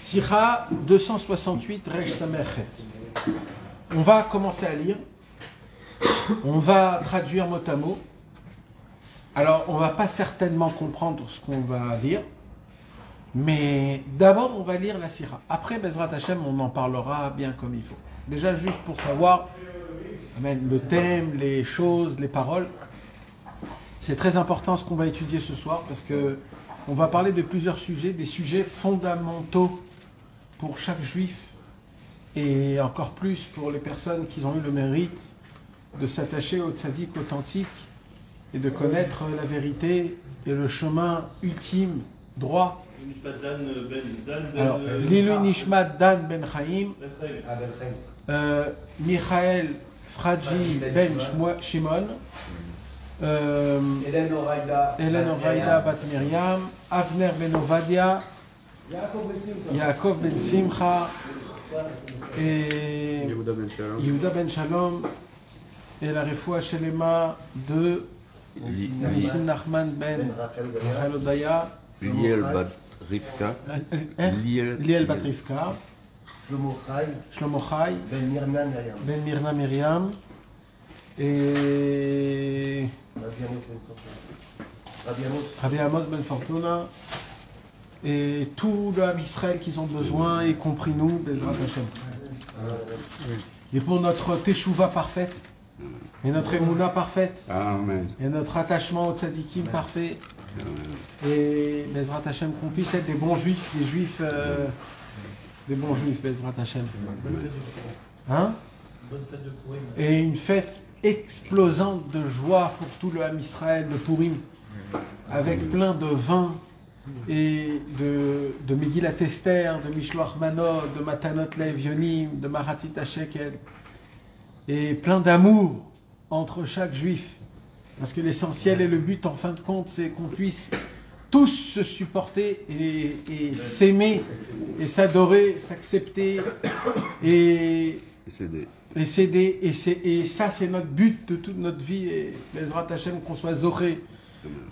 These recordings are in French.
Sira 268, Resh Samerchet. On va commencer à lire. On va traduire mot à mot. Alors, on ne va pas certainement comprendre ce qu'on va lire. Mais d'abord, on va lire la Sira. Après, Bezrat Hashem, on en parlera bien comme il faut. Déjà, juste pour savoir amen, le thème, les choses, les paroles. C'est très important ce qu'on va étudier ce soir parce que on va parler de plusieurs sujets, des sujets fondamentaux pour chaque juif et encore plus pour les personnes qui ont eu le mérite de s'attacher au tzaddik authentique et de connaître la vérité et le chemin ultime, droit. Alors, Lilu Nishmat Dan Ben Chaim, Michael Fraji Ben Shimon, Hélène Oraïda Bat Miriam, Avner Ben Ovadia, Yaakov Ben Simcha et Yehuda Ben Shalom et la Refoua Shelema de Nissim Nachman Ben Rachel Odaya, Liel Bat Rivka, Liel Bat Rivka, Shlomo Chai, Ben Mirna Miriam et Rabbi Amos Ben Fortuna et tout le Ham Israël qu'ils ont besoin, y compris nous, Bezrat Hashem. Et pour notre Teshuvah parfaite, et notre Emouna parfaite, Amen. et notre attachement au Tzadikim parfait, et Bezrat Hashem, qu'on puisse être des bons juifs, des bons juifs, Bezrat Hashem. Hein? Et une fête explosante de joie pour tout le Ham Israël de Purim, avec plein de vin et de Megillat Esther, de Mishloach Manot, de Matanot Lev Yonim, de Maratzit HaShekel, et plein d'amour entre chaque juif, parce que l'essentiel et le but en fin de compte, c'est qu'on puisse tous se supporter et s'aimer et s'adorer, s'accepter et s'aider. Et ça, c'est notre but de toute notre vie. Et Bezrat Hashem, qu'on soit zoré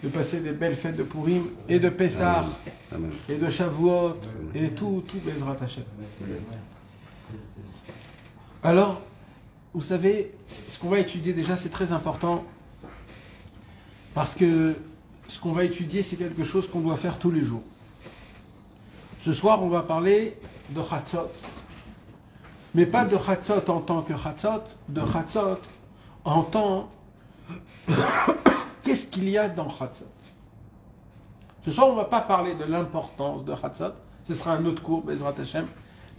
de passer des belles fêtes de Purim et de Pessah et de Shavuot et tout Bezrat Hashem. Alors, vous savez, ce qu'on va étudier déjà, c'est très important parce que ce qu'on va étudier, c'est quelque chose qu'on doit faire tous les jours. Ce soir, on va parler de Chatzot. Mais pas de Chatzot en tant que Chatzot, de Chatzot en tant... Qu'est-ce qu'il y a dans Chatzot? Ce soir, on ne va pas parler de l'importance de Chatzot. Ce sera un autre cours, Bezrat Hashem.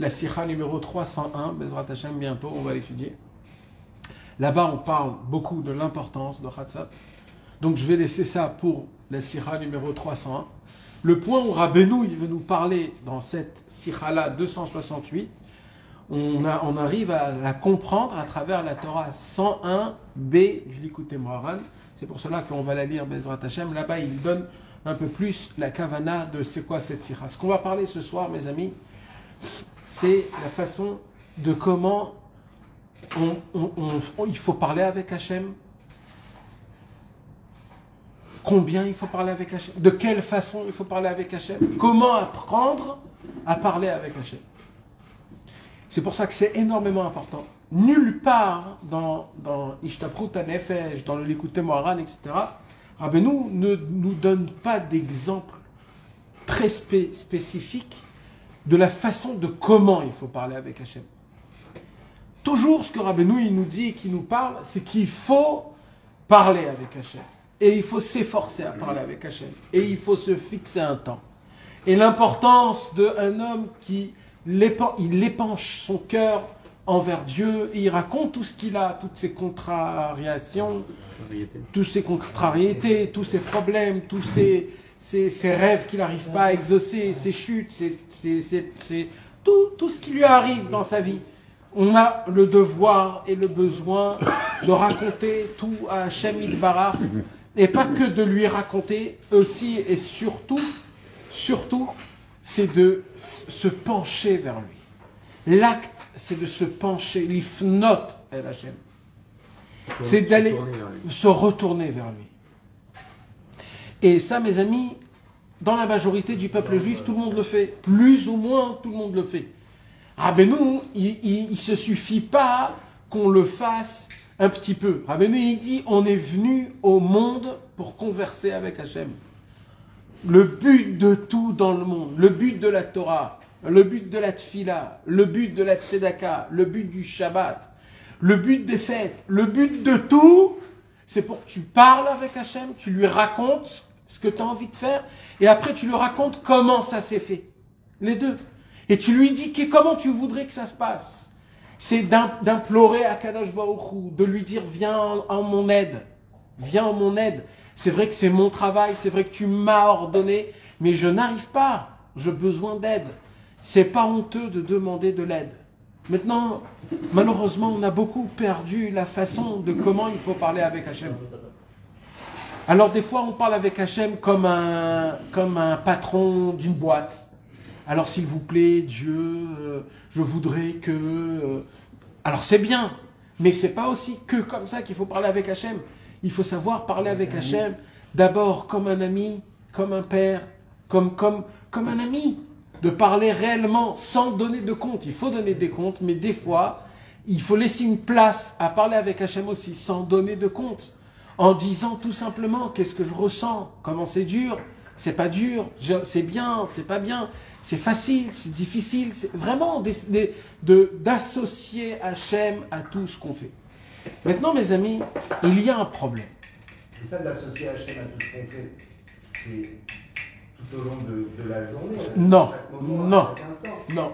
La Sikha numéro 301, Bezrat Hashem, bientôt, on va l'étudier. Là-bas, on parle beaucoup de l'importance de Chatzot. Donc, je vais laisser ça pour la Sikha numéro 301. Le point où Rabbeinu, il veut nous parler dans cette Sikha-là, 268, on arrive à la comprendre à travers la Torah 101b du Likutei Moharan. C'est pour cela qu'on va la lire, Bezrat Hashem. Là-bas, il donne un peu plus la kavana de c'est quoi cette sikha. Ce qu'on va parler ce soir, mes amis, c'est la façon de comment il faut parler avec Hashem. Combien il faut parler avec Hashem. De quelle façon il faut parler avec Hashem. Comment apprendre à parler avec Hashem. C'est pour ça que c'est énormément important. Nulle part dans Ishtaprut HaNefesh, dans le Likutei Moharan, etc., Rabbeinu ne nous donne pas d'exemple très spécifique de la façon de comment il faut parler avec Hashem. Toujours ce que Rabbeinu il nous dit et qu'il nous parle, c'est qu'il faut parler avec Hashem. Et il faut s'efforcer à parler avec Hashem. Et il faut se fixer un temps. Et l'importance d'un homme qui épanche son cœur envers Dieu, et il raconte tout ce qu'il a, toutes ses contrariations, toutes ses contrariétés, tous ses problèmes, tous ses rêves qu'il n'arrive pas à exaucer, ses chutes, tout ce qui lui arrive dans sa vie. On a le devoir et le besoin de raconter tout à Hashem Yitbarach, et pas que de lui raconter, aussi et surtout, c'est de se pencher vers lui. L'acte, c'est de se pencher, l'ifnot el Hashem. C'est d'aller se retourner vers lui. Et ça, mes amis, dans la majorité du peuple juif, tout le monde le fait. Plus ou moins, tout le monde le fait. Rabbeinu, il ne se suffit pas qu'on le fasse un petit peu. Rabbeinu, il dit, on est venu au monde pour converser avec Hachem. Le but de tout dans le monde, le but de la Torah, le but de la Tfila, le but de la Tzedaka, le but du Shabbat, le but des fêtes, le but de tout, c'est pour que tu parles avec Hachem, tu lui racontes ce que tu as envie de faire, et après tu lui racontes comment ça s'est fait. Les deux. Et tu lui dis comment tu voudrais que ça se passe. C'est d'implorer à Kadosh Baruch Hu, de lui dire viens en mon aide, viens en mon aide. C'est vrai que c'est mon travail, c'est vrai que tu m'as ordonné, mais je n'arrive pas, j'ai besoin d'aide. C'est pas honteux de demander de l'aide. Maintenant, malheureusement, on a beaucoup perdu la façon de comment il faut parler avec Hachem. Alors des fois, on parle avec Hachem comme un patron d'une boîte. Alors s'il vous plaît, Dieu, je voudrais que... Alors c'est bien, mais c'est pas aussi que comme ça qu'il faut parler avec Hachem. Il faut savoir parler avec Hachem d'abord comme un ami, comme un père, comme un ami. De parler réellement sans donner de compte. Il faut donner des comptes, mais des fois, il faut laisser une place à parler avec Hachem aussi sans donner de compte. En disant tout simplement qu'est-ce que je ressens, comment c'est dur, c'est pas dur, c'est bien, c'est pas bien, c'est facile, c'est difficile. C'est vraiment d'associer Hachem à tout ce qu'on fait. Maintenant, mes amis, il y a un problème. Et ça, d'associer Hachem à tout ce qu'on fait, c'est tout au long de la journée. Non, moment, non, non.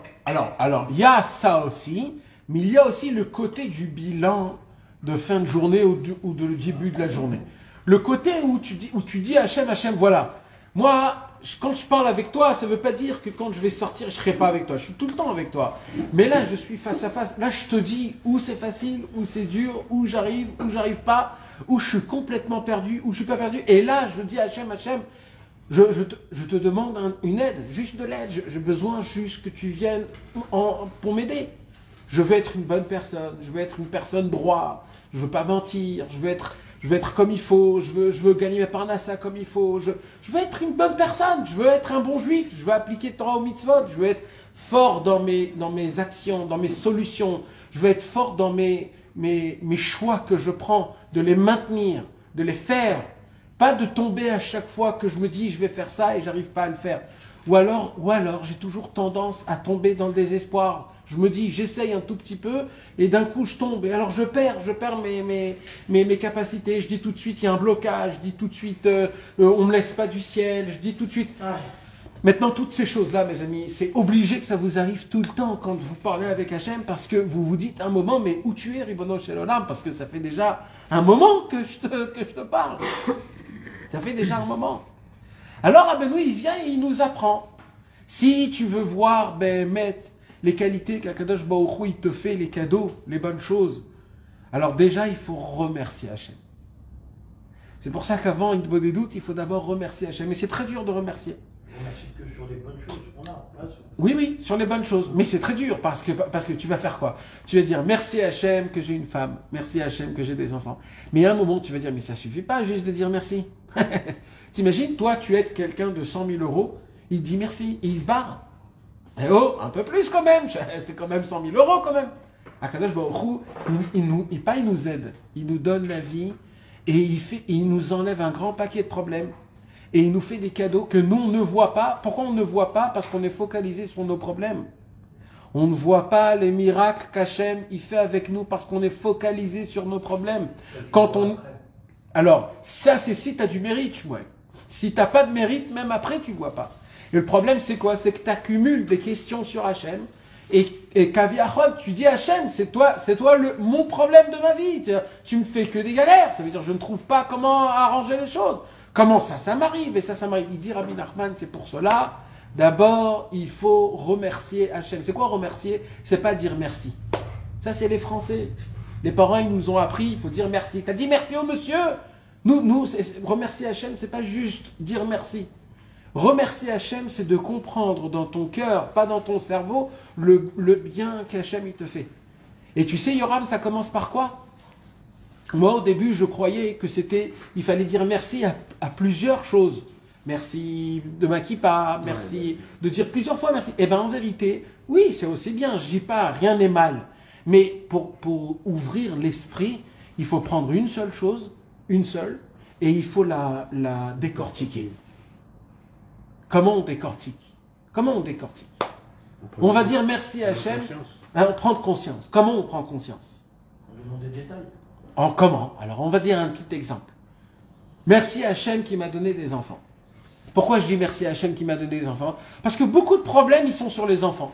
Alors, il y a ça aussi, mais il y a aussi le côté du bilan de fin de journée ou de début de la journée. Le côté où tu dis à Hachem, voilà, moi, quand je parle avec toi, ça ne veut pas dire que quand je vais sortir, je ne serai pas avec toi. Je suis tout le temps avec toi. Mais là, je suis face à face. Là, je te dis où c'est facile, où c'est dur, où j'arrive pas, où je suis complètement perdu, où je suis pas perdu. Et là, je dis à Hachem, je te demande une aide, juste de l'aide. J'ai besoin juste que tu viennes pour m'aider. Je veux être une bonne personne. Je veux être une personne droite. Je veux pas mentir. Je veux être comme il faut. Je veux gagner ma parnassa comme il faut. Je veux être une bonne personne. Je veux être un bon juif. Je veux appliquer Torah au mitzvot. Je veux être fort dans mes actions, dans mes solutions. Je veux être fort dans mes choix que je prends, de les maintenir, de les faire. Pas de tomber à chaque fois que je me dis je vais faire ça et j'arrive pas à le faire. Ou alors j'ai toujours tendance à tomber dans le désespoir. Je me dis j'essaye un tout petit peu et d'un coup je tombe. Et alors je perds mes capacités. Je dis tout de suite il y a un blocage. Je dis tout de suite on me laisse pas du ciel. Je dis tout de suite. Maintenant toutes ces choses-là mes amis, c'est obligé que ça vous arrive tout le temps quand vous parlez avec Hachem parce que vous vous dites un moment mais où tu es Ribono Shel Olam parce que ça fait déjà un moment que je te parle. Ça fait déjà un moment. Alors Rabbeinu, il vient et il nous apprend. Si tu veux voir, mettre les qualités qu'Akadosh Baruch Hu, il te fait, les cadeaux, les bonnes choses, alors déjà, il faut remercier Hachem. C'est pour ça qu'avant une bonne doute, il faut d'abord remercier Hachem. Mais c'est très dur de remercier. On remercie que sur les bonnes choses qu'on a. Oui, sur les bonnes choses. Mais c'est très dur parce que tu vas faire quoi? Tu vas dire merci Hachem que j'ai une femme. Merci Hachem que j'ai des enfants. Mais à un moment, tu vas dire mais ça suffit pas juste de dire merci. T'imagines, toi, tu aides quelqu'un de 100 000 euros, il dit merci, et il se barre. Et oh, un peu plus quand même, c'est quand même 100 000 euros quand même. Akadosh Baruch Hu, il nous aide, il nous donne la vie, et il nous enlève un grand paquet de problèmes, et il nous fait des cadeaux que nous, on ne voit pas. Pourquoi on ne voit pas? Parce qu'on est focalisé sur nos problèmes. On ne voit pas les miracles qu'Hachem il fait avec nous parce qu'on est focalisé sur nos problèmes. Alors, ça c'est si tu as du mérite, Shmuel. Si tu n'as pas de mérite, même après, tu ne vois pas. Et le problème, c'est quoi? C'est que tu accumules des questions sur Hachem. Et Kaviachol, tu dis Hachem, c'est toi mon problème de ma vie. Tu me fais que des galères. Ça veut dire je ne trouve pas comment arranger les choses. Comment ça m'arrive? Et ça m'arrive. Il dit Rabbi Nachman, c'est pour cela. D'abord, il faut remercier Hachem. C'est quoi remercier? C'est pas dire merci. Ça, c'est les Français. Les parents, ils nous ont appris, il faut dire merci. Tu as dit merci au monsieur? Nous remercier Hachem, c'est pas juste dire merci. Remercier Hachem, c'est de comprendre dans ton cœur, pas dans ton cerveau, le bien qu'Hachem il te fait. Et tu sais, Yoram, ça commence par quoi? Moi, au début, je croyais que il fallait dire merci à plusieurs choses. merci de ma kippa, merci de dire plusieurs fois merci. Eh bien, en vérité, oui, c'est aussi bien. Je dis pas, rien n'est mal. Mais pour ouvrir l'esprit, il faut prendre une seule chose, une seule, et il faut la décortiquer. Comment on décortique? Comment on décortique? On va dire merci à Hachem. On prend conscience. Comment on prend conscience? On lui demande des détails. En comment? Alors, on va dire un petit exemple. Merci à Hachem qui m'a donné des enfants. Pourquoi je dis merci à Hachem qui m'a donné des enfants? Parce que beaucoup de problèmes, ils sont sur les enfants.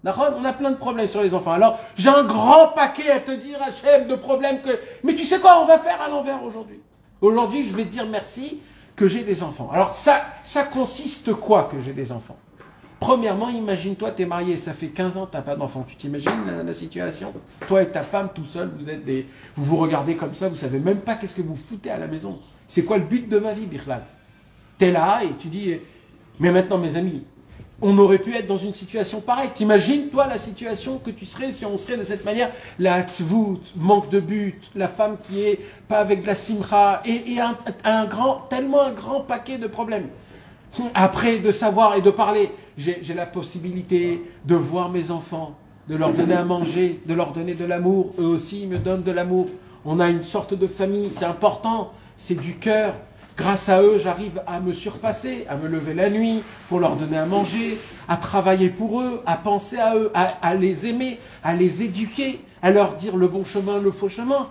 D'accord? On a plein de problèmes sur les enfants. Alors, j'ai un grand paquet à te dire, Hachem, de problèmes que... Mais tu sais quoi? On va faire à l'envers aujourd'hui. Aujourd'hui, je vais te dire merci que j'ai des enfants. Alors, ça consiste quoi que j'ai des enfants? Premièrement, imagine-toi, tu es marié, ça fait 15 ans, tu n'as pas d'enfant. Tu t'imagines la situation? Toi et ta femme, tout seul, vous vous regardez comme ça, vous savez même pas qu'est-ce que vous foutez à la maison. C'est quoi le but de ma vie, Birlal? Tu es là et tu dis, mais maintenant, mes amis, on aurait pu être dans une situation pareille. T'imagines, toi, la situation que tu serais si on serait de cette manière? La tzvout, manque de but, la femme qui est pas avec de la simcha, et tellement un grand paquet de problèmes. Après, de savoir et de parler, j'ai la possibilité de voir mes enfants, de leur donner à manger, de leur donner de l'amour. Eux aussi, ils me donnent de l'amour. On a une sorte de famille, c'est important, c'est du cœur. Grâce à eux, j'arrive à me surpasser, à me lever la nuit pour leur donner à manger, à travailler pour eux, à penser à eux, à les aimer, à les éduquer, à leur dire le bon chemin, le faux chemin.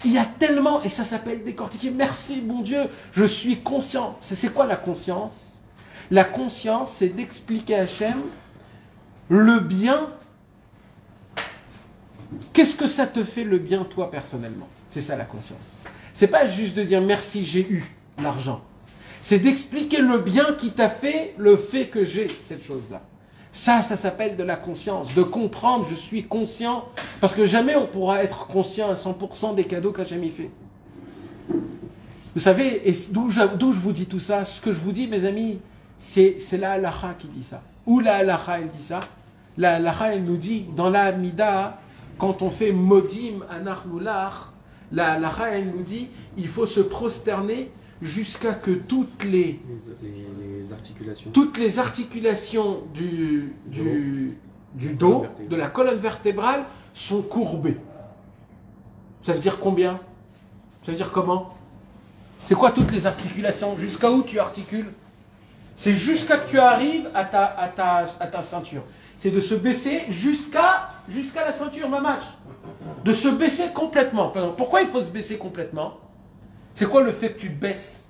Il y a tellement, et ça s'appelle décortiquer. Merci, bon Dieu, je suis conscient. C'est quoi la conscience? La conscience, c'est d'expliquer à Hachem le bien. Qu'est-ce que ça te fait le bien, toi, personnellement? C'est ça la conscience. C'est pas juste de dire merci, j'ai eu l'argent. C'est d'expliquer le bien qui t'a fait, le fait que j'ai cette chose-là. Ça s'appelle de la conscience, de comprendre, je suis conscient, parce que jamais on pourra être conscient à 100% des cadeaux qu'Hachem y fait. Vous savez, et d'où je vous dis tout ça, ce que je vous dis, mes amis, c'est la halacha qui dit ça. Où la halacha, elle dit ça? La halacha, elle nous dit, dans la Amida, quand on fait modim anachnoulach, la halacha, elle nous dit, il faut se prosterner jusqu'à que toutes les articulations du dos, de la colonne vertébrale, sont courbées. Ça veut dire combien? Ça veut dire comment? C'est quoi toutes les articulations? Jusqu'à où tu articules? C'est jusqu'à que tu arrives à ta ceinture. C'est de se baisser jusqu'à la ceinture, mamache. De se baisser complètement. Pourquoi il faut se baisser complètement? C'est quoi le fait que tu te baisses?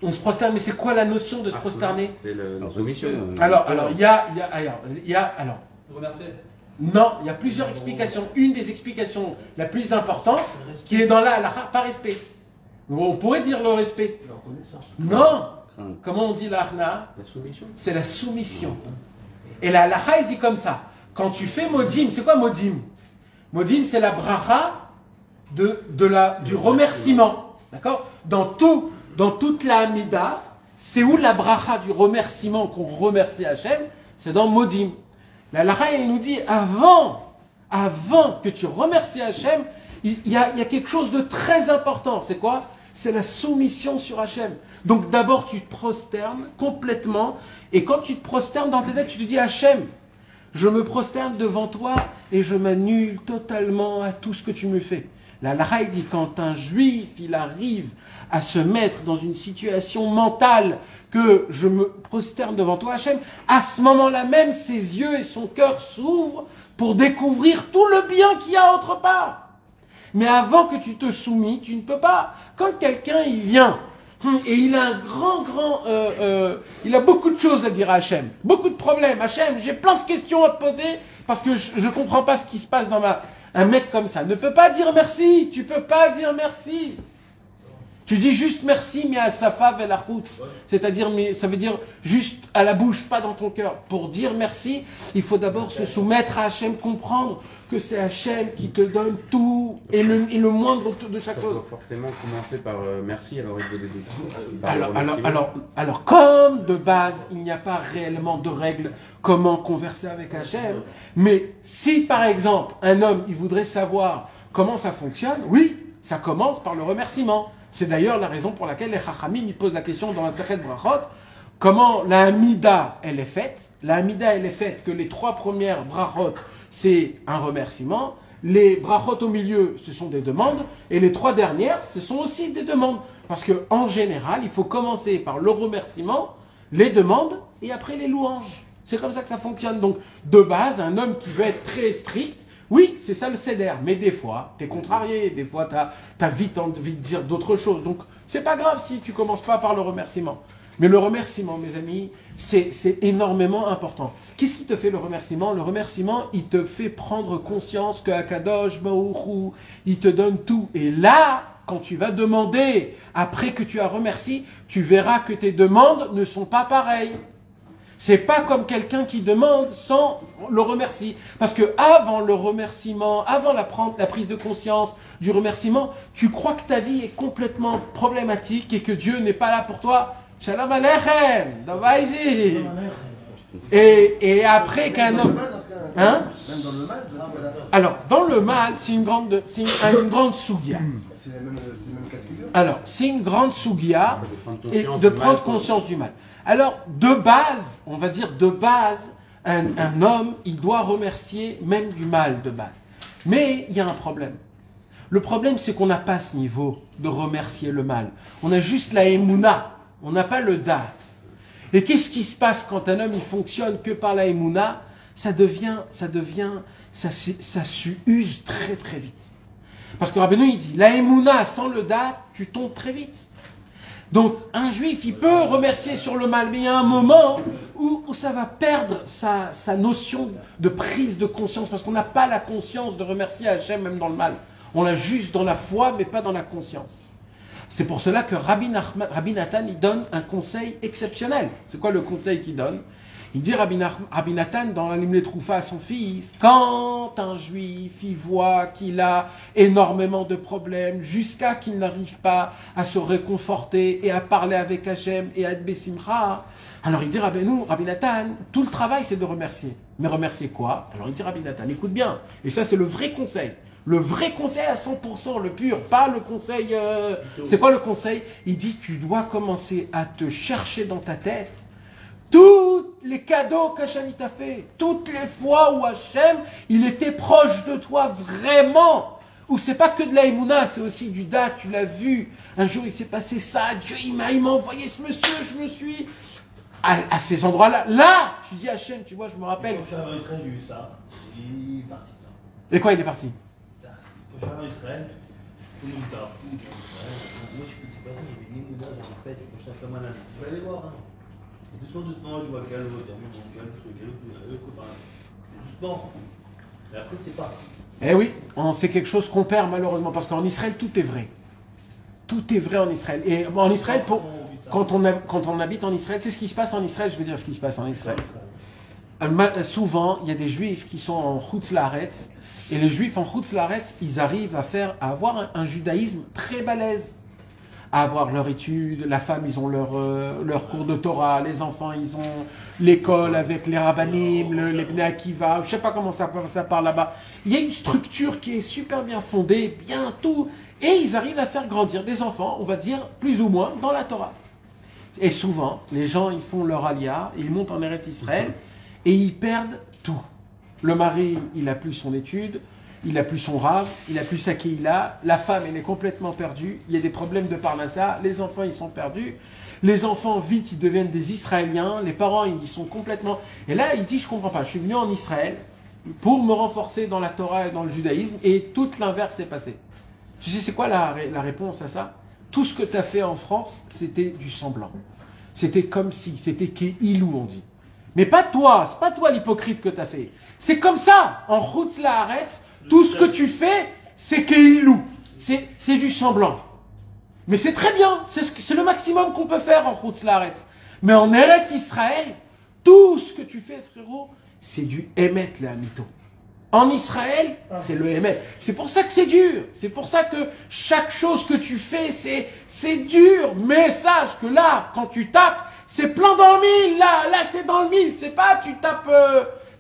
On se prosterne, mais c'est quoi la notion de se prosterner? C'est la soumission. Alors, il y a non, il y a plusieurs explications. Une des explications la plus importante, qui est dans la halakha, par respect. On pourrait dire le respect. Non. Comment on dit la halakha? La soumission. C'est la soumission. Et la halakha, il dit comme ça. Quand tu fais modim, c'est quoi modim? Modim, c'est la bracha du remerciement. D'accord? Dans toute la Amida, c'est où la bracha du remerciement qu'on remercie Hachem? C'est dans modim. La halakha, il nous dit, avant que tu remercies Hachem, il y a quelque chose de très important. C'est quoi? C'est la soumission sur Hachem. Donc d'abord, tu te prosternes complètement. Et quand tu te prosternes dans ta tête, tu te dis, Hachem, je me prosterne devant toi et je m'annule totalement à tout ce que tu me fais. La halakha, il dit, quand un juif, il arrive à se mettre dans une situation mentale que je me prosterne devant toi, Hachem, à ce moment-là même, ses yeux et son cœur s'ouvrent pour découvrir tout le bien qu'il y a autre part. Mais avant que tu te soumis, tu ne peux pas. Quand quelqu'un, il vient, et il a il a beaucoup de choses à dire à Hachem, beaucoup de problèmes. Hachem, j'ai plein de questions à te poser, parce que je ne comprends pas ce qui se passe dans un mec comme ça ne peut pas dire merci, tu peux pas dire merci. Tu dis juste merci, mais à safa vel achut. C'est-à-dire, mais ça veut dire juste à la bouche, pas dans ton cœur. Pour dire merci, il faut d'abord se soumettre à Hachem, comprendre que c'est Hachem qui te donne tout et le moindre de chaque chose. Ça doit forcément commencer par merci, alors, comme de base, il n'y a pas réellement de règles comment converser avec Hachem, mais si par exemple, un homme, il voudrait savoir comment ça fonctionne, oui, ça commence par le remerciement. C'est d'ailleurs la raison pour laquelle les Chachamim ils posent la question dans la Sechet Brachot, comment la Hamida elle est faite. La Hamida elle est faite que les 3 premières Brachot c'est un remerciement, les Brachot au milieu ce sont des demandes, et les 3 dernières ce sont aussi des demandes. Parce que en général, il faut commencer par le remerciement, les demandes et après les louanges. C'est comme ça que ça fonctionne. Donc, de base, un homme qui veut être très strict, oui, c'est ça le seder. Mais des fois, tu es contrarié, des fois, tu as vite envie de dire d'autres choses. Donc, c'est pas grave si tu commences pas par le remerciement. Mais le remerciement, mes amis, c'est énormément important. Qu'est-ce qui te fait le remerciement? Le remerciement, il te fait prendre conscience que Akadosh Baruch Hu, il te donne tout. Et là, quand tu vas demander, après que tu as remercié, tu verras que tes demandes ne sont pas pareilles. C'est pas comme quelqu'un qui demande sans le remercier. Parce que avant le remerciement, avant la prise de conscience du remerciement, tu crois que ta vie est complètement problématique et que Dieu n'est pas là pour toi. Shalom Aleichem, Davaïzi. Et après qu'un homme... Hein? Même dans le mal, alors, dans le mal, c'est une grande sougia. c'est le même cas de figure. Alors, c'est une grande sougia de prendre conscience du mal. Alors, de base, on va dire de base, un homme, il doit remercier même du mal de base. Mais il y a un problème. Le problème, c'est qu'on n'a pas ce niveau de remercier le mal. On a juste la émouna, on n'a pas le date. Et qu'est-ce qui se passe quand un homme, il fonctionne que par la émouna? Ça s'use très très vite. Parce que Rabbeinu, il dit, la émouna sans le date, tu tombes très vite. Donc, un juif, il peut remercier sur le mal, mais il y a un moment où ça va perdre sa notion de prise de conscience, parce qu'on n'a pas la conscience de remercier Hachem même dans le mal. On l'a juste dans la foi, mais pas dans la conscience. C'est pour cela que Rabbi Nathan, il donne un conseil exceptionnel. C'est quoi le conseil qu'il donne? Il dit Rabbi Nathan dans la Limlet Troufa à son fils, quand un juif il voit qu'il a énormément de problèmes jusqu'à qu'il n'arrive pas à se réconforter et à parler avec Hachem et à être Bessimcha, alors il dit Rabbi Nathan, tout le travail c'est de remercier. Mais remercier quoi? Alors il dit Rabbi Nathan, écoute bien, et ça c'est le vrai conseil. Le vrai conseil à 100%, le pur, pas le conseil... c'est quoi le conseil? Il dit tu dois commencer à te chercher dans ta tête tous les cadeaux qu'Hachem t'a fait, toutes les fois où Hachem, il était proche de toi vraiment, où c'est pas que de la émouna, c'est aussi du dat, tu l'as vu, un jour il s'est passé ça, Dieu il m'a envoyé ce monsieur, je me suis... À ces endroits-là, là, tu dis Hachem, tu vois, je me rappelle... Quand Sharon Israël, j'ai eu ça, il est parti ça. Et quoi il est parti? Ça. Quand Sharon Israël, tout le monde était à fou, moi je peux te passer, il y avait une émouna dans la tête, comme ça, comme un âne. Je vais aller voir, hein. Doucement, je vois qu'elle termine mon calme, le copain. Doucement. Et après, c'est pas. Eh oui, c'est quelque chose qu'on perd malheureusement, parce qu'en Israël, tout est vrai. Tout est vrai en Israël. Et en Israël, quand on habite en Israël, c'est ce qui se passe en Israël, je veux dire ce qui se passe en Israël. Souvent, il y a des juifs qui sont en Chutz Laaretz, et les juifs en Chutz Laaretz, ils arrivent à avoir un judaïsme très balèze. À avoir leur étude, la femme, ils ont leur cours de Torah, les enfants, ils ont l'école avec les rabbanim, les Bnei Akiva, je sais pas comment ça part là-bas. Il y a une structure qui est super bien fondée, bien tout, et ils arrivent à faire grandir des enfants, on va dire, plus ou moins, dans la Torah. Et souvent, les gens, ils font leur alia, ils montent en Eretz Israël, et ils perdent tout. Le mari, il a plus son étude, il n'a plus son rave, il n'a plus sa keïla, la femme elle est complètement perdue, il y a des problèmes de parnassa, les enfants ils sont perdus, les enfants vite ils deviennent des Israéliens, les parents ils sont complètement... Et là il dit je comprends pas, je suis venu en Israël pour me renforcer dans la Torah et dans le judaïsme et tout l'inverse est passé. Tu sais c'est quoi la réponse à ça? Tout ce que tu as fait en France c'était du semblant. C'était comme si, c'était keïlou on dit. Mais pas toi, c'est pas toi l'hypocrite que tu as fait. C'est comme ça, en Chutz Laaretz, tout ce que tu fais, c'est keïlou. C'est du semblant. Mais c'est très bien. C'est le maximum qu'on peut faire en Chutz Laaretz. Mais en Eretz Israël, tout ce que tu fais, frérot, c'est du Emet le Hamito. En Israël, c'est le Emet. C'est pour ça que c'est dur. C'est pour ça que chaque chose que tu fais, c'est dur. Mais sache que là, quand tu tapes, c'est plein dans le mille. Là, c'est dans le mille. C'est pas tu tapes...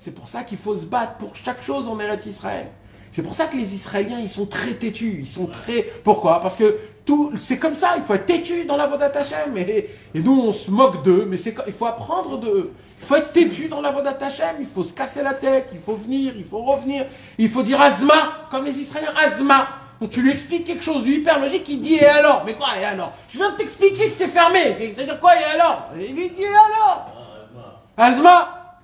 C'est pour ça qu'il faut se battre pour chaque chose en Eretz Israël. C'est pour ça que les Israéliens, ils sont très têtus. Ils sont très... Pourquoi? Parce que tout, c'est comme ça, il faut être têtu dans la Vodat Hashem. Et nous, on se moque d'eux, mais il faut apprendre d'eux. Il faut être têtu dans la Vodat Hashem, il faut se casser la tête, il faut venir, il faut revenir. Il faut dire Azma, comme les Israéliens, Azma. Donc tu lui expliques quelque chose de hyper logique, il dit et alors? Mais quoi et alors? Je viens de t'expliquer que c'est fermé. C'est-à-dire quoi et alors? Et lui dit et alors? Azma.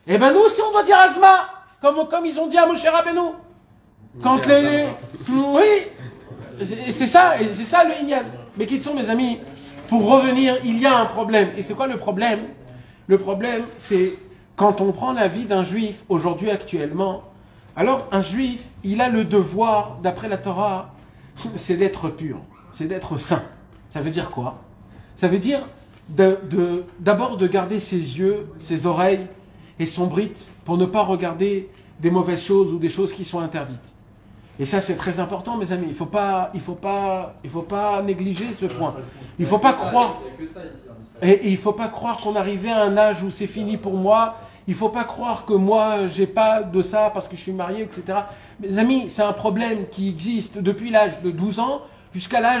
Eh ben nous aussi on doit dire Azma, comme ils ont dit à Moshe Rabbeinu. Quand oui, c'est ça le Inyan. Mais qui sont mes amis? Pour revenir, il y a un problème. Et c'est quoi le problème? Le problème, c'est quand on prend la vie d'un juif aujourd'hui actuellement. Alors un juif, il a le devoir, d'après la Torah, c'est d'être pur, c'est d'être saint. Ça veut dire quoi? Ça veut dire d'abord de garder ses yeux, ses oreilles et son brite pour ne pas regarder des mauvaises choses ou des choses qui sont interdites. Et ça c'est très important mes amis, il faut pas négliger ce point. Il faut pas croire, et il faut pas croire qu'on arrivait à un âge où c'est fini pour moi. Il ne faut pas croire que moi, j'ai pas de ça parce que je suis marié, etc. Mes amis, c'est un problème qui existe depuis l'âge de 12 ans jusqu'à la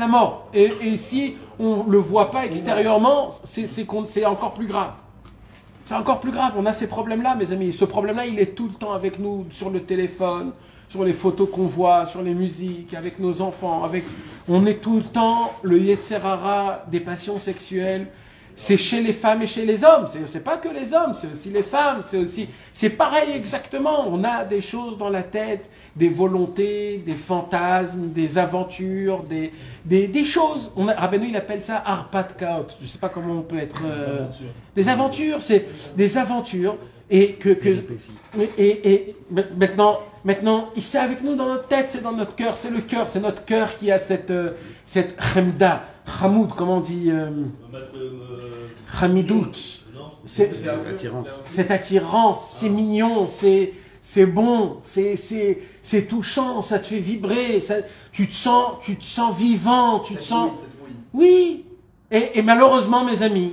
mort. Et si on ne le voit pas extérieurement, c'est encore plus grave. C'est encore plus grave. On a ces problèmes-là, mes amis. Ce problème-là, il est tout le temps avec nous, sur le téléphone, sur les photos qu'on voit, sur les musiques, avec nos enfants. On est tout le temps le Yetzer Hara des passions sexuelles. C'est chez les femmes et chez les hommes. C'est pas que les hommes, c'est aussi les femmes. C'est pareil exactement. On a des choses dans la tête, des volontés, des fantasmes, des aventures, des choses. Rabbeinu, il appelle ça Arpat Kaot. Je sais pas comment on peut être. Des aventures, c'est des aventures. Et maintenant, il c'est avec nous dans notre tête, c'est dans notre cœur, c'est notre cœur qui a cette chemda, chamoud, comment on dit, chamidout, cette attirance, c'est mignon, c'est bon, c'est touchant, ça te fait vibrer, tu te sens vivant, tu te sens, oui, et malheureusement mes amis,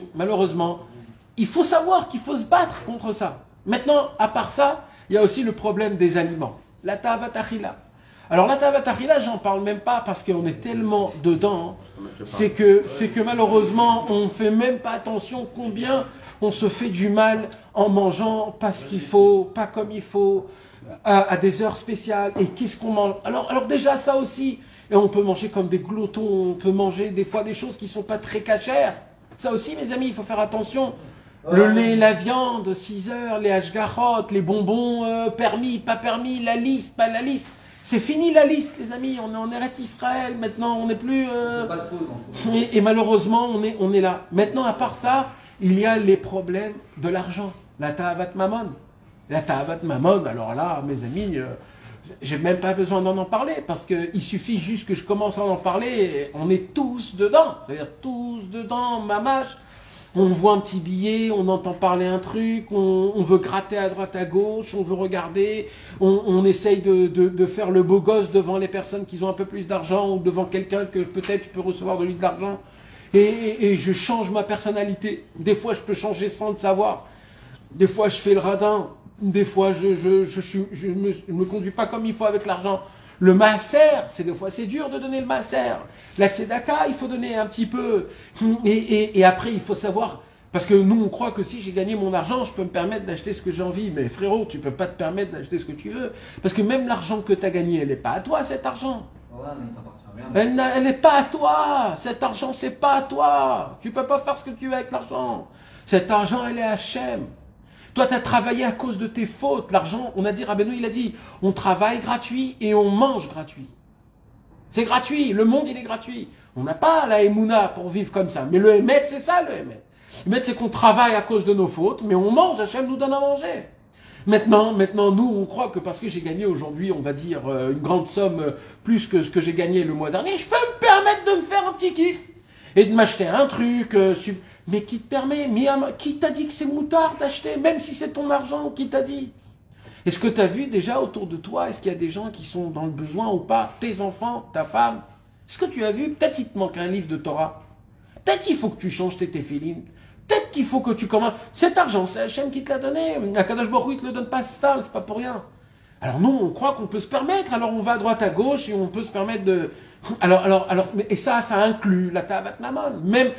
il faut savoir qu'il faut se battre contre ça. Maintenant, à part ça, il y a aussi le problème des aliments. La ta'avat achila. Alors la ta'avat achila, j'en parle même pas parce qu'on est tellement dedans. C'est que malheureusement, on ne fait même pas attention combien on se fait du mal en mangeant pas ce qu'il faut, pas comme il faut, à des heures spéciales. Et qu'est-ce qu'on mange? Alors déjà ça aussi, et on peut manger comme des gloutons, on peut manger des fois des choses qui ne sont pas très cachères. Ça aussi, mes amis, il faut faire attention. Le lait, la viande, 6 heures, les hashgachot, les bonbons, permis, pas permis, la liste, pas la liste. C'est fini la liste, les amis. On est en Eretz Israël, maintenant, on n'est plus... Et malheureusement, on est là. Maintenant, à part ça, il y a les problèmes de l'argent. La ta'avat mamon. La ta'avat mamon, alors là, mes amis, j'ai même pas besoin d'en parler, parce qu'il suffit juste que je commence à en parler, et on est tous dedans. C'est-à-dire tous dedans, mamache. On voit un petit billet, on entend parler un truc, on veut gratter à droite à gauche, on veut regarder, on essaye de faire le beau gosse devant les personnes qui ont un peu plus d'argent ou devant quelqu'un que peut-être je peux recevoir de lui de l'argent. Et je change ma personnalité. Des fois, je peux changer sans le savoir. Des fois, je fais le radin. Des fois, je me conduis pas comme il faut avec l'argent. Le maaser, des fois c'est dur de donner le maaser. La tzedaka, il faut donner un petit peu. Et après, il faut savoir, parce que nous on croit que si j'ai gagné mon argent, je peux me permettre d'acheter ce que j'ai envie. Mais frérot, tu peux pas te permettre d'acheter ce que tu veux. Parce que même l'argent que tu as gagné, elle n'est pas à toi, cet argent. Elle n'est pas à toi. Cet argent, c'est pas à toi. Tu peux pas faire ce que tu veux avec l'argent. Cet argent, elle est à Hachem. Toi, tu as travaillé à cause de tes fautes. L'argent, on a dit, Rabbeinu, il a dit, on travaille gratuit et on mange gratuit. C'est gratuit. Le monde, il est gratuit. On n'a pas la Emouna pour vivre comme ça. Mais le Emet, c'est ça, le Emet. Le Emet, c'est qu'on travaille à cause de nos fautes, mais on mange. Hachem nous donne à manger. Maintenant, nous, on croit que parce que j'ai gagné aujourd'hui, on va dire, une grande somme plus que ce que j'ai gagné le mois dernier, je peux me permettre de me faire un petit kiff. Et de m'acheter un truc, mais qui te permet, qui t'a dit que c'est moutard d'acheter, même si c'est ton argent, qui t'a dit? Est-ce que tu as vu déjà autour de toi, est-ce qu'il y a des gens qui sont dans le besoin ou pas? Tes enfants, ta femme? Est-ce que tu as vu? Peut-être qu'il te manque un livre de Torah. Peut-être qu'il faut que tu changes tes téphilines. Peut-être qu'il faut que tu commences. Cet argent, c'est Hachem qui te l'a donné. Akadosh Baruch Hu, il te le donne pas, c'est pas pour rien. Alors nous, on croit qu'on peut se permettre, alors on va à droite à gauche et on peut se permettre de... Et ça inclut la Tahavat Mammon, même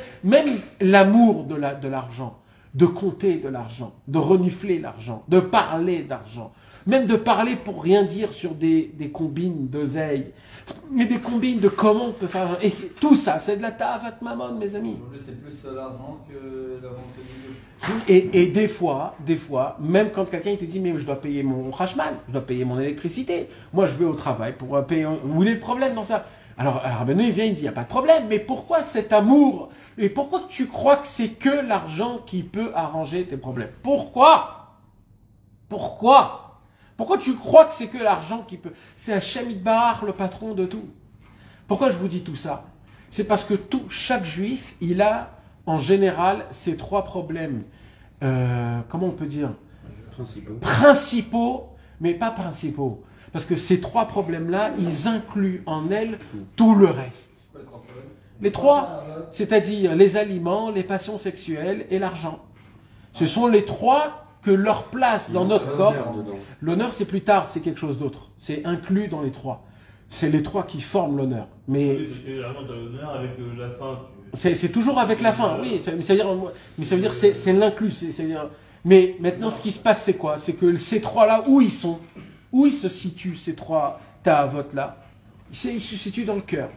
l'amour de l'argent, de compter de l'argent, de renifler l'argent, de parler d'argent, même de parler pour rien dire sur des combines d'oseille, mais des combines de comment on peut faire... Et tout ça, c'est de la Tahavat Mammon, mes amis. Aujourd'hui, c'est plus l'argent que la vente de vidéo. Et des fois, même quand quelqu'un il te dit mais je dois payer mon Khashmal, je dois payer mon électricité, moi je vais au travail pour payer... Où est le problème dans ça? Alors Rabbeinu il vient, il dit il n'y a pas de problème, mais pourquoi cet amour? Et pourquoi tu crois que c'est que l'argent qui peut arranger tes problèmes? Pourquoi tu crois que c'est que l'argent qui peut? C'est Hachem Yitbarach, le patron de tout. Pourquoi je vous dis tout ça? C'est parce que chaque juif, il a en général ces trois problèmes. Comment on peut dire? Principaux, mais pas principaux. Parce que ces trois problèmes-là, ils incluent en elles tout le reste. Les trois, c'est-à-dire les aliments, les passions sexuelles et l'argent. Ce sont les trois que leur place dans notre corps. L'honneur, c'est plus tard, c'est quelque chose d'autre. C'est inclus dans les trois. C'est les trois qui forment l'honneur. Mais c'est toujours avec la fin, oui. Mais ça veut dire c'est l'inclus. Mais maintenant, ce qui se passe, c'est quoi? C'est que ces trois-là, où ils sont? Où ils se situent, ces trois ta'avot-là? Ils se situent dans le cœur.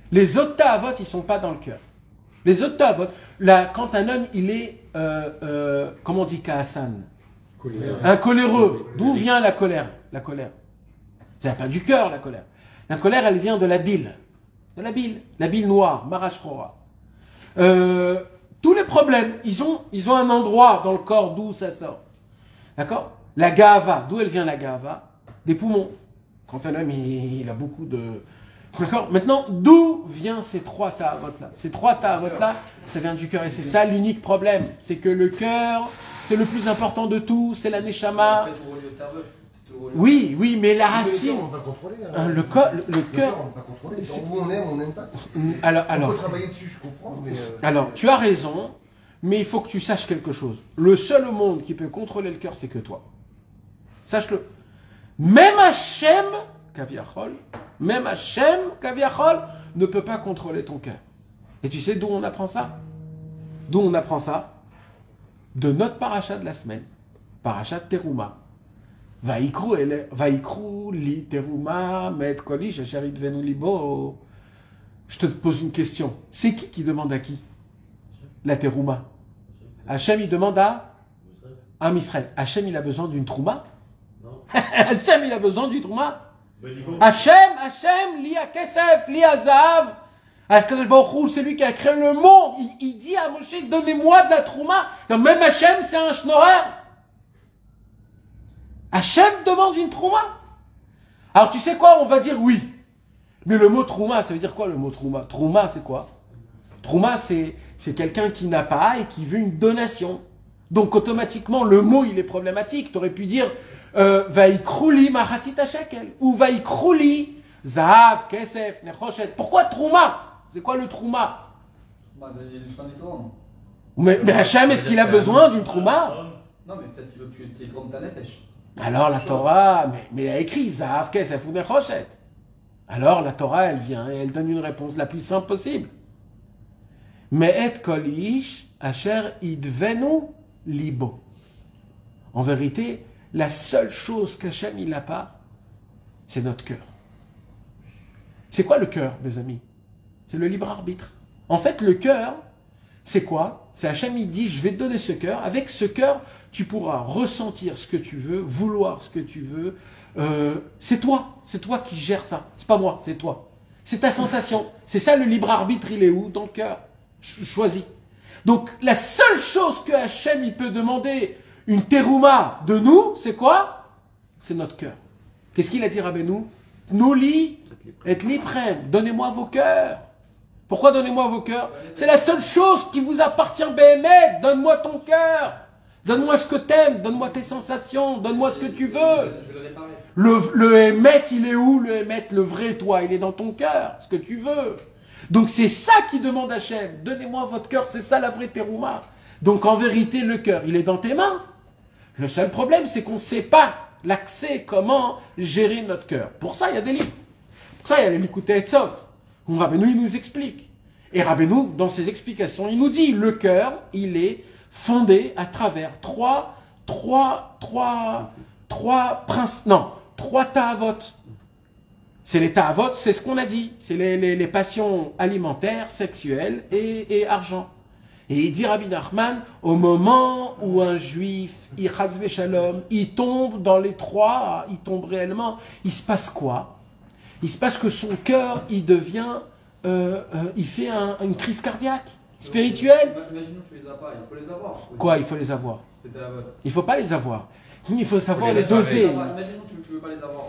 Les autres ta'avot, ils ne sont pas dans le cœur. Les autres ta'avot, quand un homme, il est, comment on dit Ka'asan? Un coléreux. D'où vient la colère? La colère. Ça vient pas du cœur, la colère. La colère, elle vient de la bile. De la bile. La bile noire, Marashchora. Tous les problèmes, ils ont un endroit dans le corps d'où ça sort. D'accord? La gava, d'où elle vient la gava? Des poumons. Quand un homme, il a beaucoup de... D'accord? Maintenant, d'où viennent ces trois ta'avot-là? Ces trois ta'avot-là, ça vient du cœur. Et c'est ça l'unique problème. C'est que le cœur, c'est le plus important de tout. C'est la neshama. Oui, mais la racine... On ne peut pas contrôler. Le cœur... On ne peut pas contrôler. Où on aime, on n'aime pas. Alors, on peut travailler dessus, je comprends. Mais alors, tu as raison, mais il faut que tu saches quelque chose. Le seul au monde qui peut contrôler le cœur, c'est que toi. Sache-le. Même Hachem, Kaviachol, ne peut pas contrôler ton cœur. Et tu sais d'où on apprend ça? D'où on apprend ça? De notre paracha de la semaine. Paracha de Teruma. Vaikru li Teruma, met kolish, asher itvenu libo. Je te pose une question. C'est qui demande à qui? La Teruma. Hachem, il demande à Am Israël. Hachem, il a besoin d'une trouma? Hachem, il a besoin du trouma. Hachem, li a kesef, li a zahav. Akadosh Baruch Hu, c'est lui qui a créé le monde. Il dit à Moshe, donnez-moi de la trouma. Donc même Hachem, c'est un schnorrer. Hachem demande une trouma. Alors tu sais quoi, on va dire oui. Mais le mot trouma, ça veut dire quoi le mot trouma? Trouma, c'est quoi? Trouma, c'est quelqu'un qui n'a pas et qui veut une donation. Donc automatiquement, le mot, il est problématique. Tu aurais pu dire Vaikrouli machatzita shekel ou Vaikrouli zahav, kesef, nechoshet. Pourquoi trouma? C'est quoi le trouma? Mais Hachem, est-ce qu'il a besoin d'une trouma? Non, mais peut-être qu'il veut que tu trompes ta nefesh. Alors la Torah, mais elle a écrit zahav, kesef ou nechoshet. Alors la Torah, elle vient et elle donne une réponse la plus simple possible. Me'et kol ish asher idvenu libo. En vérité, la seule chose qu'Hachem il n'a pas, c'est notre cœur. C'est quoi le cœur, mes amis? C'est le libre arbitre. En fait, le cœur, c'est quoi? C'est Hachem, il dit, je vais te donner ce cœur. Avec ce cœur, tu pourras ressentir ce que tu veux, vouloir ce que tu veux. C'est toi qui gères ça. C'est pas moi, c'est toi. C'est ta sensation. C'est ça le libre arbitre, il est où? Dans le cœur. Choisis. Donc, la seule chose que Hachem, il peut demander, une terouma de nous, c'est quoi? C'est notre cœur. Qu'est-ce qu'il a dit, Rabbeinu? Nouli et liprem. Donnez-moi vos cœurs. Pourquoi donnez-moi vos cœurs? C'est la seule chose qui vous appartient, Béhémet. Donne-moi ton cœur. Donne-moi ce que t'aimes. Donne-moi tes sensations. Donne-moi ce que tu veux. Le Hémet, il est où? Le Hémet, le vrai toi, il est dans ton cœur. Ce que tu veux. Donc c'est ça qui demande Hachem. Donnez-moi votre cœur. C'est ça la vraie terouma. Donc en vérité, le cœur, il est dans tes mains. Le seul problème, c'est qu'on ne sait pas l'accès, comment gérer notre cœur. Pour ça, il y a des livres. Pour ça, il y a les Likutei Etzot, où Rabbeinu, il nous explique. Et Rabbeinu, dans ses explications, il nous dit, le cœur, il est fondé à travers trois ta'avot. C'est les ta'avot, c'est ce qu'on a dit. C'est les passions alimentaires, sexuelles et argent. Et il dit Rabbi Nachman, au moment où un juif, il chasve shalom, il tombe dans les trois, il tombe réellement, il se passe quoi? Il se passe que son cœur, il devient, il fait une crise cardiaque, spirituelle. Imaginons que tu les as pas, il faut les avoir. Quoi, il faut les avoir? C'était la vote. Il ne faut pas les avoir. Il faut savoir les les doser. Imaginons que tu veux pas les avoir.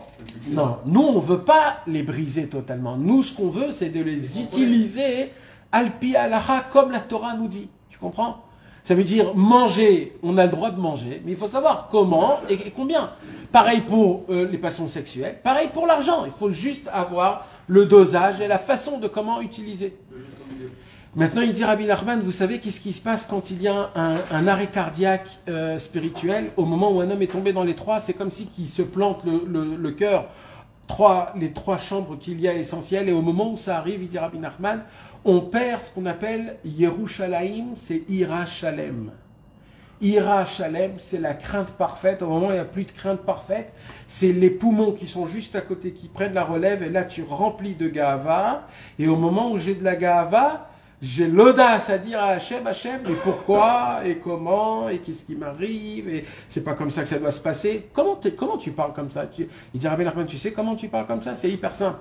Non, nous, on ne veut pas les briser totalement. Nous, ce qu'on veut, c'est de les utiliser alpi alaha, comme la Torah nous dit. Tu comprends? Ça veut dire manger, on a le droit de manger, mais il faut savoir comment et combien. Pareil pour les passions sexuelles, pareil pour l'argent. Il faut juste avoir le dosage et la façon de comment utiliser. Maintenant, il dit Rabbi Nachman, vous savez qu'est-ce qui se passe quand il y a un arrêt cardiaque spirituel? Au moment où un homme est tombé dans les trois, c'est comme si qu'il se plante le cœur, les trois chambres qu'il y a essentielles, et au moment où ça arrive, il dit Rabbi Nachman, on perd ce qu'on appelle Yerushalayim, c'est Ira Shalem. Ira Shalem, c'est la crainte parfaite. Au moment où il n'y a plus de crainte parfaite, c'est les poumons qui sont juste à côté, qui prennent la relève, et là tu remplis de Gahava, et au moment où j'ai de la Gahava, j'ai l'audace à dire à Hachem, mais pourquoi, et comment, et qu'est-ce qui m'arrive, et c'est pas comme ça que ça doit se passer. Comment tu parles comme ça? Il dit, Rabbi Nachman, tu sais comment tu parles comme ça? C'est hyper simple.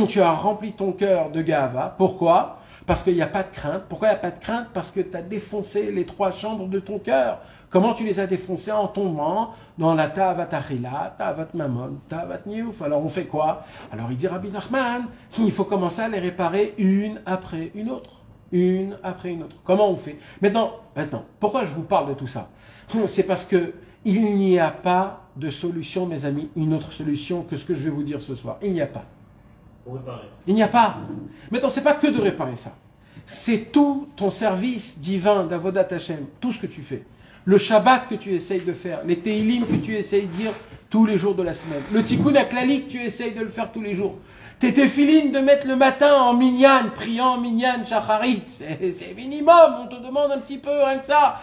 Tu as rempli ton cœur de Gahava. Pourquoi? Parce qu'il n'y a pas de crainte. Pourquoi il n'y a pas de crainte? Parce que tu as défoncé les trois chambres de ton cœur. Comment tu les as défoncées? En tombant dans la Ta'avat Achila, Ta'avat Mammon, Ta'avat Niouf. Alors on fait quoi? Alors il dit Rabbi Nachman, il faut commencer à les réparer une après une autre. Une après une autre. Comment on fait? Maintenant, pourquoi je vous parle de tout ça? C'est parce que il n'y a pas de solution, mes amis, une autre solution que ce que je vais vous dire ce soir. Il n'y a pas. Pour réparer. Il n'y a pas. Maintenant, c'est pas que de réparer ça. C'est tout ton service divin d'Avodat Hashem, tout ce que tu fais. Le Shabbat que tu essayes de faire, les Teilim que tu essayes de dire tous les jours de la semaine, le Tikkun HaKlali que tu essayes de le faire tous les jours, tes téfilines de mettre le matin en minyan, priant minyan, shacharit, c'est minimum, on te demande un petit peu, rien que ça.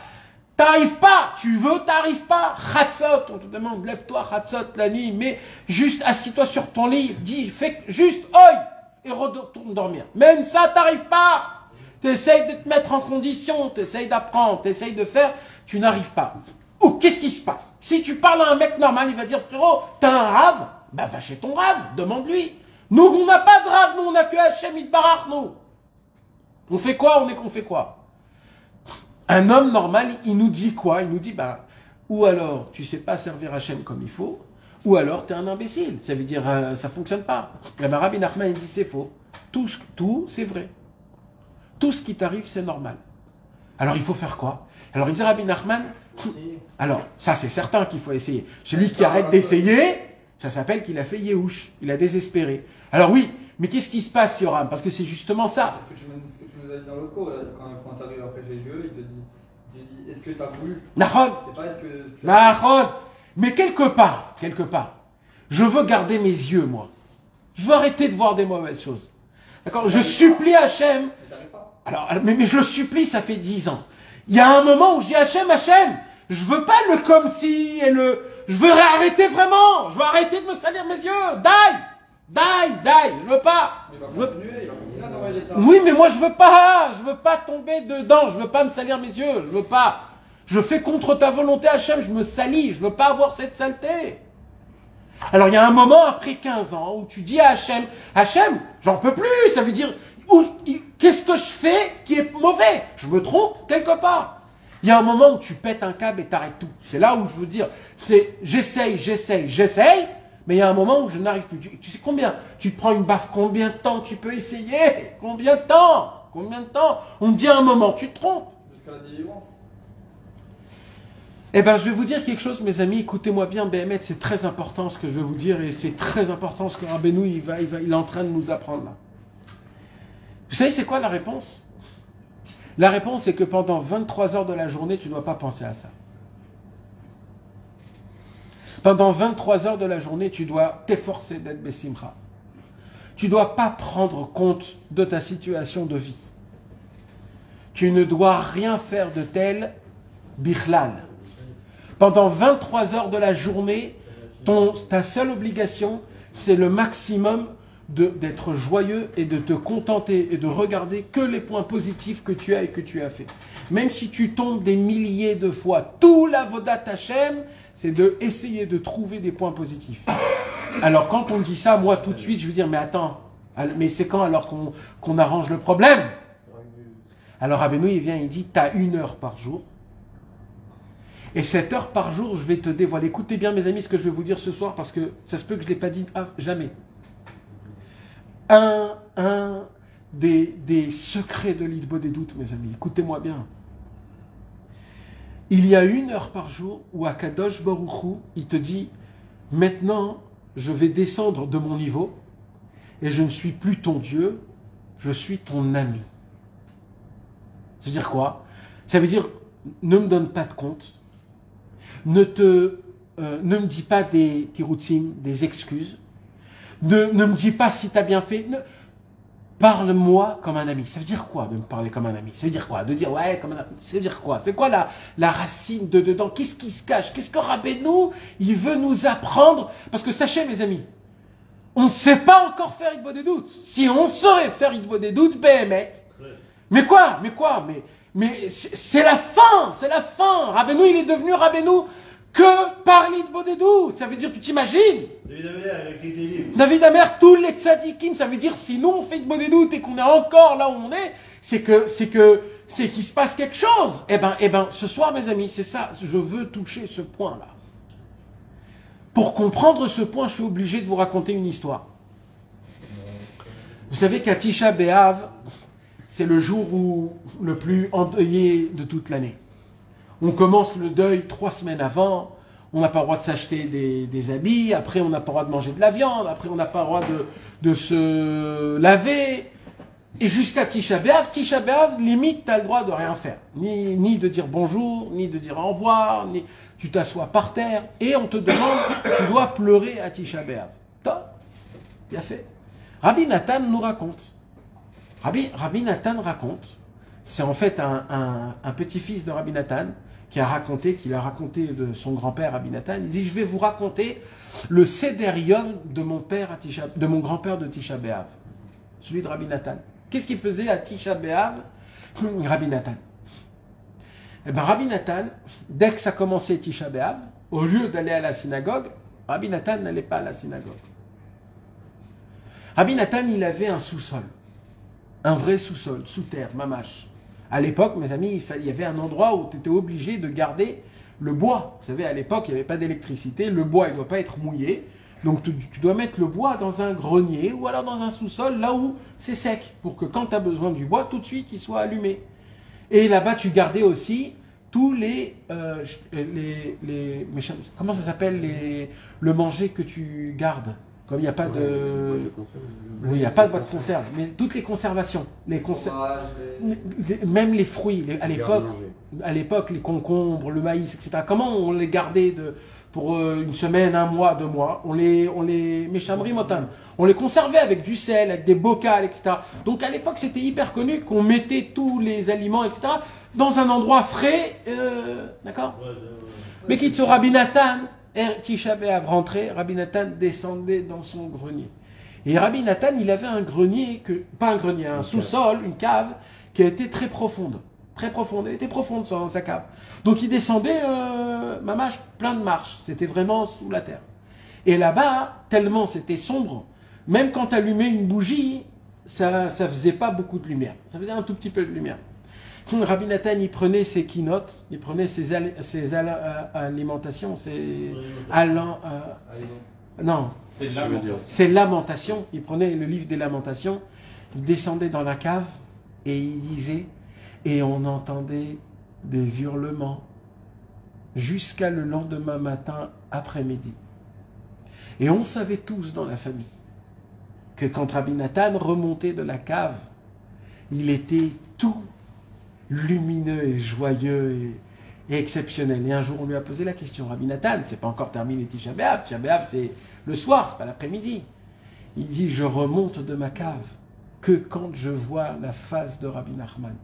T'arrives pas, tu veux, t'arrives pas. Chatzot, on te demande, lève-toi, Chatzot la nuit, mais juste assis-toi sur ton livre, dis, fais juste oi et retourne dormir. Même ça, t'arrives pas. T'essayes de te mettre en condition, t'essayes d'apprendre, t'essayes de faire, tu n'arrives pas. Ou qu'est-ce qui se passe? Si tu parles à un mec normal, il va dire, frérot, t'as un rave? Bah va chez ton rave, demande-lui. Nous, on n'a pas de rave, nous, on n'a que Hachem Yitbarach, nous. On fait quoi? On fait quoi? Un homme normal, il nous dit quoi? Il nous dit, ou alors tu sais pas servir Hachem comme il faut, ou alors tu es un imbécile. Ça veut dire, ça fonctionne pas. Le Rabbi Nachman, il dit, c'est faux. Tout, c'est vrai. Tout ce qui t'arrive, c'est normal. Alors il faut faire quoi? Alors il dit Rabbi Nachman, alors ça c'est certain qu'il faut essayer. Celui qui arrête d'essayer, ça s'appelle qu'il a fait Yehush, il a désespéré. Alors oui, mais qu'est-ce qui se passe, Yoram? Parce que c'est justement ça. Ce que tu nous as dit dans le cours, quand tu arrives après GGE, il te dit, est-ce que tu as voulu? Nahon. C'est pas est-ce que tu Nahon. Mais quelque part, je veux garder mes yeux, moi. Je veux arrêter de voir des mauvaises choses. D'accord? Je supplie Hachem. Alors, mais je le supplie, ça fait 10 ans. Il y a un moment où je dis Hachem, je veux pas le comme si et le... Je veux arrêter vraiment. Je veux arrêter de me salir mes yeux. Die. Je veux pas. Il va continuer à t'envoyer ça. Oui, mais moi je veux pas tomber dedans. Je veux pas me salir mes yeux. Je veux pas. Je fais contre ta volonté, Hachem. Je me salis. Je veux pas avoir cette saleté. Alors il y a un moment après 15 ans où tu dis à Hachem, j'en peux plus. Ça veut dire, qu'est-ce que je fais qui est mauvais? Je me trompe quelque part. Il y a un moment où tu pètes un câble et t'arrêtes tout. C'est là où je veux dire, c'est j'essaye, mais il y a un moment où je n'arrive plus. Tu sais combien? Tu te prends une baffe, combien de temps tu peux essayer? Combien de temps? On te dit à un moment, tu te trompes. Jusqu'à la délivrance. Eh bien, je vais vous dire quelque chose, mes amis, écoutez-moi bien, BMF, c'est très important ce que je vais vous dire, et c'est très important ce que Rabbeinu, il est en train de nous apprendre là. Vous savez, c'est quoi la réponse? La réponse, c'est que pendant 23 heures de la journée, tu ne dois pas penser à ça. Pendant 23 heures de la journée, tu dois t'efforcer d'être Bessimcha. Tu ne dois pas prendre compte de ta situation de vie. Tu ne dois rien faire de tel bichlal. Pendant 23 heures de la journée, ta seule obligation, c'est le maximum d'être joyeux et de te contenter et de regarder que les points positifs que tu as et que tu as fait. Même si tu tombes des milliers de fois, tout l'avodat Hashem, c'est d'essayer de trouver des points positifs. Alors quand on dit ça, moi tout de suite, je veux dire, mais attends, mais c'est quand alors qu'on arrange le problème? Alors Rabbeinu, il vient, il dit, tu as 1 heure par jour. Et cette heure par jour, je vais te dévoiler. Écoutez bien mes amis ce que je vais vous dire ce soir, parce que ça se peut que je ne l'ai pas dit jamais. Un des secrets de l'Idbo des doutes, mes amis, écoutez-moi bien. Il y a 1 heure par jour où Akadosh Baruch Hu, il te dit, maintenant, je vais descendre de mon niveau, et je ne suis plus ton Dieu, je suis ton ami. Ça veut dire quoi? Ça veut dire, ne me donne pas de compte, ne me dis pas des tiroutim, des excuses, ne me dis pas si tu as bien fait, parle-moi comme un ami. Ça veut dire quoi de me parler comme un ami? Ça veut dire quoi? De dire ouais comme un ami. Ça veut dire quoi? C'est quoi la racine de dedans? Qu'est-ce qui se cache? Qu'est-ce que Rabbeinu, il veut nous apprendre? Parce que sachez mes amis, on ne sait pas encore faire Idbo des doutes. Si on saurait faire Idbo des doutes, Béhémet. Mais quoi? Mais c'est la fin, c'est la fin. Rabbeinu, il est devenu Rabbeinu que par l'Idbo des doutes. Ça veut dire, tu t'imagines? David Amer, tous les tzadikim, ça veut dire, sinon on fait Idbo des doutes et qu'on est encore là où on est, c'est qu'il se passe quelque chose. Eh ben, ce soir, mes amis, c'est ça, je veux toucher ce point-là. Pour comprendre ce point, je suis obligé de vous raconter une histoire. Vous savez qu'à Tisha B'Av, c'est le jour le plus endeuillé de toute l'année. On commence le deuil 3 semaines avant, on n'a pas le droit de s'acheter des habits, après on n'a pas le droit de manger de la viande, après on n'a pas le droit de se laver. Et jusqu'à Tisha B'Av, limite, tu as le droit de rien faire. Ni de dire bonjour, ni de dire au revoir, ni tu t'assois par terre, et on te demande, tu dois pleurer à Tisha B'Av. Top, bien fait. Rabbi Nathan nous raconte. Rabbi Nathan raconte, c'est en fait un petit-fils de Rabbi Nathan qu'il a raconté de son grand-père Rabbi Nathan. Il dit, je vais vous raconter le Seder Yom de mon grand-père de Tisha B'Av, celui de Rabbi Nathan. Qu'est-ce qu'il faisait à Tisha B'Av, Rabbi Nathan? Eh bien, Rabbi Nathan, dès que ça commençait Tisha B'Av, au lieu d'aller à la synagogue, Rabbi Nathan n'allait pas à la synagogue. Rabbi Nathan, il avait un sous-sol. Un vrai sous-sol, sous terre, mamache. À l'époque, mes amis, il y avait un endroit où tu étais obligé de garder le bois. Vous savez, à l'époque, il n'y avait pas d'électricité. Le bois, il ne doit pas être mouillé. Donc, tu dois mettre le bois dans un grenier ou alors dans un sous-sol, là où c'est sec, pour que quand tu as besoin du bois, tout de suite, il soit allumé. Et là-bas, tu gardais aussi tous comment ça s'appelle, le manger que tu gardes. Comme il n'y a pas de... Oui, il n'y a pas de boîte de conserve, mais toutes les conservations, même les fruits, à l'époque, les concombres, le maïs, etc. Comment on les gardait pour 1 semaine, 1 mois, 2 mois? On les méchamri motan. On les conservait avec du sel, avec des bocals, etc. Donc à l'époque, c'était hyper connu qu'on mettait tous les aliments, etc. dans un endroit frais, d'accord? Mais qui te Rabbi Nathan, Tisha B'Av rentrait, Rabbi Nathan descendait dans son grenier. Et Rabbi Nathan, il avait un grenier, un sous-sol, une cave, qui était très profonde. Très profonde, elle était profonde dans sa cave. Donc il descendait, mamache, plein de marches. C'était vraiment sous la terre. Et là-bas, tellement c'était sombre, même quand tu allumais une bougie, ça faisait pas beaucoup de lumière. Ça faisait un tout petit peu de lumière. Rabbi Nathan, il prenait ses quinotes, il prenait ses alimentations, ses lamentations. Il prenait le livre des lamentations, il descendait dans la cave et il disait, et on entendait des hurlements jusqu'à le lendemain matin après-midi. Et on savait tous dans la famille que quand Rabbi Nathan remontait de la cave, il était tout lumineux et joyeux est exceptionnel. Et un jour, on lui a posé la question, Rabbi Nathan, c'est pas encore terminé Tisha B'Av. Tisha B'Av, c'est le soir, c'est pas l'après-midi. Il dit, je remonte de ma cave que quand je vois la face de Rabbi Nachman.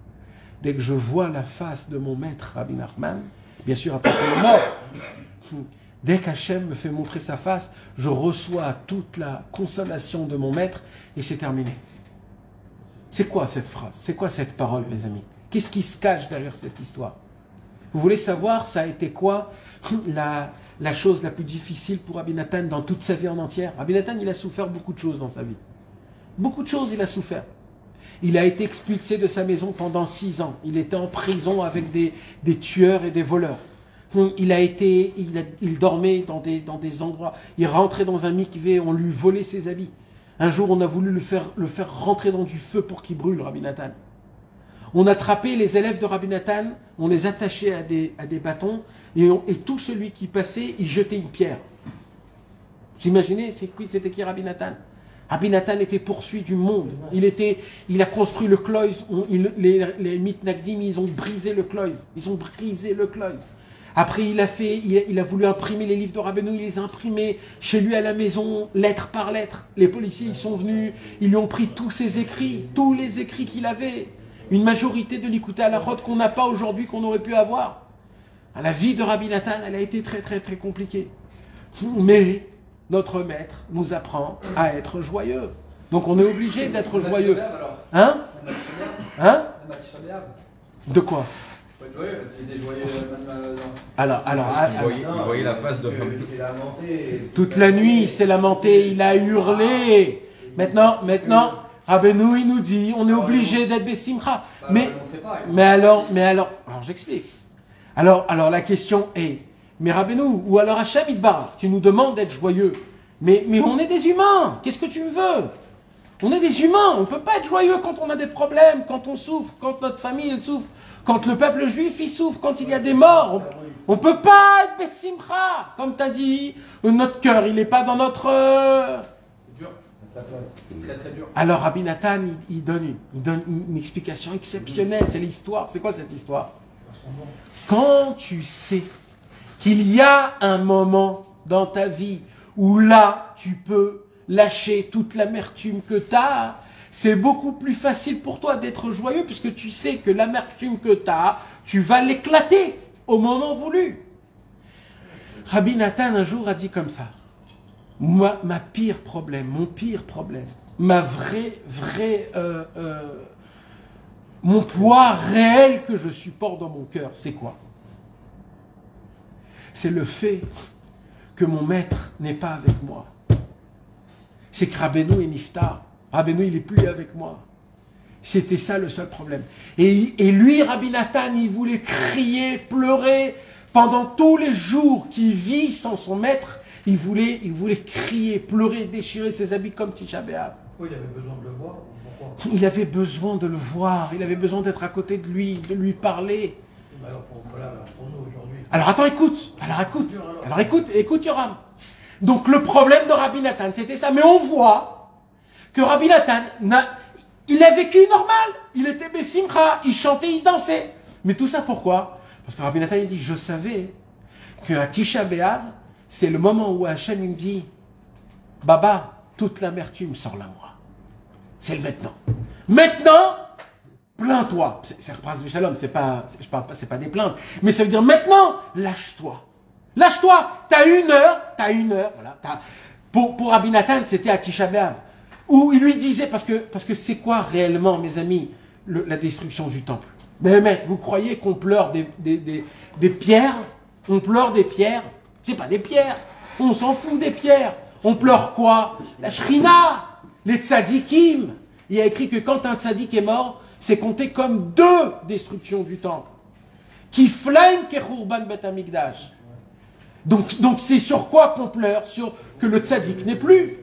Dès que je vois la face de mon maître Rabbi Nachman, bien sûr après qu'il est mort, dès qu'Hachem me fait montrer sa face, je reçois toute la consolation de mon maître et c'est terminé. C'est quoi cette phrase? C'est quoi cette parole, mes amis? Qu'est-ce qui se cache derrière cette histoire? Vous voulez savoir, ça a été quoi la chose la plus difficile pour Rabbi Nathan dans toute sa vie en entière? Rabbi Nathan, il a souffert beaucoup de choses dans sa vie. Beaucoup de choses il a souffert. Il a été expulsé de sa maison pendant 6 ans. Il était en prison avec des tueurs et des voleurs. Il dormait dans des endroits. Il rentrait dans un mikvé, on lui volait ses habits. Un jour, on a voulu le faire rentrer dans du feu pour qu'il brûle, Rabbi Nathan. On attrapait les élèves de Rabbi Nathan, on les attachait à des bâtons, et tout celui qui passait, il jetait une pierre. Vous imaginez, c'était qui Rabbi Nathan? Rabbi Nathan était poursuivi du monde. Il a construit le Kloïs. Les mitnagdim, ils ont brisé le Kloïs. Ils ont brisé le Kloïs. Après, il a voulu imprimer les livres de Rabbeinu. Il les a imprimés chez lui à la maison, lettre par lettre. Les policiers, ils sont venus. Ils lui ont pris tous ses écrits, tous les écrits qu'il avait. Une majorité de l'Ikouté à la Rote qu'on n'a pas aujourd'hui, qu'on aurait pu avoir. La vie de Rabbi Nathan, elle a été très, très, très compliquée. Mais notre maître nous apprend à être joyeux. Donc on est obligé d'être joyeux. Hein? Hein? De quoi? Alors, il voyait la face de toute la nuit, il s'est lamenté, il a hurlé. Maintenant, Rabbeinu, il nous dit, on est obligé d'être Bessimcha. Mais alors, j'explique. Alors la question est, mais Rabbeinu, ou alors Hachem Idbar, tu nous demandes d'être joyeux. Mais on est des humains, qu'est-ce que tu veux? On est des humains, on ne peut pas être joyeux quand on a des problèmes, quand on souffre, quand notre famille elle souffre, quand le peuple juif il souffre, quand il y a des morts. On ne peut pas être Bessimcha. Comme tu as dit, notre cœur, il n'est pas dans notre... C'est dur, c'est très très dur. Alors Rabbi Nathan, il donne une explication exceptionnelle, c'est l'histoire. C'est quoi cette histoire? Quand tu sais qu'il y a un moment dans ta vie où là, tu peux lâcher toute l'amertume que tu as, c'est beaucoup plus facile pour toi d'être joyeux puisque tu sais que l'amertume que tu as, tu vas l'éclater au moment voulu. Rabbi Nathan un jour a dit comme ça, mon pire problème, mon poids réel que je supporte dans mon cœur, c'est quoi? C'est le fait que mon maître n'est pas avec moi. C'est que Rabbeinu est niftar. Rabbeinu, il n'est plus avec moi. C'était ça le seul problème. Et lui, Rabbi Nathan, il voulait crier, pleurer. Pendant tous les jours qu'il vit sans son maître, il voulait crier, pleurer, déchirer ses habits comme Tisha B'Av. Pourquoi il avait besoin de le voir? Pourquoi? Il avait besoin de le voir. Il avait besoin d'être à côté de lui parler. Alors pour nous aujourd'hui. Alors attends, écoute Yoram. Donc le problème de Rabbi Nathan, c'était ça. Mais on voit que Rabbi Nathan, il a vécu normal. Il était Bessimcha, il chantait, il dansait. Mais tout ça pourquoi? Parce que Rabbi Nathan, il dit, je savais qu'à Tisha B'Av, c'est le moment où Hachem me dit, Baba, toute l'amertume, sors-la moi. C'est le maintenant. Maintenant, plains-toi. C'est reprise de Shalom, c'est pas des plaintes. Mais ça veut dire maintenant, lâche-toi. Lâche-toi. T'as une heure. Voilà. Pour Rabbi Nathan, c'était à Tisha B'Av. Où il lui disait, parce que c'est quoi réellement, mes amis, la destruction du temple? Mais vous croyez qu'on pleure des pierres? On pleure des pierres? C'est pas des pierres. On s'en fout des pierres. On pleure quoi? La Shrina, les tzadikim. Il y a écrit que quand un tzadik est mort, c'est compté comme 2 destructions du temple. Kiflaim kechurban bet hamikdash. Donc c'est sur quoi qu'on pleure? Sur que le tzadik n'est plus.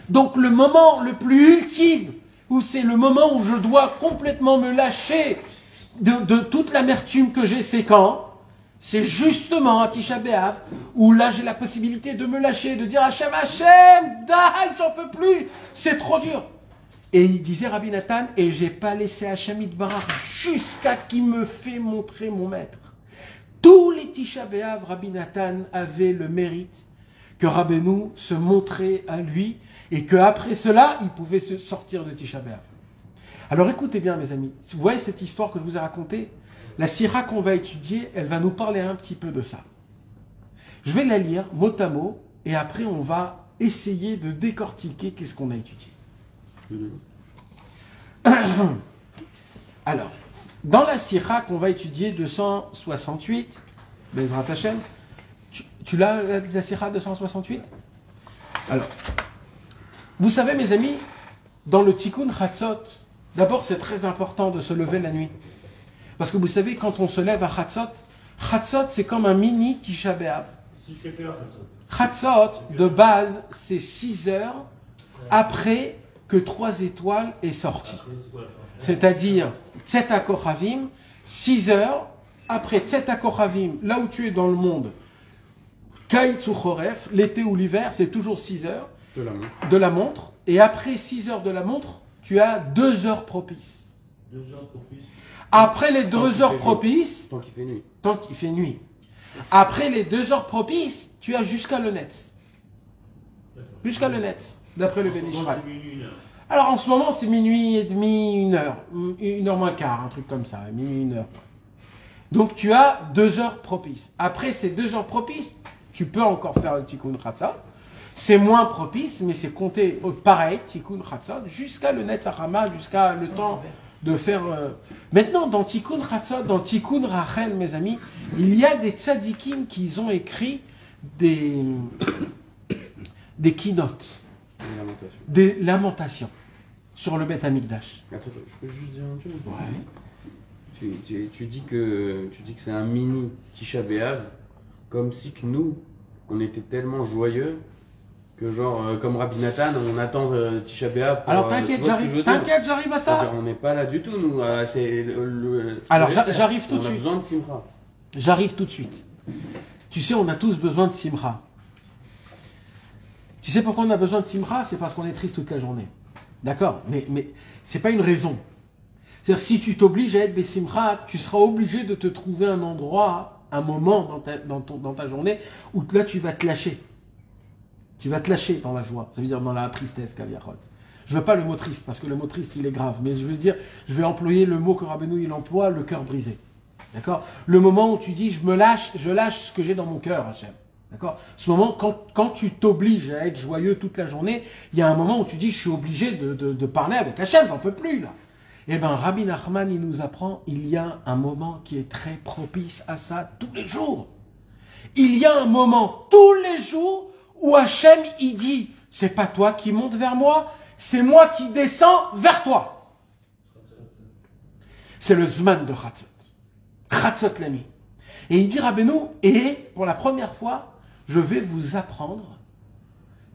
Donc le moment le plus ultime, où c'est le moment où je dois complètement me lâcher de toute l'amertume que j'ai, c'est quand? C'est justement à Tisha B'Av, où là j'ai la possibilité de me lâcher, de dire Hachem, dai, j'en peux plus, c'est trop dur. Et il disait Rabbi Nathan, et j'ai pas laissé Hachem Yitbarach jusqu'à qu'il me fait montrer mon maître. Tous les Tisha B'Av, Rabbi Nathan avait le mérite que Rabbeinu se montrait à lui et qu'après cela, il pouvait se sortir de Tisha B'Av. Alors écoutez bien mes amis, vous voyez cette histoire que je vous ai racontée, la sira qu'on va étudier, elle va nous parler un petit peu de ça. Je vais la lire mot à mot et après on va essayer de décortiquer qu'est-ce qu'on a étudié. Alors, dans la sira qu'on va étudier 268, Bezrat Hashem, tu l'as la sira 268? Alors, vous savez mes amis, dans le Tikkun Chatzot, d'abord c'est très important de se lever la nuit. Parce que vous savez, quand on se lève à Chatzot, Chatzot c'est comme un mini Tisha B'Av. Chatzot, de base, c'est 6 heures après que 3 étoiles est sorti. C'est-à-dire, Tzeta Kochavim, 6 heures après Tzeta Kochavim, là où tu es dans le monde, Kaitsu Choref, l'été ou l'hiver, c'est toujours 6 heures de la montre. Et après 6 heures de la montre, tu as 2 heures propices. 2 heures propices. Après les 2 heures propices, Tant qu'il fait nuit. tant qu'il fait nuit. Après les 2 heures propices, tu as jusqu'à le Netz. Jusqu'à le Netz, d'après le Beni Israël. Alors en ce moment, c'est minuit et demi, 1 heure. 1 heure moins quart, un truc comme ça, minuit, 1 heure. Donc tu as 2 heures propices. Après ces 2 heures propices, tu peux encore faire le Tikkun Chatzot. C'est moins propice, mais c'est compté pareil, Tikkun Chatzot, jusqu'à le Netz Hachama, jusqu'à le temps de faire... Maintenant, dans Tikkun Chatzot, dans Tikkun Rachel, mes amis, il y a des tzadikim qui ont écrit des keynotes, des lamentations sur le Beth Amikdash. Attends, je peux juste dire un truc? Ouais. Tu dis que c'est un mini Tisha B'Av, comme si que nous, on était tellement joyeux que genre, comme Rabbi Nathan, on attend Tisha B'Av pour... Alors t'inquiète, j'arrive à ça. On n'est pas là du tout, nous. Alors j'arrive tout de On a suite. besoin de Simcha. J'arrive tout de suite. Tu sais, on a tous besoin de Simcha. Tu sais pourquoi on a besoin de Simcha? C'est parce qu'on est triste toute la journée. D'accord? Mais c'est pas une raison. C'est-à-dire, si tu t'obliges à être Bessimcha, tu seras obligé de te trouver un endroit, un moment dans ta journée où là tu vas te lâcher. Tu vas te lâcher dans la joie. Ça veut dire dans la tristesse, Kaviarol. Je veux pas le mot triste, parce que le mot triste, il est grave. Mais je veux dire, je vais employer le mot que Rabbeinu, il emploie, le cœur brisé. D'accord? Le moment où tu dis, je lâche ce que j'ai dans mon cœur, Hachem. D'accord? Ce moment, quand tu t'obliges à être joyeux toute la journée, il y a un moment où tu dis, je suis obligé de parler avec Hachem, j'en peux plus, là. Eh bien, Rabbi Nachman, il nous apprend, il y a un moment qui est très propice à ça tous les jours. Il y a un moment tous les jours où Hachem, il dit, c'est pas toi qui montes vers moi, c'est moi qui descends vers toi. C'est le Zman de Chatzot. Chatzot la nuit. Et il dit, Rabbeinu, et pour la première fois, je vais vous apprendre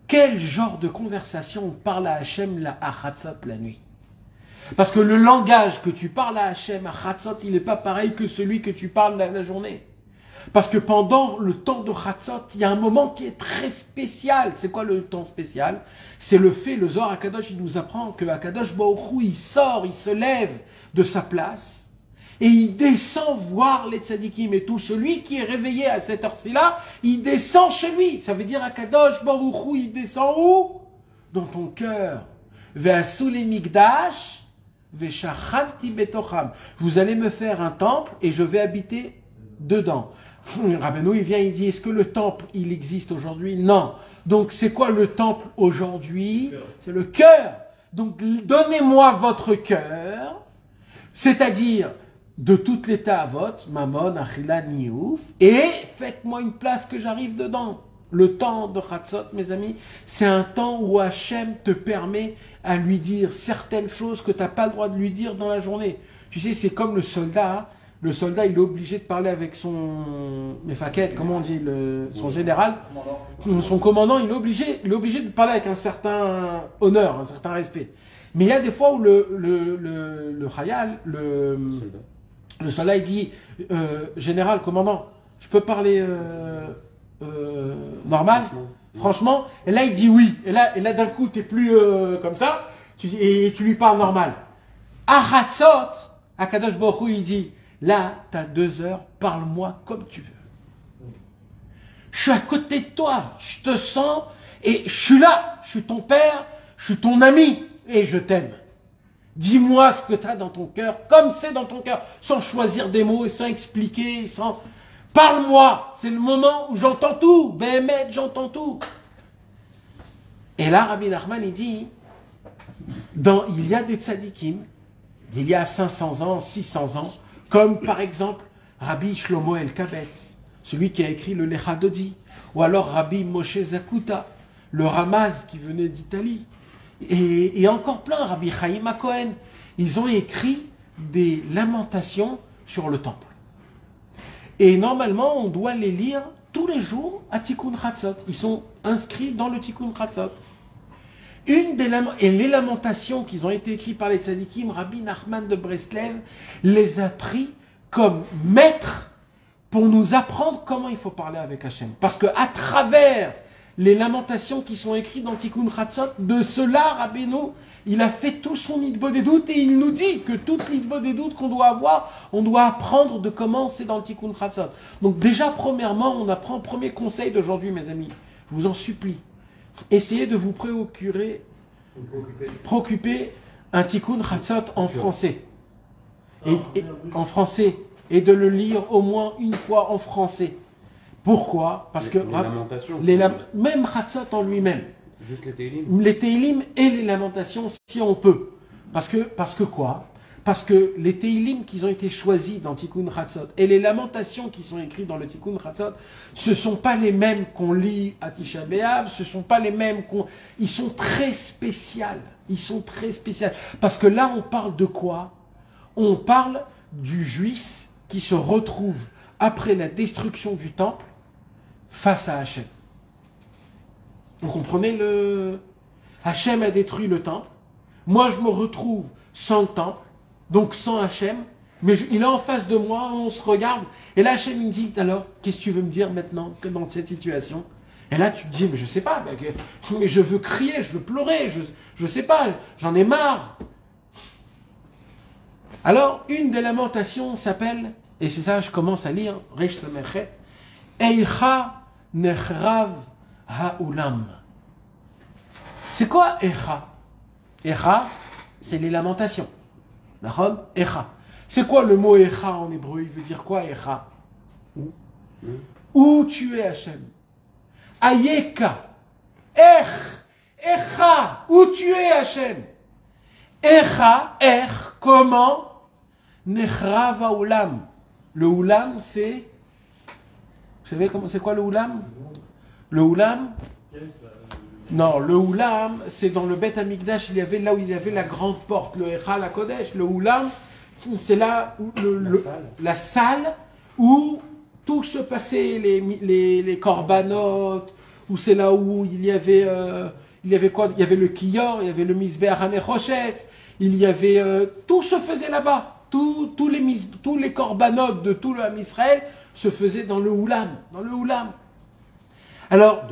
quel genre de conversation on parle à Hachem à Chatzot la nuit. Parce que le langage que tu parles à Hachem, à Chatzot, il n'est pas pareil que celui que tu parles la journée. Parce que pendant le temps de Chatzot, il y a un moment qui est très spécial. C'est quoi le temps spécial? C'est le fait, le Zohar Akadosh, il nous apprend que Akadosh Baruch Hu, il sort, il se lève de sa place et il descend voir les tzadikim. Et tout celui qui est réveillé à cette heure-ci-là, il descend chez lui. Ça veut dire Akadosh Baruch Hu, il descend où? Dans ton cœur. Ve'asuli migdash. Vous allez me faire un temple et je vais habiter dedans. Rabbeinu, il vient, il dit, est-ce que le temple, il existe aujourd'hui? Non. Donc, c'est quoi le temple aujourd'hui? C'est le cœur. Donc, donnez-moi votre cœur, c'est-à-dire de toutes les ta'avot, Mammon, Achila, Niouf, et faites-moi une place que j'arrive dedans. Le temps de Chatzot, mes amis, c'est un temps où Hachem te permet à lui dire certaines choses que tu n'as pas le droit de lui dire dans la journée. Tu sais, c'est comme le soldat. Le soldat, il est obligé de parler avec son mefaket, comment on dit, son général, son commandant, il est obligé de parler avec un certain honneur, un certain respect. Mais il y a des fois où le khayal, le soldat, il dit, général, commandant, je peux parler normal, franchement, et là il dit oui, et là d'un coup t'es plus comme ça, et tu lui parles normal. À Hatzot, Akadosh Baruch Hu, il dit, là, tu as 2 heures, parle-moi comme tu veux. Je suis à côté de toi, je te sens, et je suis là, je suis ton père, je suis ton ami, et je t'aime. Dis-moi ce que tu as dans ton cœur, comme c'est dans ton cœur, sans choisir des mots, et sans expliquer, sans... Parle-moi, c'est le moment où j'entends tout, Béhémet, j'entends tout. Et là, Rabbi Nachman, il dit, il y a des tzadikim, il y a 500 ans, 600 ans, comme par exemple Rabbi Shlomo El-Kabetz, celui qui a écrit le Lecha Dodi, ou alors Rabbi Moshe Zakuta, le Ramaz qui venait d'Italie, et encore plein, Rabbi Chaim HaKohen. Ils ont écrit des lamentations sur le temple. Et normalement, on doit les lire tous les jours à Tikkun Chatzot. Ils sont inscrits dans le Tikkun Chatzot. Et les lamentations qui ont été écrites par les tzadikim, Rabbi Nachman de Breslev les a pris comme maîtres pour nous apprendre comment il faut parler avec Hachem. Parce qu'à travers les lamentations qui sont écrites dans Tikkun Chatzot, de cela, Rabbeinu, il a fait tout son Hitbod des doutes et il nous dit que toute l'Hitbod des doutes qu'on doit avoir, on doit apprendre de comment c'est dans le Tikkun Chatzot. Donc déjà, premièrement, on apprend, premier conseil d'aujourd'hui, mes amis, je vous en supplie, essayez de vous préoccuper un Tikkun Chatzot en français. En français. Et de le lire au moins une fois en français. Pourquoi? Parce que les lamentations. Même Chatzot en lui-même. Juste les Teilim. Les Teilim et les lamentations, si on peut. Parce que quoi? Parce que les Teilim qui ont été choisis dans Tikkun Chatzot et les lamentations qui sont écrites dans le Tikkun Chatzot, ce ne sont pas les mêmes qu'on lit à Tisha B'Av, ce ne sont pas les mêmes Ils sont très spéciaux. Ils sont très spéciaux. Parce que là, on parle de quoi? On parle du juif qui se retrouve après la destruction du temple face à Hachem. Vous comprenez Hachem a détruit le temple. Moi, je me retrouve sans le temple, donc sans Hachem, mais il est en face de moi, on se regarde, et là Hachem me dit, alors, qu'est-ce que tu veux me dire maintenant que dans cette situation? Et là, tu te dis, mais je sais pas, mais je veux crier, je veux pleurer, je sais pas, j'en ai marre. Alors, une des lamentations s'appelle, et c'est ça, je commence à lire, Resh Samechet, Eicha Nechrav Ha'ulam. C'est quoi Echa? Echa, c'est les lamentations. D'accord? Echa. C'est quoi le mot Echa en hébreu? Il veut dire quoi Echa? Où tu es Hachem? Ayeka. Echa. Où tu es Hachem? Echa. Comment? Nechrav Ha'ulam. Le Ulam, c'est... Vous savez c'est quoi le Ulam? Le Ulam? Non, le Ulam, c'est dans le Bet Amikdash, là où il y avait la grande porte, le Echal HaKodesh. Le Ulam, c'est là où la salle où tout se passait, les corbanotes, où c'est là où il y avait quoi? Il y avait le Kiyor, il y avait le Mizbeach HaNechoshet, il y avait... tout se faisait là-bas. Tous les corbanotes de tout le Ham Israël se faisaient dans le Ulam. Alors,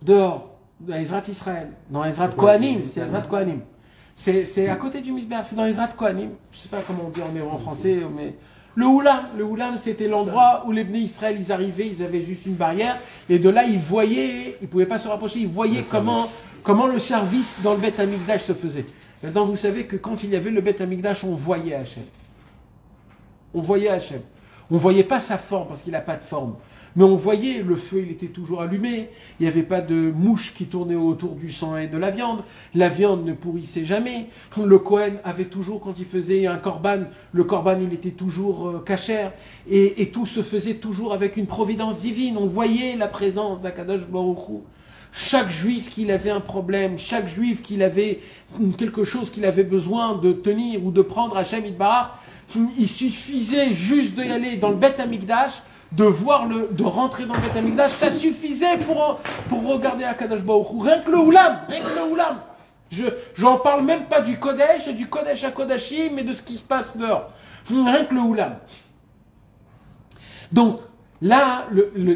dehors. Dans Ezrat Israël, dans Ezrat Kohanim, c'est Ezrat Kohanim. C'est à côté du Mizbeach, c'est dans Ezrat Kohanim. Je ne sais pas comment on dit en français, mais le Ulam, c'était l'endroit où les Bnei Israël, ils arrivaient, ils avaient juste une barrière, et de là, ils voyaient, ils ne pouvaient pas se rapprocher, ils voyaient comment le service dans le Bet Amikdash se faisait. Maintenant, vous savez que quand il y avait le Bet Amikdash, on voyait Hachem. On ne voyait pas sa forme, parce qu'il n'a pas de forme. Mais on voyait, le feu, il était toujours allumé. Il n'y avait pas de mouches qui tournaient autour du sang et de la viande. La viande ne pourrissait jamais. Le Kohen avait toujours, quand il faisait un korban, le korban, il était toujours kasher. Et tout se faisait toujours avec une providence divine. On voyait la présence d'Akadosh Baruch Hu. Chaque juif qu'il avait un problème, chaque juif qu'il avait quelque chose qu'il avait besoin de tenir ou de prendre Hachem Yitbarach, il suffisait juste d'y aller dans le Bet Amikdash, de rentrer dans le Bet Amikdash, ça suffisait pour regarder Akadosh Baruch Hu. Rien que le Ulam. J'en parle même pas du Kodesh à Kodashim, mais de ce qui se passe dehors. Rien que le Ulam. Donc, là,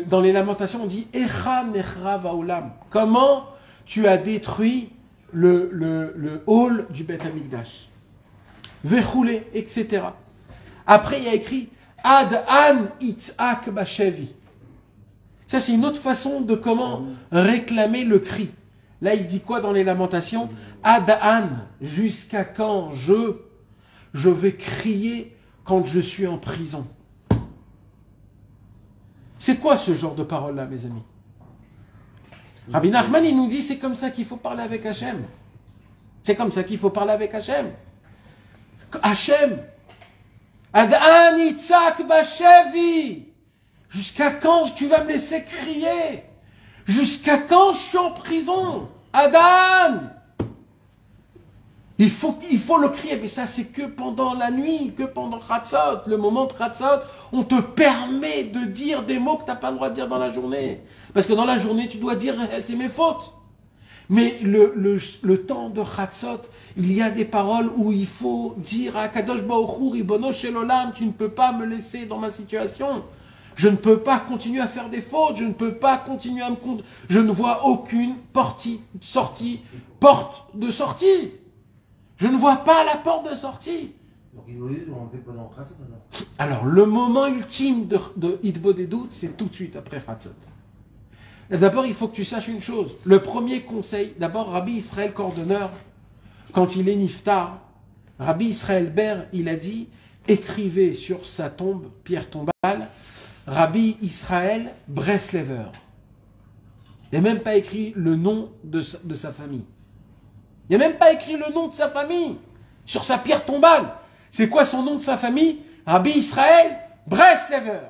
dans les lamentations, on dit Echa Nechrav Ha'ulam. Comment tu as détruit le hall du Beth Amikdash. Vechoulé, etc. Après, il y a écrit Ad An Itzhak Bashevi. Ça, c'est une autre façon de comment réclamer le cri. Là, il dit quoi dans les Lamentations? Ad An, jusqu'à quand je vais crier quand je suis en prison. C'est quoi ce genre de parole-là, mes amis? Rabbi Nachman, il nous dit, c'est comme ça qu'il faut parler avec Hachem. C'est comme ça qu'il faut parler avec Hachem. Hachem, Ad-an Itzhak Bashevi, jusqu'à quand tu vas me laisser crier? Jusqu'à quand je suis en prison? Adam! Il faut le crier, mais ça c'est que pendant la nuit, que pendant Chatzot. Le moment de Chatzot, on te permet de dire des mots que tu n'as pas le droit de dire dans la journée. Parce que dans la journée, tu dois dire c'est mes fautes. Mais le temps de Chatzot, il y a des paroles où il faut dire à Kadosh Baruch Hu, Ribono Shel Olam, tu ne peux pas me laisser dans ma situation. Je ne peux pas continuer à faire des fautes, je ne peux pas continuer à me... Je ne vois aucune porte de sortie. Je ne vois pas la porte de sortie. Donc il doit on fait pendant Chatzot alors, le moment ultime de Hitbod des doutes, c'est tout de suite après Chatzot. D'abord, il faut que tu saches une chose. Le premier conseil, d'abord, Rabbi Israël Cordonneur, quand il est niftar, Rabbi Israël Ber, il a dit, écrivez sur sa tombe, pierre tombale, Rabbi Israël Breslever. Il n'a même pas écrit le nom de sa famille. Il n'a même pas écrit le nom de sa famille sur sa pierre tombale. C'est quoi son nom de sa famille? Rabbi Israël Breslever.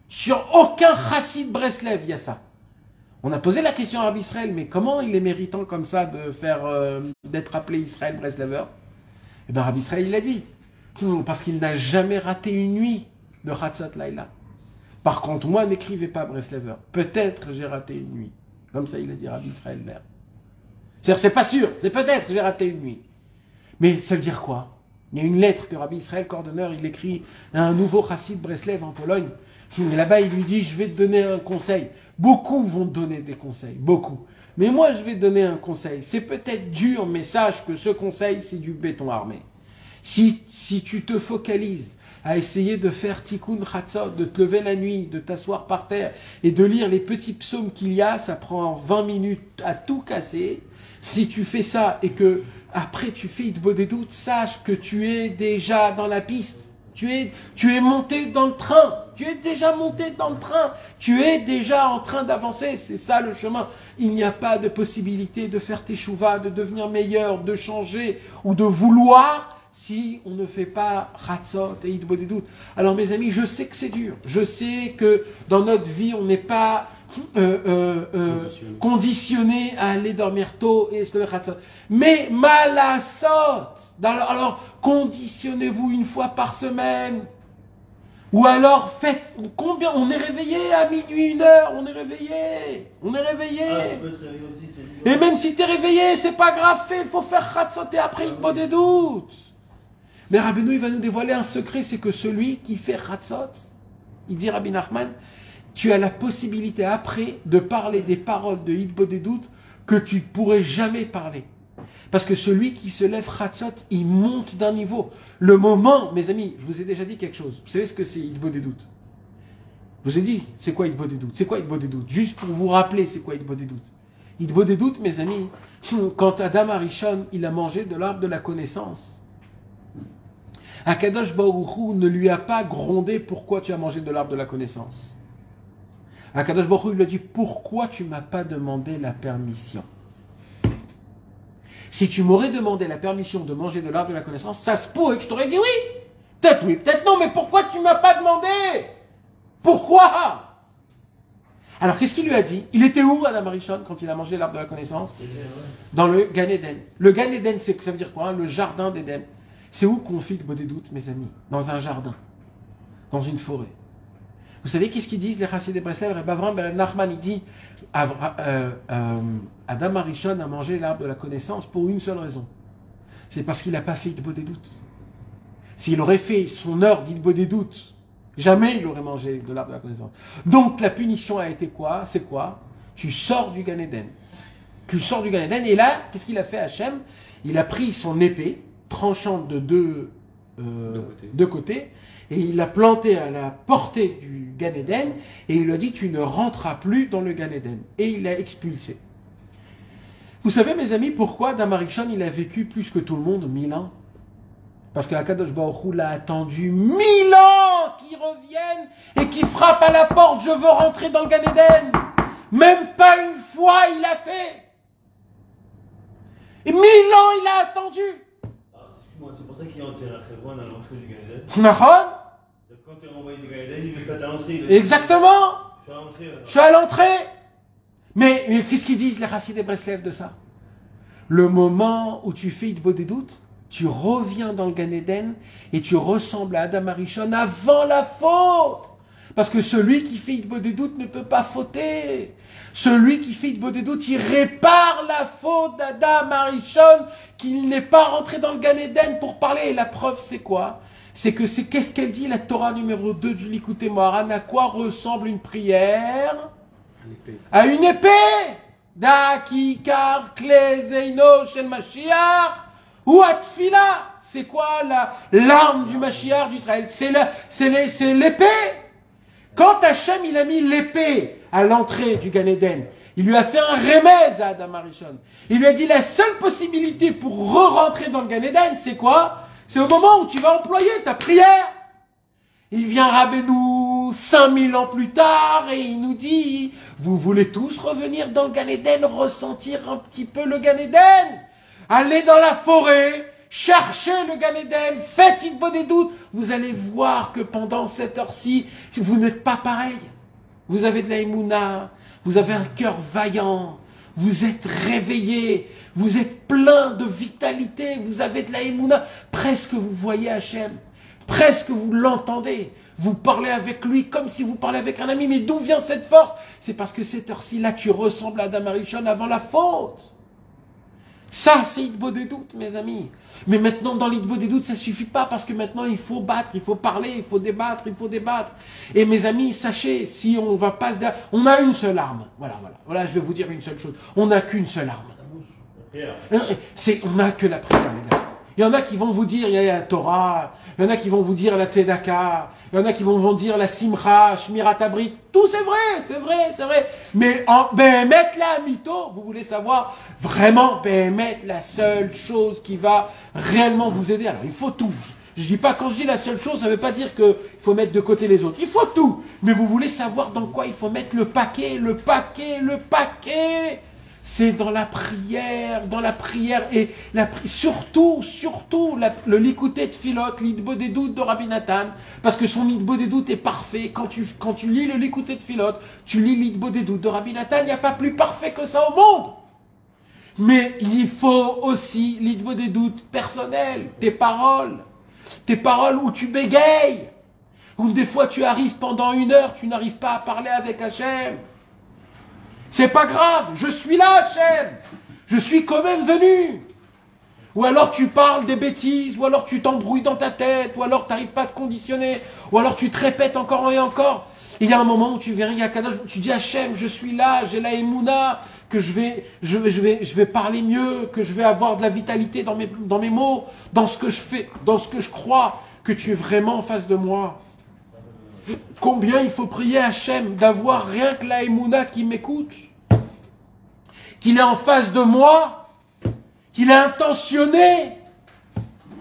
Sur aucun chassid Breslev, il y a ça. On a posé la question à Rabbi Israël, mais comment il est méritant comme ça d'être appelé Israël Breslever? Eh bien, Rabbi Israël, il a dit. Parce qu'il n'a jamais raté une nuit de Chatzot Laïla. Par contre, moi, n'écrivez pas Breslever. Peut-être j'ai raté une nuit. Comme ça, il a dit Rabbi Israël Ber. C'est-à-dire, c'est pas sûr, c'est peut-être j'ai raté une nuit. Mais ça veut dire quoi? Il y a une lettre que Rabbi Israël Cordonneur, il écrit à un nouveau chassid Breslev en Pologne. Et là-bas, il lui dit, je vais te donner un conseil. Beaucoup vont te donner des conseils, beaucoup. Mais moi, je vais te donner un conseil. C'est peut-être dur, mais sache que ce conseil, c'est du béton armé. Si tu te focalises à essayer de faire tikkun chatzot, de te lever la nuit, de t'asseoir par terre et de lire les petits psaumes qu'il y a, ça prend 20 minutes à tout casser. Si tu fais ça et que après tu fais Hitbod des doutes, sache que tu es déjà dans la piste. Tu es monté dans le train. Tu es déjà monté dans le train. Tu es déjà en train d'avancer. C'est ça le chemin. Il n'y a pas de possibilité de faire teshuva, de devenir meilleur, de changer ou de vouloir si on ne fait pas Chatzot et Hitbod des doutes. Alors mes amis, je sais que c'est dur. Je sais que dans notre vie, on n'est pas conditionné à aller dormir tôt et se lever Chatzot. Mais malasot. Alors, conditionnez-vous une fois par semaine. Ou alors, faites combien? On est réveillé à minuit, 1h, on est réveillé. On est réveillé. Tu peux te réveiller aussi, et même si tu es réveillé, c'est pas grave, il faut faire Chatzot et après Hitbod des doutes. Mais Rabbeinu, il va nous dévoiler un secret, c'est que celui qui fait Chatzot, il dit Rabbi Nachman, tu as la possibilité après de parler des paroles de Hitbod des doutes que tu ne pourrais jamais parler. Parce que celui qui se lève Chatzot, il monte d'un niveau. Le moment, mes amis, je vous ai déjà dit quelque chose. Vous savez ce que c'est Hitbod des doutes? Je vous ai dit, c'est quoi Hitbod des doutes? C'est quoi Hitbod des doutes? Juste pour vous rappeler, c'est quoi Hitbod des doutes? Hitbod des doutes, mes amis, quand Adam Arishon, il a mangé de l'arbre de la connaissance, Akadosh Baruch Hu ne lui a pas grondé pourquoi tu as mangé de l'arbre de la connaissance. Akadosh Baruch Hu lui a dit pourquoi tu m'as pas demandé la permission. Si tu m'aurais demandé la permission de manger de l'arbre de la connaissance, ça se pourrait que je t'aurais dit oui, peut-être non, mais pourquoi tu m'as pas demandé? Pourquoi? Alors qu'est-ce qu'il lui a dit? Il était où Adam Arishon quand il a mangé l'arbre de la connaissance? Dans le Gan Eden. Le Gan Eden, ça veut dire quoi? Le jardin d'Éden. C'est où qu'on fait Hitbod des doutes, mes amis? Dans un jardin, dans une forêt. Vous savez qu'est-ce qu'ils disent les chassidés de Breslev? Reb Avram ben Nachman, il dit Adam Arishon a mangé l'arbre de la connaissance pour une seule raison. C'est parce qu'il n'a pas fait Hitbod des doutes. S'il aurait fait son heure d'Hitbod des doutes, jamais il aurait mangé de l'arbre de la connaissance. Donc la punition a été quoi? C'est quoi? Tu sors du Gan Eden. Tu sors du Gan Eden. Et là, qu'est-ce qu'il a fait Hachem? Il a pris son épée, tranchante de deux côtés, et il l'a planté à la portée du Gan Eden, et il lui a dit, tu ne rentreras plus dans le Gan Eden. Et il l'a expulsé. Vous savez, mes amis, pourquoi Adam Arishon, il a vécu plus que tout le monde, 1000 ans? Parce qu'Akadosh Baruch Hu l'a attendu 1000 ans qu'il revienne et qu'il frappe à la porte, je veux rentrer dans le Gan Eden. Même pas une fois il a fait. Et 1000 ans il a attendu. Excuse-moi, c'est pour ça qu'il est enterré à Hebron à l'entrée du Gan Eden. Nahon? Quand tu es renvoyé du Gan Eden, il veut pas à l'entrée. Exactement. Je suis à l'entrée. Je suis à l'entrée. Mais qu'est-ce qu'ils disent les Chassidés de Breslev de ça? Le moment où tu fais Hitbod des doutes, tu reviens dans le Gan Eden et tu ressembles à Adam Arishon avant la faute. Parce que celui qui fait Hitbod des doutes ne peut pas fauter. Celui qui fait Hitbod des doutes, il répare la faute d'Adam Arishon, qu'il n'est pas rentré dans le Gan Eden pour parler. Et la preuve, c'est quoi? C'est que qu'est-ce qu'elle dit, la Torah numéro 2 du Likutei Moharan? À quoi ressemble une prière? À une épée. Dakikar kle zeino shel Mashiach. Ou Atfila, c'est quoi l'arme du Mashiach d'Israël? C'est l'épée. Quand Hachem il a mis l'épée à l'entrée du Gan Eden, il lui a fait un remèze à Adam Arishon. Il lui a dit la seule possibilité pour re-rentrer dans le Gan Eden, c'est quoi? C'est au moment où tu vas employer ta prière. Il vient Rabbeinu 5000 ans plus tard et il nous dit, vous voulez tous revenir dans le Gan Eden, ressentir un petit peu le Gan Eden? Allez dans la forêt, cherchez le Gan Eden, faites Hitbod des doutes. Vous allez voir que pendant cette heure-ci, vous n'êtes pas pareil. Vous avez de la émouna, vous avez un cœur vaillant, vous êtes réveillé, vous êtes plein de vitalité, vous avez de la émouna. Presque vous voyez Hachem, presque vous l'entendez. Vous parlez avec lui comme si vous parlez avec un ami. Mais d'où vient cette force? C'est parce que cette heure-ci, là, tu ressembles à Adam Arishon avant la faute. Ça, c'est Hitbod des doutes, mes amis. Mais maintenant, dans l'Hitbod des doutes, ça ne suffit pas parce que maintenant, il faut battre, il faut parler, il faut débattre, il faut débattre. Et mes amis, sachez, si on va pas se... On a une seule arme. Voilà, je vais vous dire une seule chose. On n'a qu'une seule arme. On n'a que la prière, les gars. Il y en a qui vont vous dire, il y a la Torah, il y en a qui vont vous dire la Tzedaka, il y en a qui vont vous dire la Simcha, Shmirat Abrit, tout c'est vrai. Mais en Béhémet, là, Mito, vous voulez savoir vraiment Béhémet, la seule chose qui va réellement vous aider. Alors, il faut tout. Je dis pas, quand je dis la seule chose, ça veut pas dire qu'il faut mettre de côté les autres. Il faut tout. Mais vous voulez savoir dans quoi il faut mettre le paquet. C'est dans la prière, et surtout, le Likutei Tfilot, l'Hitbod des doutes de Rabbi Nathan, parce que son Hitbod des doutes est parfait. Quand tu lis le Likutei Tfilot, tu lis l'Hitbod des doutes de Rabbi Nathan, il n'y a pas plus parfait que ça au monde. Mais il faut aussi l'Hitbod des doutes personnels, tes paroles où tu bégayes, où des fois tu arrives pendant 1 heure, tu n'arrives pas à parler avec Hachem. C'est pas grave, je suis là, Hachem. Je suis quand même venu. Ou alors tu parles des bêtises, ou alors tu t'embrouilles dans ta tête, ou alors tu n'arrives pas à te conditionner, ou alors tu te répètes encore et encore. Il y a un moment où tu verras, tu dis Hachem, je suis là, j'ai la émouna, que je vais parler mieux, que je vais avoir de la vitalité dans mes mots, dans ce que je fais, dans ce que je crois, que tu es vraiment en face de moi. Combien il faut prier Hachem d'avoir rien que la émouna qui m'écoute, qu'il est en face de moi, qu'il est intentionné,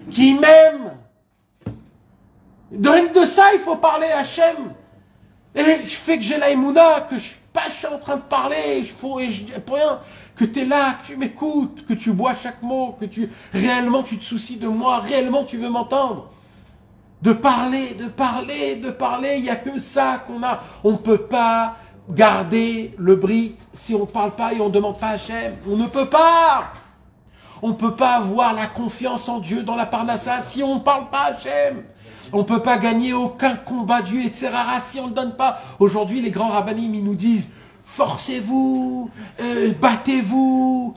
qu'il m'aime. Rien que de ça, il faut parler Hachem. Et je fais que j'ai la émouna, que je suis en train de parler, pour rien, que tu es là, que tu m'écoutes, que tu bois chaque mot, que réellement tu te soucies de moi, réellement tu veux m'entendre. De parler, il n'y a que ça qu'on a. On ne peut pas garder le brit si on ne parle pas et on ne demande pas Hachem. On ne peut pas. On ne peut pas avoir la confiance en Dieu dans la parnassa si on ne parle pas Hachem. On ne peut pas gagner aucun combat Dieu, etc. si on ne le donne pas. Aujourd'hui, les grands rabbinim, ils nous disent forcez-vous, battez-vous,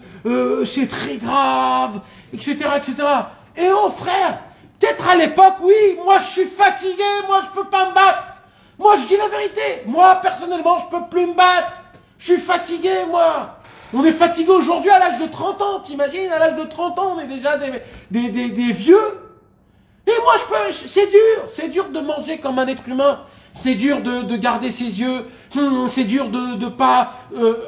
c'est très grave, etc., etc. Et oh frère, peut-être à l'époque, oui, moi je suis fatigué, moi je peux pas me battre. Moi je dis la vérité, moi personnellement je peux plus me battre. Je suis fatigué, moi. On est fatigué aujourd'hui à l'âge de 30 ans. T'imagines, à l'âge de 30 ans, on est déjà des vieux. Et moi, c'est dur de manger comme un être humain. C'est dur de garder ses yeux. C'est dur de pas,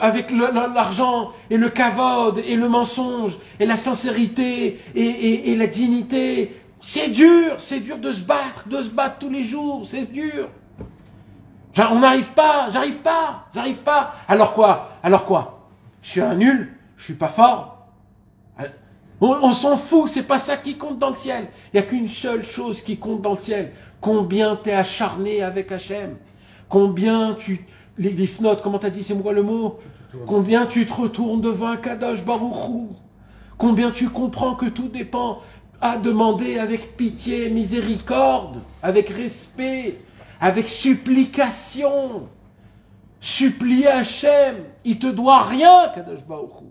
avec l'argent et le kavod et le mensonge et la sincérité et la dignité. C'est dur de se battre tous les jours. C'est dur. On n'arrive pas, j'arrive pas. Alors quoi? Je suis un nul, je suis pas fort. On s'en fout, c'est pas ça qui compte dans le ciel. Il n'y a qu'une seule chose qui compte dans le ciel. Combien t'es acharné avec Hachem. Combien les fnotes, comment t'as dit, c'est moi le mot? Combien tu te retournes devant un Kadosh Baruch Hu. Combien tu comprends que tout dépend à demander avec pitié, miséricorde, avec respect, avec supplication. Supplier Hachem, il te doit rien, Kadosh Baruch Hu.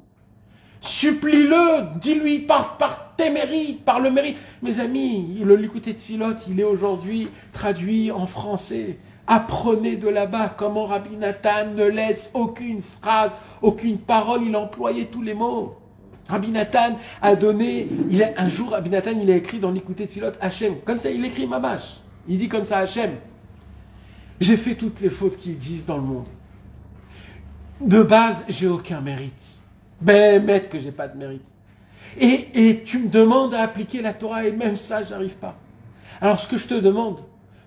Supplie-le, dis-lui par tes mérites, par le mérite. Mes amis, le Likutei Tfilot, il est aujourd'hui traduit en français. Apprenez de là-bas comment Rabbi Nathan ne laisse aucune phrase, aucune parole, il a employé tous les mots. Rabbi Nathan a donné, un jour Rabbi Nathan il a écrit dans Likutei Tfilot Hachem, comme ça il écrit Mamash, il dit comme ça Hachem, j'ai fait toutes les fautes qu'ils disent dans le monde. De base, j'ai aucun mérite. Ben, maître, que j'ai pas de mérite. Et tu me demandes à appliquer la Torah, et même ça, j'arrive pas. Alors, ce que je te demande,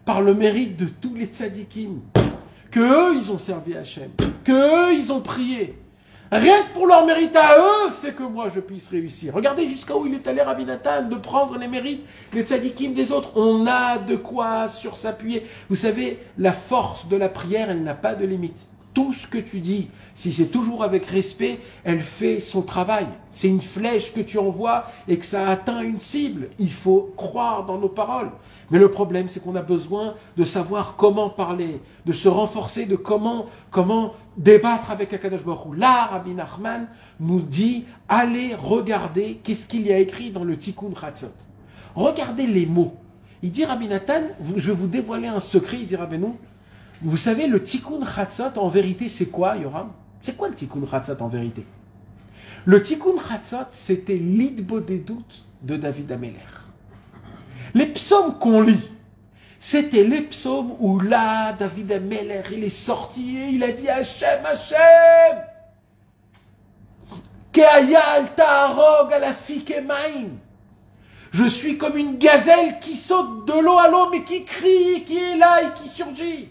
par le mérite de tous les tzadikim, que eux, ils ont servi Hachem, que eux, ils ont prié, rien que pour leur mérite à eux, fait que moi, je puisse réussir. Regardez jusqu'à où il est allé Rabbi Nathan, de prendre les mérites, les tzadikim des autres. On a de quoi sur s'appuyer. Vous savez, la force de la prière, elle n'a pas de limite. Tout ce que tu dis, si c'est toujours avec respect, elle fait son travail. C'est une flèche que tu envoies et que ça atteint une cible. Il faut croire dans nos paroles. Mais le problème, c'est qu'on a besoin de savoir comment parler, de se renforcer, de comment débattre avec Akadosh Baruch Hu. Là, Rabbi Nachman nous dit, allez regarder qu'est-ce qu'il y a écrit dans le Tikkun Chatzot. Regardez les mots. Il dit, Rabbi Nathan, je vais vous dévoiler un secret, il dit Rabbeinu. Vous savez, le Tikkun Chatzot, en vérité, c'est quoi, Yoram? C'est quoi le Tikkun Chatzot, en vérité? Le Tikkun Chatzot, c'était l'Hitbodedut de David Ameler. Les psaumes qu'on lit, c'était les psaumes où là, David Ameler, il est sorti et il a dit Hachem, Hachem, Ke'ayal ta'arog ala fikemaim. Je suis comme une gazelle qui saute de l'eau à l'eau, mais qui crie, qui est là et qui surgit.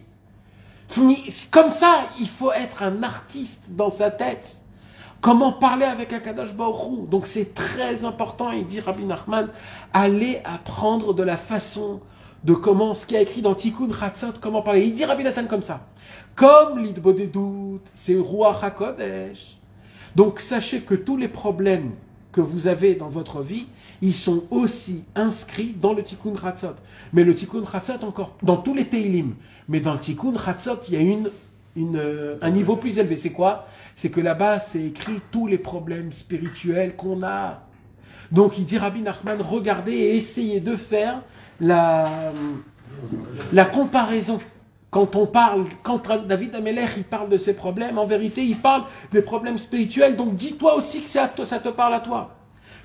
Comme ça, il faut être un artiste dans sa tête. Comment parler avec Akadosh Baruch Hu. Donc c'est très important, il dit Rabbi Nachman, allez apprendre de la façon de comment, ce qui a écrit dans Tikkun Chatzot, comment parler. Il dit Rabbi Nathan comme ça. Comme l'Hitbodedut, c'est Ruach HaKodesh. Donc sachez que tous les problèmes que vous avez dans votre vie, ils sont aussi inscrits dans le Tikkun Chatzot. Mais le Tikkun Chatzot encore, dans tous les Teilim, mais dans le Tikkun Chatzot, il y a un niveau plus élevé. C'est quoi? C'est que là-bas, c'est écrit tous les problèmes spirituels qu'on a. Donc il dit Rabbi Nachman, regardez et essayez de faire la comparaison. Quand David Ameler, il parle de ses problèmes, en vérité, il parle des problèmes spirituels. Donc dis-toi aussi que ça te parle à toi.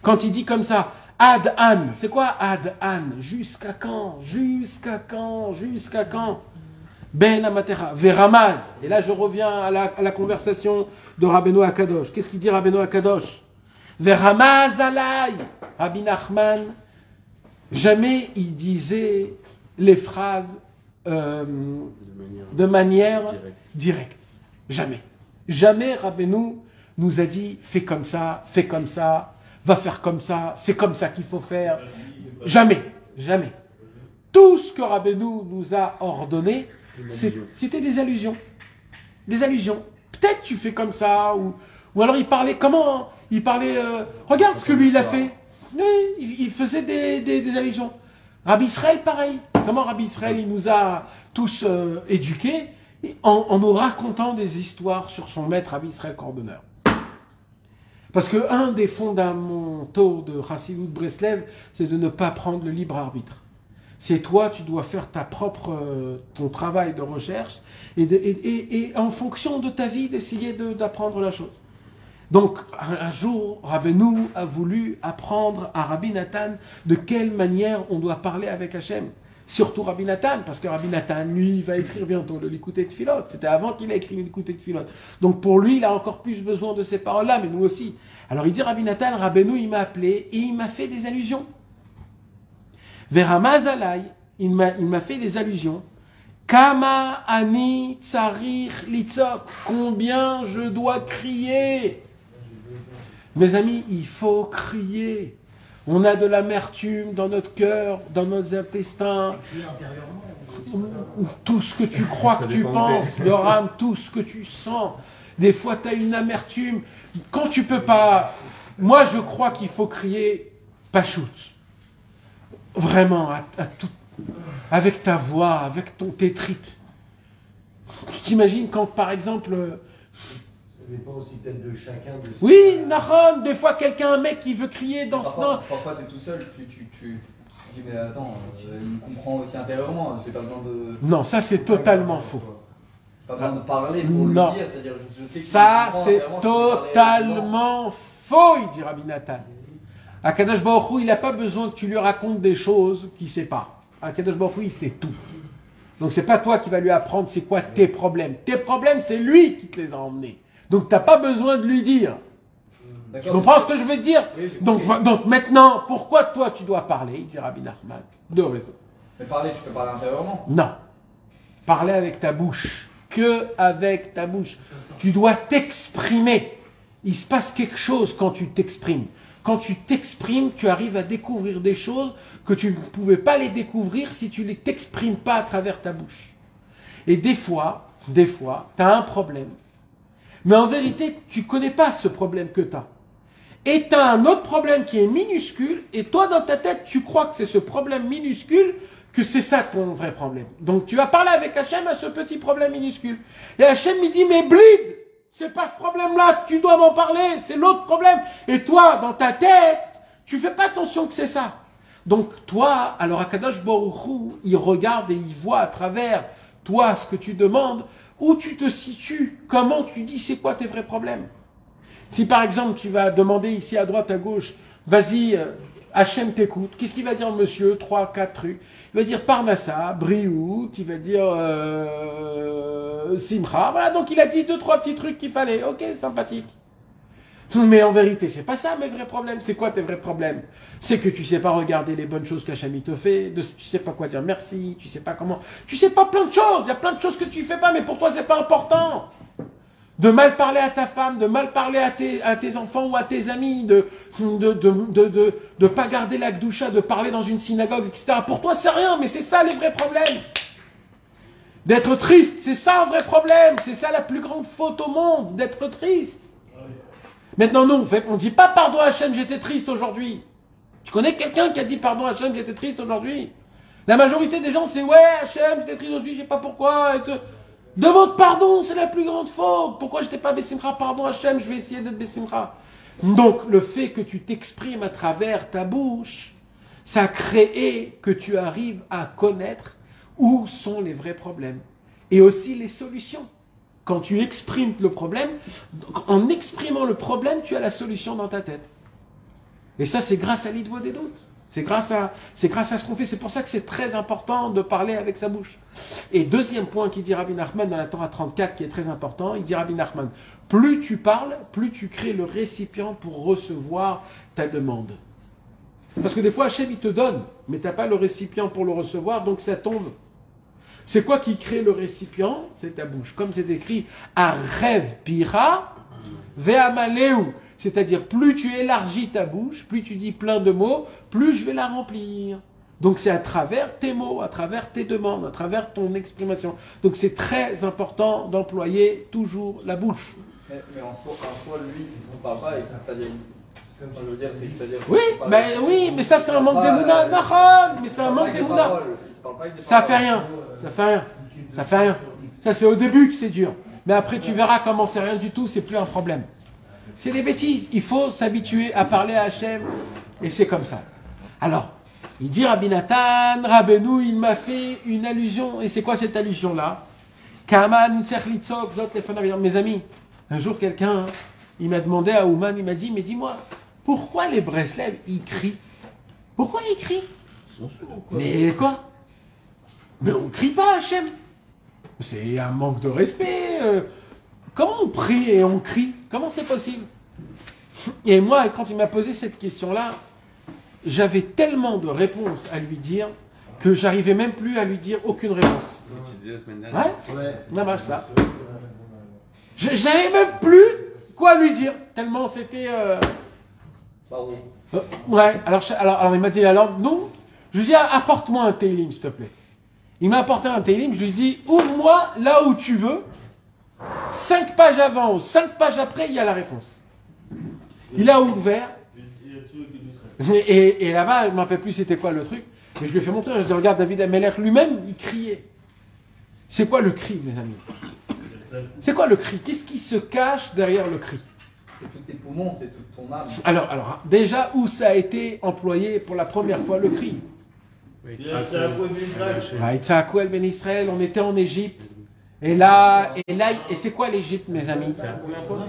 Quand il dit comme ça, Ad An, c'est quoi Ad An? Jusqu'à quand? Jusqu'à quand? Jusqu'à quand? Ben Amatera, Veramaz. Et là, je reviens à la conversation de Rabbeinu Akadosh. Qu'est-ce qu'il dit Rabbeinu Akadosh? Veramaz alay. Rabbi Nachman, jamais il disait les phrases de manière directe. Jamais. Jamais Rabbeinu nous a dit fais comme ça, va faire comme ça, c'est comme ça qu'il faut faire. Jamais. Jamais. Tout ce que Rabbeinu nous a ordonné, c'était des allusions. Des allusions. Peut-être tu fais comme ça, ou alors il parlait comment? Il parlait, regarde ce que lui il a fait. Oui, il faisait des allusions. Rabbi Israël, pareil. Comment Rabbi Israël, il nous a tous éduqués en nous racontant des histoires sur son maître Rabbi Israël Cordonneur. Parce que un des fondamentaux de Chassidut Breslev, c'est de ne pas prendre le libre arbitre. C'est toi, tu dois faire ton travail de recherche et en fonction de ta vie, d'essayer d'apprendre la chose. Donc, un jour, Rabbeinu a voulu apprendre à Rabbi Nathan de quelle manière on doit parler avec Hachem. Surtout Rabbi Nathan, parce que Rabbi Nathan, lui, va écrire bientôt le Likutei Tfilot. C'était avant qu'il ait écrit le Likutei Tfilot. Donc pour lui, il a encore plus besoin de ces paroles-là, mais nous aussi. Alors il dit Rabbi Nathan, Rabbeinu, il m'a appelé et il m'a fait des allusions. Veramazalai, il m'a fait des allusions. Kama ani tsarir litzok, combien je dois crier. Mes amis, il faut crier. On a de l'amertume dans notre cœur, dans nos intestins. Tout ce que tu crois que tu penses, le rame, tout ce que tu sens. Des fois, tu as une amertume. Quand tu peux pas... Moi, je crois qu'il faut crier Pachout. Vraiment, à tout, avec ta voix, avec tes tripes. Tu t'imagines quand, par exemple... Ça dépend aussi peut-être de chacun. Oui, Nahon, des fois, un mec qui veut crier dans ce... Parfois, tu es tout seul, tu dis, mais attends, il me comprend aussi intérieurement, j'ai pas besoin de... Non, ça, c'est totalement faux. Pas besoin de parler pour non. le dire, c'est-à-dire, je sais que ça, c'est totalement faux, il dit Rabbi Nathan. Akadosh Baruch Hu, il n'a pas besoin que tu lui racontes des choses qu'il ne sait pas. Akadosh Baruch Hu, il sait tout. Donc, c'est pas toi qui vas lui apprendre c'est quoi tes problèmes. Tes problèmes, c'est lui qui te les a emmenés. Donc, tu n'as pas besoin de lui dire. Tu comprends ce que je veux dire? Oui, donc maintenant, pourquoi toi tu dois parler? Il dit Rabbi Nachman. Deux raisons. Mais parler, tu peux parler intérieurement? Non. Parler avec ta bouche. Que avec ta bouche. Tu dois t'exprimer. Il se passe quelque chose quand tu t'exprimes. Quand tu t'exprimes, tu arrives à découvrir des choses que tu ne pouvais pas les découvrir si tu ne t'exprimes pas à travers ta bouche. Et des fois, tu as un problème. Mais en vérité, tu ne connais pas ce problème que tu as. Et tu as un autre problème qui est minuscule, et toi, dans ta tête, tu crois que c'est ce problème minuscule, que c'est ça ton vrai problème. Donc tu vas parler avec Hachem à ce petit problème minuscule. Et Hachem me dit, mais blid, c'est pas ce problème-là que tu dois m'en parler, c'est l'autre problème. Et toi, dans ta tête, tu fais pas attention que c'est ça. Donc toi, alors Akadosh Baruch Hu, il regarde et il voit à travers toi ce que tu demandes, où tu te situes, comment tu dis c'est quoi tes vrais problèmes. Si par exemple tu vas demander ici à droite, à gauche, vas-y, Hachem t'écoute, qu'est-ce qu'il va dire monsieur? 3, 4 trucs. Il va dire Parnassa, Briout, il va dire Simcha. Voilà, donc il a dit 2, 3 petits trucs qu'il fallait. Ok, sympathique. Mais en vérité, c'est pas ça mes vrais problèmes. C'est quoi tes vrais problèmes? C'est que tu sais pas regarder les bonnes choses qu'Hachem te fait, tu sais pas quoi dire merci, tu sais pas comment... Tu sais pas plein de choses, il y a plein de choses que tu fais pas, mais pour toi c'est pas important. De mal parler à ta femme, de mal parler à tes enfants ou à tes amis, de pas garder la gdoucha, de parler dans une synagogue, etc. Pour toi, c'est rien, mais c'est ça les vrais problèmes. D'être triste, c'est ça un vrai problème. C'est ça la plus grande faute au monde, d'être triste. Maintenant, nous, on ne dit pas pardon Hachem, j'étais triste aujourd'hui. Tu connais quelqu'un qui a dit pardon Hachem, j'étais triste aujourd'hui? La majorité des gens, c'est ouais, Hachem, j'étais triste aujourd'hui, je sais pas pourquoi. Demande pardon, c'est la plus grande faute. Pourquoi je n'étais pas Bessimcha? Pardon Hachem, je vais essayer d'être Bessimcha. Donc, le fait que tu t'exprimes à travers ta bouche, ça crée que tu arrives à connaître où sont les vrais problèmes. Et aussi les solutions. Quand tu exprimes le problème, en exprimant le problème, tu as la solution dans ta tête. Et ça, c'est grâce à l'idwa des doutes. C'est grâce à ce qu'on fait. C'est pour ça que c'est très important de parler avec sa bouche. Et deuxième point qu'il dit Rabbi Nachman dans la Torah 34 qui est très important, il dit Rabbi Nachman, plus tu parles, plus tu crées le récipient pour recevoir ta demande. Parce que des fois, Hachem, il te donne, mais tu n'as pas le récipient pour le recevoir, donc ça tombe. C'est quoi qui crée le récipient? C'est ta bouche. Comme c'est écrit, Arev Pira, Ve'amaleu. C'est-à-dire, plus tu élargis ta bouche, plus tu dis plein de mots, plus je vais la remplir. Donc c'est à travers tes mots, à travers tes demandes, à travers ton exprimation. Donc c'est très important d'employer toujours la bouche. Mais en soi, lui, on ne parle pas, c'est-à-dire... Je veux dire, c'est-à-dire... Oui, mais ça c'est un manque d'émouna. Mais c'est un manque d'émouna. Ça fait rien. Ça fait rien. Ça c'est au début que c'est dur. Mais après tu verras comment c'est rien du tout, c'est plus un problème. C'est des bêtises. Il faut s'habituer à parler à Hachem. Et c'est comme ça. Alors, il dit Rabbi Nathan, Rabbeinu, il m'a fait une allusion. Et c'est quoi cette allusion-là? Mes amis, un jour quelqu'un, il m'a demandé à Ouman, il m'a dit, mais dis-moi, pourquoi les Breslev, ils crient? Pourquoi ils crient? Mais quoi? Mais on ne crie pas, Hachem. C'est un manque de respect. Comment on prie et on crie? Comment c'est possible? Et moi, quand il m'a posé cette question-là, j'avais tellement de réponses à lui dire que j'arrivais même plus à lui dire aucune réponse. C'est ce que tu disais la semaine dernière. Ouais. Non, bah, ça. Je savais même plus quoi lui dire, tellement c'était... ouais, alors il m'a dit, alors non, je lui ai dit, apporte-moi un Teilim, s'il te plaît. Il m'a apporté un Teilim, je lui ai dit, ouvre-moi là où tu veux, 5 pages avant ou 5 pages après, il y a la réponse. Il a ouvert, et là-bas, je ne me rappelle plus c'était quoi le truc, mais je lui ai fait montrer, je lui ai dit, regarde, David Ameller lui-même, il criait. C'est quoi le cri, mes amis? C'est quoi le cri? Qu'est-ce qui se cache derrière le cri? C'est tous tes poumons, c'est toute ton âme. Alors, déjà, où ça a été employé pour la première fois le cri? Vaïtzakou el Ben Israël, on était en Égypte. Et c'est quoi l'Égypte, mes amis? C'est la première fois?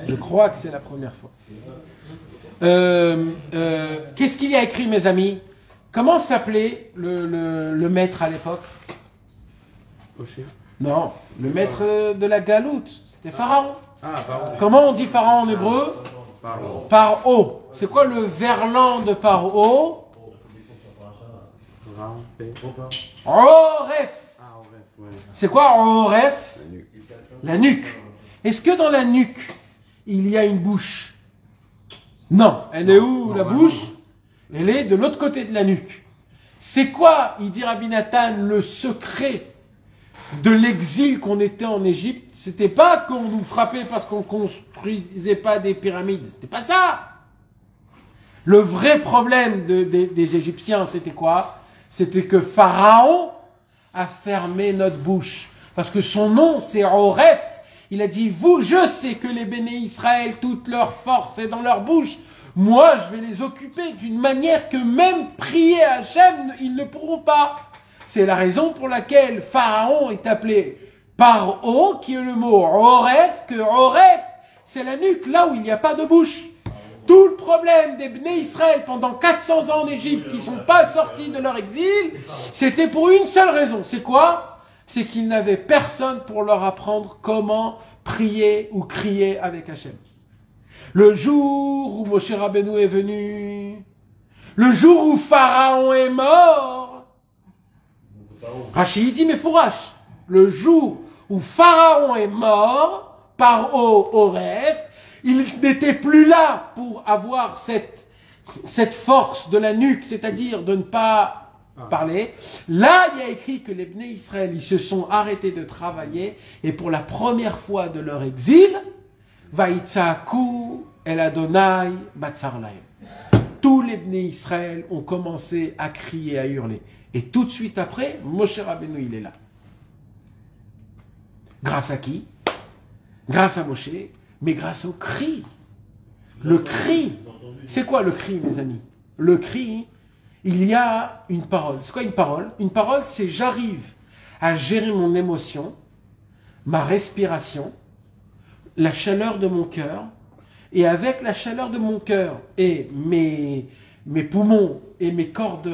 Je crois que c'est la première fois. Qu'est-ce qu'il y a écrit, mes amis? Comment s'appelait le maître à l'époque? Non, le maître de la galoute, c'était Pharaon. Ah, pardon. Comment on dit Pharaon en hébreu? Paro. C'est quoi le verlan de Paro? Oref. C'est quoi Oref? La nuque. Est-ce que dans la nuque, il y a une bouche? Non. Elle est où la bouche? Elle est de l'autre côté de la nuque. C'est quoi, il dit Rabbi Nathan, le secret de l'exil qu'on était en Égypte? C'était pas qu'on nous frappait parce qu'on construisait pas des pyramides. C'était pas ça. Le vrai problème des Égyptiens, c'était quoi? C'était que Pharaon a fermé notre bouche. Parce que son nom, c'est Oref. Il a dit, je sais que les béné Israël, toute leur force est dans leur bouche. Moi, je vais les occuper d'une manière que même prier à Hachem, ils ne pourront pas. C'est la raison pour laquelle Pharaon est appelé Paro, qui est le mot Oref, que Oref, c'est la nuque, là où il n'y a pas de bouche. Tout le problème des Bnei Israël pendant 400 ans en Égypte, qui ne sont pas sortis de leur exil, c'était pour une seule raison. C'est quoi? C'est qu'ils n'avaient personne pour leur apprendre comment prier ou crier avec Hachem. Le jour où Moshe Rabbeinu est venu, le jour où Pharaon est mort, Rachid dit, mais Fourache, le jour où Pharaon est mort, par Oref, il n'était plus là pour avoir cette force de la nuque, c'est-à-dire de ne pas parler. Là, il y a écrit que les Bnei Israël, ils se sont arrêtés de travailler, et pour la première fois de leur exil, Vaïtzakou el Adonai batzar lahem. Tous les Bnei Israël ont commencé à crier, à hurler. Et tout de suite après, Moshe Rabbeinu, il est là. Grâce à qui? Grâce à Moshe, mais grâce au cri. Le cri. C'est quoi le cri, mes amis? Le cri, il y a une parole. C'est quoi une parole? Une parole, c'est j'arrive à gérer mon émotion, ma respiration, la chaleur de mon cœur, et avec la chaleur de mon cœur et mes poumons et mes cordes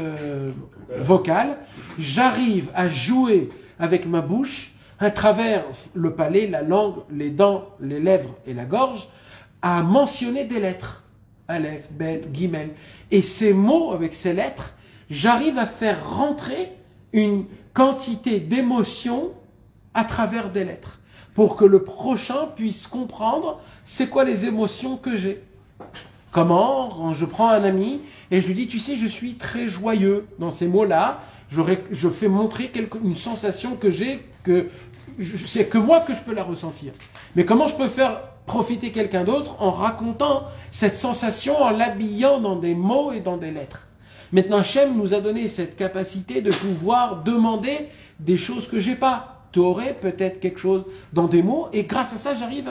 vocales, j'arrive à jouer avec ma bouche à travers le palais, la langue, les dents, les lèvres et la gorge, à mentionner des lettres. Aleph, Bet, Gimel. Et ces mots, avec ces lettres, j'arrive à faire rentrer une quantité d'émotions à travers des lettres, pour que le prochain puisse comprendre c'est quoi les émotions que j'ai. Comment? Quand je prends un ami et je lui dis, tu sais, je suis très joyeux. Dans ces mots-là, je fais montrer une sensation que j'ai, c'est que moi que je peux la ressentir. Mais comment je peux faire profiter quelqu'un d'autre en racontant cette sensation, en l'habillant dans des mots et dans des lettres? Maintenant, Hachem nous a donné cette capacité de pouvoir demander des choses que j'ai pas. Tu aurais peut-être quelque chose dans des mots, et grâce à ça, j'arrive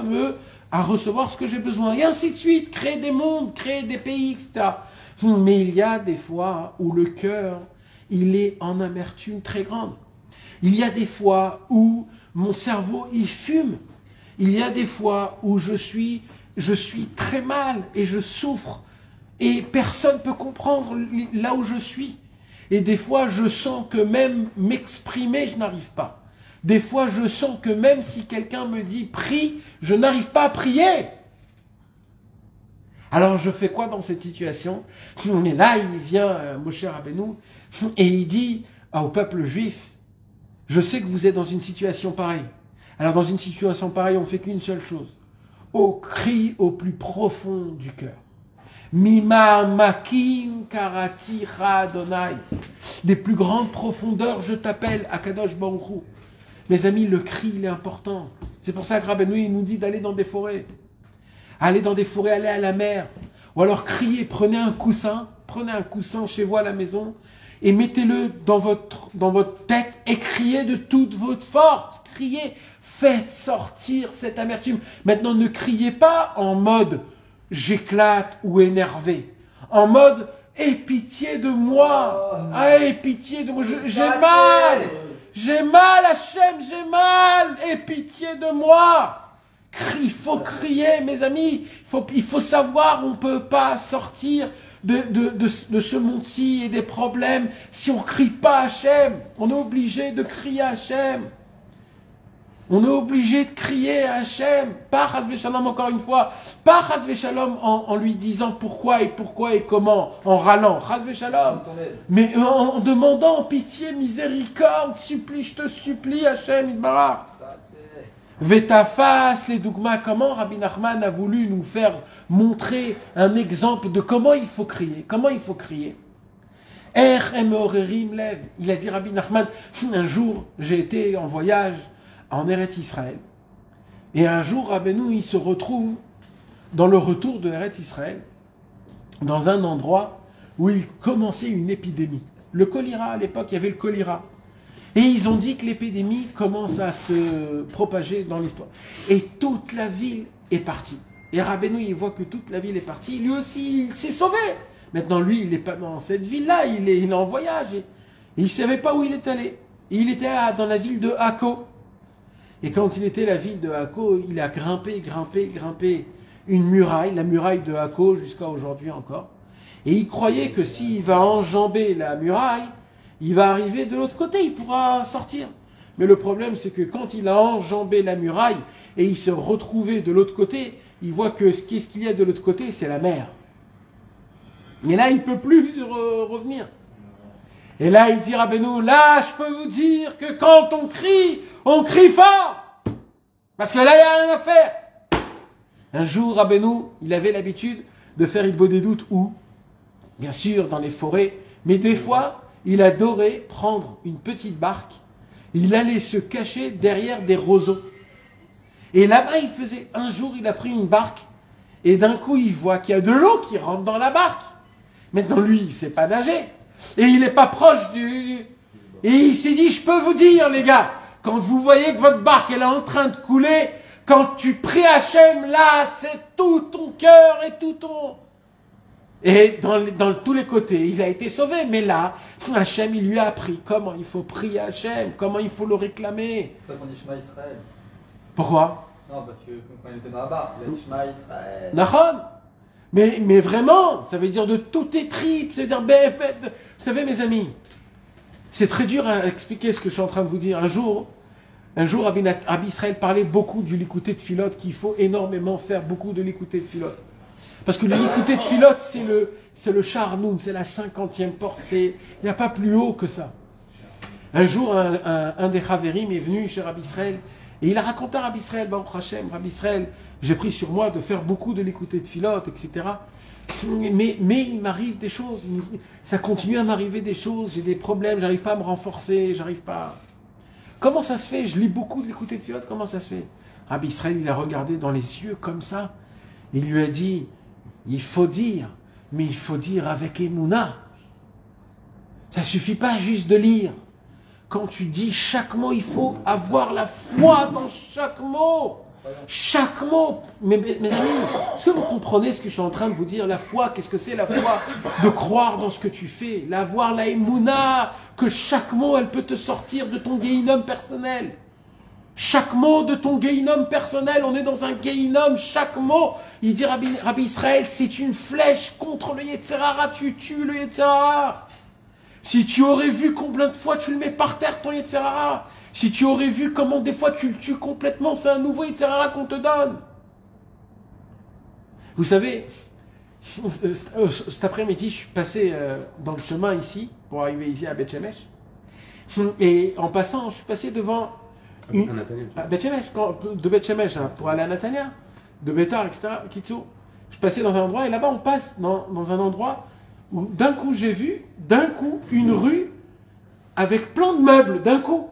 à recevoir ce que j'ai besoin. Et ainsi de suite, créer des mondes, créer des pays, etc. Mais il y a des fois où le cœur, il est en amertume très grande. Il y a des fois où mon cerveau, il fume. Il y a des fois où je suis très mal et je souffre et personne ne peut comprendre là où je suis. Et des fois, je sens que même m'exprimer, je n'arrive pas. Des fois, je sens que même si quelqu'un me dit « prie », je n'arrive pas à prier. Alors, je fais quoi dans cette situation? Et là, il vient, Moshe Rabbeinu, et il dit au peuple juif, « Je sais que vous êtes dans une situation pareille. Alors, dans une situation pareille, on ne fait qu'une seule chose. Au cri au plus profond du cœur. Mima makim karati Adonai. Des plus grandes profondeurs, je t'appelle, Akadosh Baruch Hu. Mes amis, le cri, il est important. C'est pour ça que Rabbeinu, il nous dit d'aller dans des forêts. Allez dans des forêts, allez à la mer. Ou alors criez, prenez un coussin chez vous à la maison, et mettez-le dans votre tête et criez de toute votre force. Criez, faites sortir cette amertume. Maintenant, ne criez pas en mode j'éclate ou énervé. En mode aie pitié de moi. Ah, aie pitié de moi. J'ai mal. J'ai mal, Hachem, j'ai mal. Aie pitié de moi. Il faut crier, mes amis. Il faut savoir, on ne peut pas sortir de ce monde-ci et des problèmes si on ne crie pas Hachem. On est obligé de crier Hachem. On est obligé de crier à Hachem, pas Chas Shalom encore une fois, pas Chas Shalom en lui disant pourquoi et comment, en râlant, Chas Shalom, mais en demandant pitié, miséricorde, supplie, je te supplie Hachem, Itbarach. Vetafas, les dogmas, comment Rabbi Nachman a voulu nous faire montrer un exemple de comment il faut crier, Il a dit Rabbi Nachman, un jour j'ai été en voyage en Eretz Israël. Et un jour, Rabbeinu, il se retrouve dans le retour de Eretz Israël, dans un endroit où il commençait une épidémie. Le choléra, à l'époque, il y avait le choléra. Et ils ont dit que l'épidémie commence à se propager dans l'histoire. Et toute la ville est partie. Et Rabbeinu, il voit que toute la ville est partie. Lui aussi, il s'est sauvé. Maintenant, lui, il n'est pas dans cette ville-là, il est en voyage. Et il ne savait pas où il est allé. Et il était dans la ville de Akko. Et quand il était à la ville de Akko, il a grimpé une muraille, la muraille de Akko jusqu'à aujourd'hui encore. Et il croyait que s'il va enjamber la muraille, il va arriver de l'autre côté, il pourra sortir. Mais le problème, c'est que quand il a enjambé la muraille et il s'est retrouvé de l'autre côté, il voit que ce qu'il y a de l'autre côté, c'est la mer. Mais là, il ne peut plus revenir. Et là, il dit Rabbeinu, là, je peux vous dire que quand on crie fort. Parce que là, il n'y a rien à faire. Un jour, Rabbeinu, il avait l'habitude de faire Ilbo des doutes où? Bien sûr, dans les forêts. Mais des fois, il adorait prendre une petite barque. Il allait se cacher derrière des roseaux. Et là-bas, il faisait... Un jour, il a pris une barque. Et d'un coup, il voit qu'il y a de l'eau qui rentre dans la barque. Maintenant, lui, il ne sait pas nager. Et il n'est pas proche du... Et il s'est dit, je peux vous dire, les gars, quand vous voyez que votre barque elle est en train de couler, quand tu pries Hachem, là, c'est tout ton cœur et tout ton... Et dans tous les côtés, il a été sauvé. Mais là, Hachem, il lui a appris comment il faut prier Hachem, comment il faut le réclamer. C'est ça qu'on dit Shema Israël. Pourquoi? Non, parce que quand il était dans la barque, il a dit Shema Israël. Nahon. Mais vraiment, ça veut dire de toutes tes tripes, ça veut dire... Vous savez, mes amis, c'est très dur à expliquer ce que je suis en train de vous dire. Un jour, Rabbi Israël parlait beaucoup du l'écouter de Philote, qu'il faut énormément faire beaucoup de l'écouter de Philote. Parce que le l'écouter de Philote, c'est le Charnoun, c'est la 50e porte, il n'y a pas plus haut que ça. Un jour, un des Chaverim est venu chez Rabbi Israël, et il a raconté à Rabbi Israël, Baruch Hashem, Rabbi Israël, j'ai pris sur moi de faire beaucoup de l'écouter de Philote, etc. Mais il m'arrive des choses, ça continue à m'arriver des choses, j'ai des problèmes, j'arrive pas à me renforcer, j'arrive pas... Comment ça se fait? Je lis beaucoup de l'écouter de Philote, comment ça se fait? Rabbi Israël, il a regardé dans les yeux comme ça, il lui a dit, il faut dire, mais il faut dire avec Emouna. Ça suffit pas juste de lire. Quand tu dis chaque mot, il faut avoir la foi dans chaque mot. Chaque mot. Mes amis, est-ce que vous comprenez ce que je suis en train de vous dire? La foi, qu'est-ce que c'est la foi? De croire dans ce que tu fais. L'avoir la Emouna, que chaque mot, elle peut te sortir de ton guéhinum personnel. Chaque mot de ton Gehinom personnel, on est dans un Gehinom, chaque mot, il dit Rabbi Israël, c'est une flèche contre le Yetzer Hara, tu tues le Yetzer Hara. Si tu aurais vu combien de fois tu le mets par terre, ton Yetzer Hara, si tu aurais vu comment des fois tu le tues complètement, c'est un nouveau Yetzer Hara qu'on te donne. Vous savez, cet après-midi, je suis passé dans le chemin ici, pour arriver ici à Beth Shemesh, et en passant, je suis passé devant... Beth Shemesh, de Beth Shemesh, hein, pour aller à Natania, de Bétar, etc., Kitsu. Je passais dans un endroit, et là-bas, on passe dans un endroit où, d'un coup, j'ai vu, une rue avec plein de meubles, d'un coup.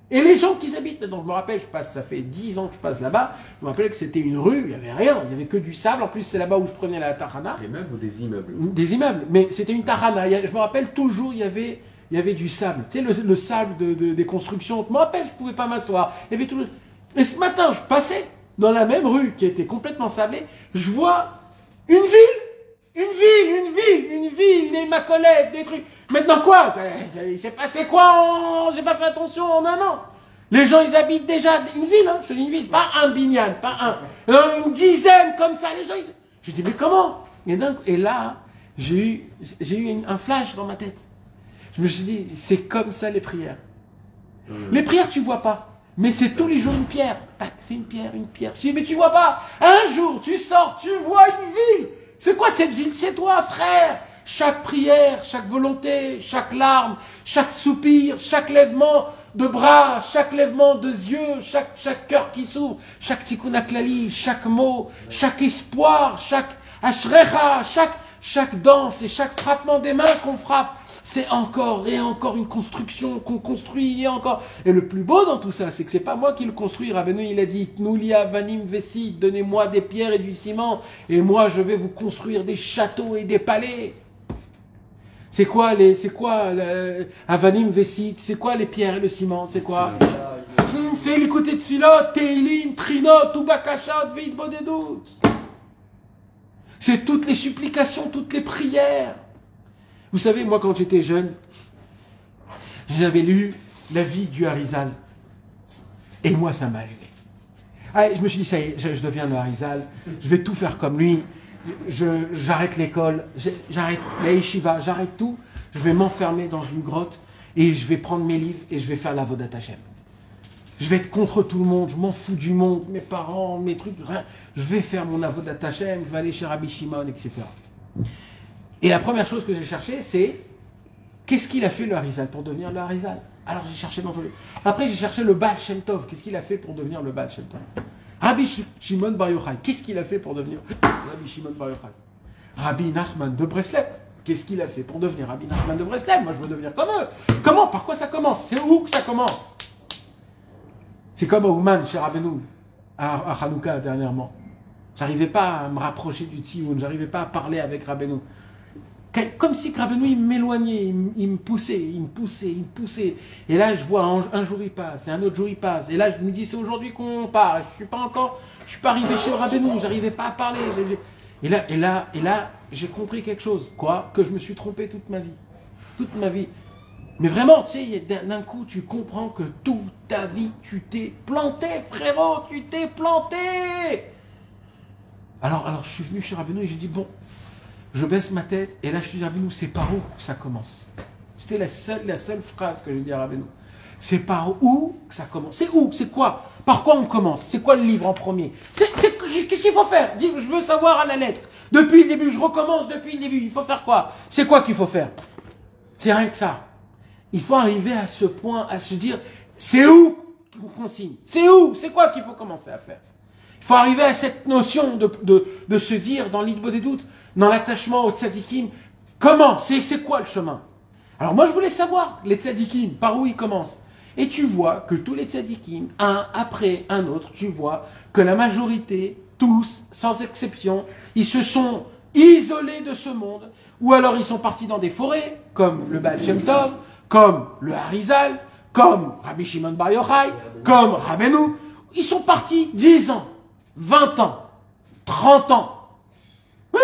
Et les gens qui habitent, donc je me rappelle, ça fait 10 ans que je passe là-bas, je me rappelle que c'était une rue, il n'y avait rien, il n'y avait que du sable, en plus c'est là-bas où je prenais la Tahana. Des meubles ou des immeubles? Des immeubles, mais c'était une Tahana, je me rappelle toujours, il y avait du sable, tu sais, le sable des constructions, je me rappelle, je ne pouvais pas m'asseoir, il y avait toujours... Et ce matin, je passais dans la même rue qui était complètement sablée, je vois une ville, des macolettes, des trucs. Maintenant quoi? Il s'est passé quoi? J'ai pas fait attention en un an. Les gens, ils habitent déjà une ville, hein, je te dis une ville, pas un binyan, pas une dizaine comme ça. Les gens, je dis mais comment? Et là, j'ai eu un flash dans ma tête. Je me suis dit, c'est comme ça les prières. Les prières, tu vois pas. Mais c'est tous les jours une pierre. Tac, c'est une pierre, une pierre. Si, mais tu vois pas. Un jour, tu sors, tu vois une ville. C'est quoi cette ville? C'est toi, frère. Chaque prière, chaque volonté, chaque larme, chaque soupir, chaque lèvement de bras, chaque lèvement de yeux, chaque cœur qui s'ouvre, chaque tikkun haklali, chaque mot, chaque espoir, chaque ashrecha, chaque danse et chaque frappement des mains qu'on frappe. C'est encore et encore une construction qu'on construit et encore. Et le plus beau dans tout ça, c'est que c'est pas moi qui le construis. Rabbeinu, il a dit, Noulia vanim vesid, donnez-moi des pierres et du ciment, et moi je vais vous construire des châteaux et des palais. C'est quoi Avanim vesid, c'est quoi les pierres et le ciment, c'est quoi? C'est l'écouter de Philot, Teilim, Trinot, Ubakashot, Veit Bodedut. C'est toutes les supplications, toutes les prières. Vous savez, moi, quand j'étais jeune, j'avais lu la vie du Harizal. Et moi, ça m'a allumé. Ah, je me suis dit, ça y est, je deviens le Harizal. Je vais tout faire comme lui. J'arrête l'école, j'arrête la yeshiva, j'arrête tout. Je vais m'enfermer dans une grotte et je vais prendre mes livres et je vais faire la Avodat Hashem. Je vais être contre tout le monde, je m'en fous du monde, mes parents, mes trucs, rien. Je vais faire mon Avodat Hashem, je vais aller chez Rabbi Shimon, etc. Et la première chose que j'ai cherché, c'est qu'est-ce qu'il a fait le Harizal pour devenir le Harizal? Alors j'ai cherché dans tous les... Après j'ai cherché le Baal Shem Tov. Qu'est-ce qu'il a fait pour devenir le Baal Shem Tov? Rabbi Shimon Bar Yochai. Qu'est-ce qu'il a fait pour devenir Rabbi Shimon Bar Yochai? Rabbi Nachman de Breslev. Qu'est-ce qu'il a fait pour devenir Rabbi Nachman de Breslev? Moi je veux devenir comme eux. Comment? Par quoi ça commence? C'est où que ça commence? C'est comme Ouman chez Rabbeinu à Hanouka dernièrement. J'arrivais pas à me rapprocher du Tzioun, j'arrivais pas à parler avec Rabbeinu. Comme si Rabbeinu il m'éloignait, il me poussait. Et là je vois un jour il passe, et un autre jour il passe. Et là je me dis c'est aujourd'hui qu'on part. Je suis pas arrivé chez Rabbeinu, j'arrivais pas à parler. Et là j'ai compris quelque chose. Quoi? Que je me suis trompé toute ma vie. Toute ma vie. Mais vraiment, tu sais, d'un coup tu comprends que toute ta vie tu t'es planté, frérot, tu t'es planté. Alors je suis venu chez Rabbeinu et j'ai dit bon, je baisse ma tête, et là je te dis Rabbeinu, c'est par où que ça commence? C'était la seule phrase que j'ai dit à Rabbeinu. C'est par où que ça commence? C'est où? C'est quoi? Par quoi on commence? C'est quoi le livre en premier? Qu'est-ce qu'il faut faire? Dis, je veux savoir à la lettre. Depuis le début, je recommence depuis le début. Il faut faire quoi? C'est quoi qu'il faut faire? C'est rien que ça. Il faut arriver à ce point, à se dire, c'est où qu'on signe? C'est où? C'est quoi qu'il faut commencer à faire? Il faut arriver à cette notion de se dire, dans l'Idbo des doutes, dans l'attachement aux tzadikim, comment? C'est quoi le chemin? Alors moi je voulais savoir, les tzadikim, par où ils commencent? Et tu vois que tous les tzadikim, un après un autre, tu vois que la majorité, tous, sans exception, ils se sont isolés de ce monde, ou alors ils sont partis dans des forêts, comme le Baal Shem Tov, comme le Harizal, comme Rabbi Shimon Bar Yochai, comme Rabbeinu. Ils sont partis 10 ans, 20 ans, 30 ans. Oui,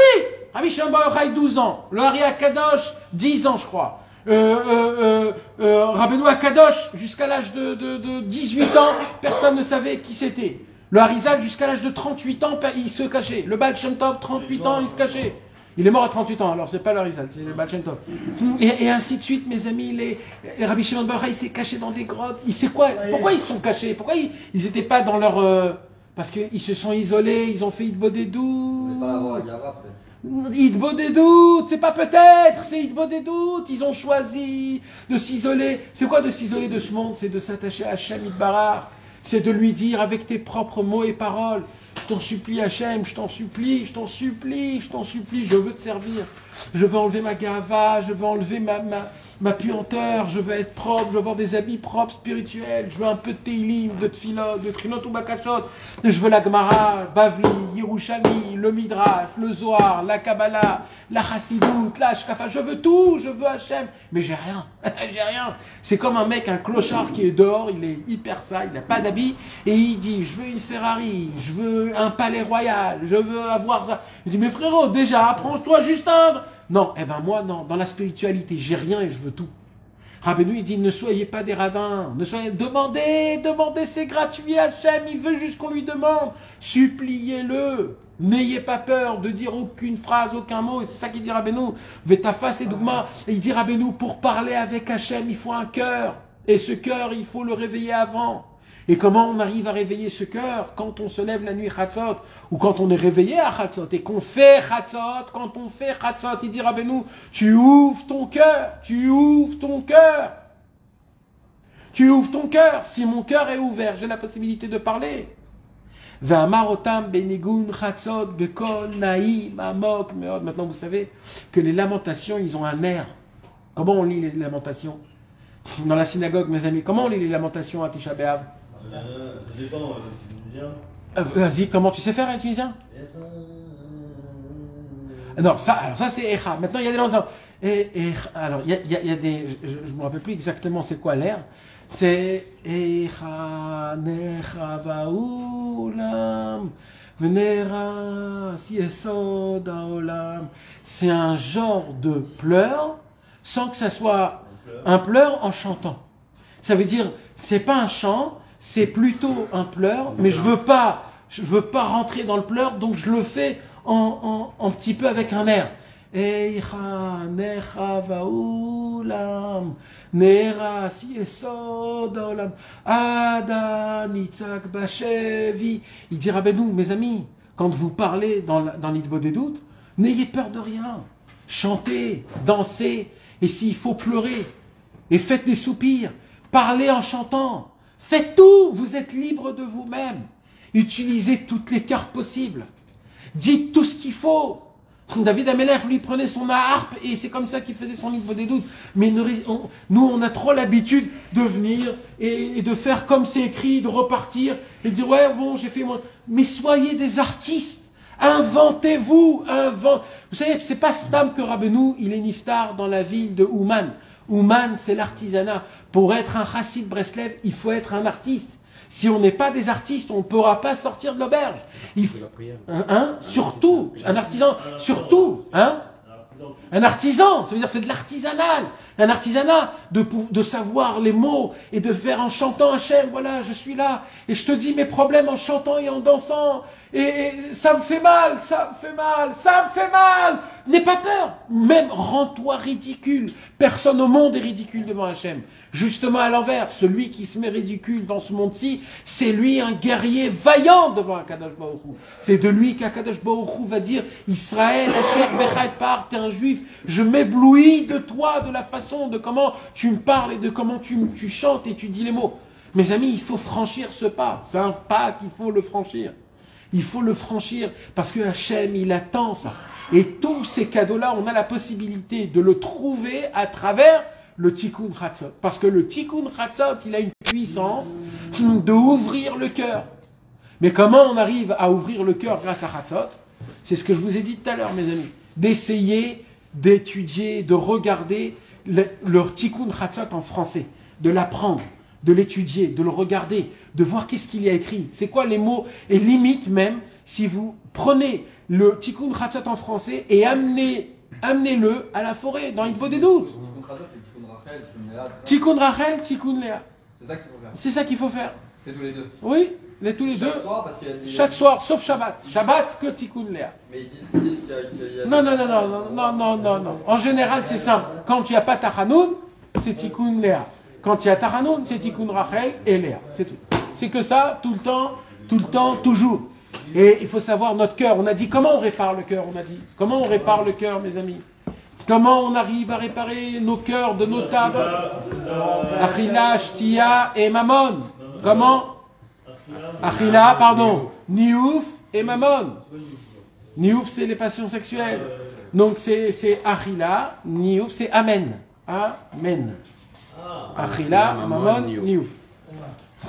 Rabbi Shimon Bar Yochai 12 ans, le Ari Akadosh 10 ans je crois. Rabbeinu Akadosh, jusqu'à l'âge de 18 ans, personne ne savait qui c'était. Le Harizal, jusqu'à l'âge de 38 ans, il se cachait. Le Baal Shem Tov, 38 ans, il se cachait. Il est mort à 38 ans, alors c'est pas le Harizal, c'est le Baal Shem Tov. Et ainsi de suite, mes amis, les Rabbi Shimon Bar Yochai, il s'est caché dans des grottes. Il sait quoi? Pourquoi ils se sont cachés? Pourquoi ils n'étaient pas dans leur... Parce qu'ils se sont isolés, ils ont fait Idbo des doutes. Idbo des doutes, c'est pas peut-être, c'est Idbo des doutes. Ils ont choisi de s'isoler. C'est quoi de s'isoler de ce monde? C'est de s'attacher à Hachem Yitbarach. C'est de lui dire avec tes propres mots et paroles, je t'en supplie Hachem, je t'en supplie, je t'en supplie, je t'en supplie, je veux te servir. Je veux enlever ma gava, je veux enlever ma puanteur, je veux être propre, je veux avoir des habits propres, spirituels, je veux un peu de Teilim, de Tfilot, de Trinot ou Bakashot, je veux la Gemara, Bavli, Yerushalmi, le Midrash, le Zohar, la Kabbalah, la Chassidut, la Shkafa, je veux tout, je veux Hachem, mais j'ai rien, j'ai rien. C'est comme un mec, un clochard qui est dehors, il est hyper sale, il n'a pas d'habit, et il dit, je veux une Ferrari, je veux un palais royal, je veux avoir ça. Je dis, mais frérot, déjà, apprends-toi juste un... Non, eh ben moi, non, dans la spiritualité, j'ai rien et je veux tout. Rabbeinu, il dit, ne soyez pas des radins, ne soyez... Demandez, c'est gratuit, Hachem, il veut juste qu'on lui demande. Suppliez-le. N'ayez pas peur de dire aucune phrase, aucun mot. Et c'est ça qu'il dit Rabbeinu. Vetafas les dougmas. Et il dit Rabbeinu, pour parler avec Hachem, il faut un cœur. Et ce cœur, il faut le réveiller avant. Et comment on arrive à réveiller ce cœur? Quand on se lève la nuit Chatzot, ou quand on est réveillé à Chatzot, et qu'on fait Chatzot, quand on fait Chatzot, il dit Rabbeinu, tu ouvres ton cœur, tu ouvres ton cœur. Tu ouvres ton cœur. Si mon cœur est ouvert, j'ai la possibilité de parler. Maintenant, vous savez que les lamentations, ils ont un air. Comment on lit les lamentations? Dans la synagogue, mes amis, comment on lit les lamentations à Tisha B'Av? Ça dépend, tunisien. Vas-y, comment tu sais faire un tunisien? Non, ça c'est Echa. Maintenant, il y a des lamentations. Alors, il y a des... Je ne me rappelle plus exactement c'est quoi l'air. C'est Echa Necha Vaoulam Venera Siesod Haolam. C'est un genre de pleurs sans que ça soit un pleur en chantant. Ça veut dire, c'est pas un chant, c'est plutôt un pleur, mais je veux pas rentrer dans le pleur, donc je le fais en petit peu avec un air. Eicha necha vaoulam nera siesod haolam ada nitzak bashevi. Il dit Rabbeinu, mes amis, quand vous parlez dans l'Idbo des doutes, n'ayez peur de rien. Chantez, dansez, et s'il faut pleurer, et faites des soupirs, parlez en chantant, faites tout, vous êtes libre de vous-même. Utilisez toutes les cartes possibles. Dites tout ce qu'il faut. David Ameller, lui, prenait son harpe et c'est comme ça qu'il faisait son livre des doutes. Mais nous, on a trop l'habitude de venir et de faire comme c'est écrit, de repartir et de dire, ouais, bon, j'ai fait moi. Mais soyez des artistes. Inventez-vous. Vous savez, c'est pas Stam que Rabbeinu, il est niftar dans la ville de Ouman. Ouman, c'est l'artisanat. Pour être un chassid Breslev, il faut être un artiste. Si on n'est pas des artistes, on ne pourra pas sortir de l'auberge. Surtout, un artisan, surtout, un artisan, ça veut dire c'est de l'artisanal. Un artisanat de savoir les mots et de faire en chantant Hachem, voilà, je suis là, et je te dis mes problèmes en chantant et en dansant, et ça me fait mal, ça me fait mal, ça me fait mal. N'aie pas peur, même rends-toi ridicule. Personne au monde est ridicule devant Hachem. Justement à l'envers, celui qui se met ridicule dans ce monde-ci, c'est lui un guerrier vaillant devant Akadosh Baruch Hu. C'est de lui qu'Akadosh Baruch Hu va dire, Israël, Asher Bechait Par, t'es un juif, je m'éblouis de toi, de la façon de comment tu me parles et de comment tu chantes et tu dis les mots. Mes amis, il faut franchir ce pas. C'est un pas qu'il faut le franchir. Il faut le franchir parce que Hachem, il attend ça. Et tous ces cadeaux-là, on a la possibilité de le trouver à travers le Tikkun Chatzot. Parce que le Tikkun Chatzot, il a une puissance de ouvrir le cœur. Mais comment on arrive à ouvrir le cœur grâce à Chatzot? C'est ce que je vous ai dit tout à l'heure, mes amis. D'essayer, d'étudier, de regarder leur Tikkun Chatzot en français. De l'apprendre, de l'étudier, de le regarder, de voir qu'est-ce qu'il y a écrit. C'est quoi les mots? Et limite même, si vous prenez le Tikkun Chatzot en français et amenez-le à la forêt, dans Idbo des doutes. Rachel, tikkun Léa. Tikkun Rachel, Tikkun Léa. C'est ça qu'il faut faire. C'est ça qu'il faut faire. C'est tous les deux. Oui, tous les deux. Chaque soir, parce qu'il y a des... Chaque soir, sauf Shabbat. Shabbat que Tikkun Léa. Mais ils disent qu'il y a... Non. En général, c'est simple. Quand il n'y a pas Tachanoun, c'est Tikkun Léa. Quand il y a Tachanoun, c'est Tikkun Rachel et Léa. C'est tout. C'est que ça, tout le temps, toujours. Et il faut savoir notre cœur. On a dit comment on répare le cœur. On a dit comment on répare le cœur, mes amis. Comment on arrive à réparer nos cœurs de nos tables. Achila, Shtia et Mammon. Comment? Achila, pardon. Niouf et Mammon. Niouf, c'est les passions sexuelles. Donc c'est Achila, Niouf, c'est Amen. Amen. Achila, Mammon, Niouf.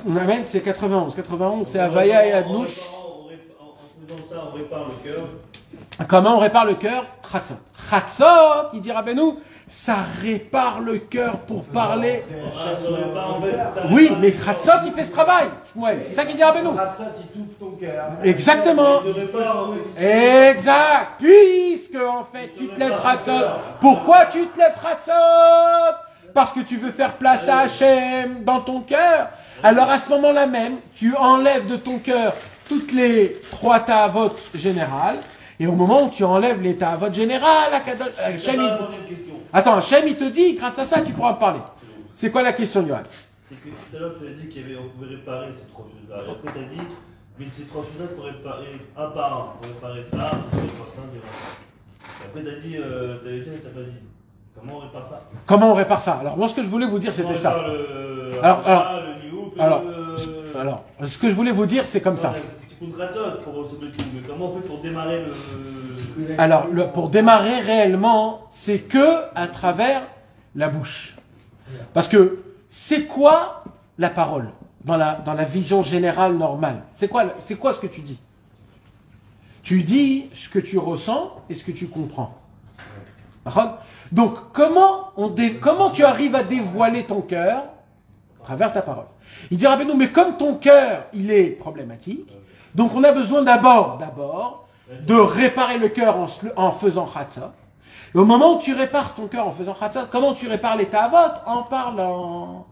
Amen, c'est 91. 91, c'est Havaya et Adnous. En faisant ça, on répare le cœur. Comment on répare le cœur? Chatzot. Chatzot, il dira Benou, ça répare le cœur pour parler. Oui, mais Chatzot, il fait ce travail. C'est ça qu'il dira Benou. Il touche ton cœur. Exactement. Exact. Puisque, en fait, tu te lèves Chatzot. Pourquoi tu te lèves Chatzot? Parce que tu veux faire place à Hachem dans ton cœur. Alors à ce moment-là même, tu enlèves de ton cœur toutes les 3 ta'avot générales. Et au moment où tu enlèves les ta'avot générales, Hachem, attends, Hachem, il te dit, grâce à ça, tu pourras me parler. C'est quoi la question, Yohann? C'est que tout à l'heure, tu as dit qu'on pouvait réparer ces 3 choses-là. Et après, tu as dit, mais ces 3 choses-là, il faut réparer un par un. Il faut réparer ça, il faut réparer ça, et après, tu as dit, tu avais dit, tu n'as pas dit. Comment on répare ça? Comment on répare ça? Alors, moi, ce que je voulais vous dire, c'était ça. Alors, ce que je voulais vous dire, c'est comme ça. Comment on fait pour démarrer le... Alors, pour démarrer réellement, c'est que à travers la bouche. Parce que c'est quoi la parole dans la vision générale normale? C'est quoi ce que tu dis? Tu dis ce que tu ressens et ce que tu comprends. Donc, comment tu arrives à dévoiler ton cœur? À travers ta parole. Il dira, ben non, mais comme ton cœur, il est problématique, donc on a besoin d'abord de réparer le cœur en faisant chatzot. Et au moment où tu répares ton cœur en faisant chatzot, comment tu répares les ta'avot? En parlant.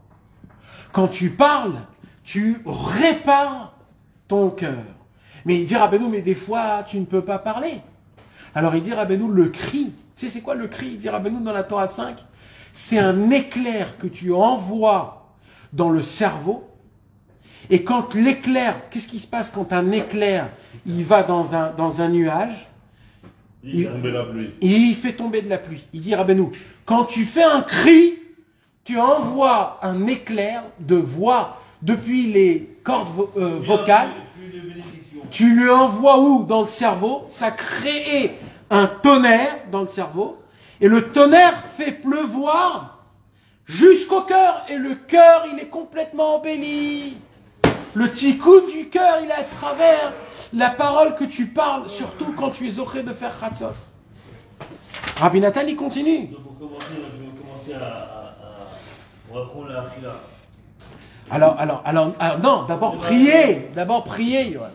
Quand tu parles, tu répares ton cœur. Mais il dira, ben non, mais des fois, tu ne peux pas parler. Alors il dira, ben non, le cri. Tu sais, c'est quoi le cri? Il dira, ben non, dans la Torah 5, c'est un éclair que tu envoies dans le cerveau. Et quand l'éclair, qu'est-ce qui se passe quand un éclair, il va dans un nuage? Il fait tomber de la pluie. Il dit, Rabbeinu, quand tu fais un cri, tu envoies un éclair de voix depuis les cordes vocales. Tu lui envoies où? Dans le cerveau. Ça crée un tonnerre dans le cerveau. Et le tonnerre fait pleuvoir jusqu'au cœur. Et le cœur, il est complètement embelli. Le tikkun du cœur, il est à travers la parole que tu parles, surtout quand tu es oré de faire chatzot. Rabbi Nathan, il continue. Donc pour commencer, je vais commencer on va prendre la achila. Alors, non, d'abord prier, Yohann.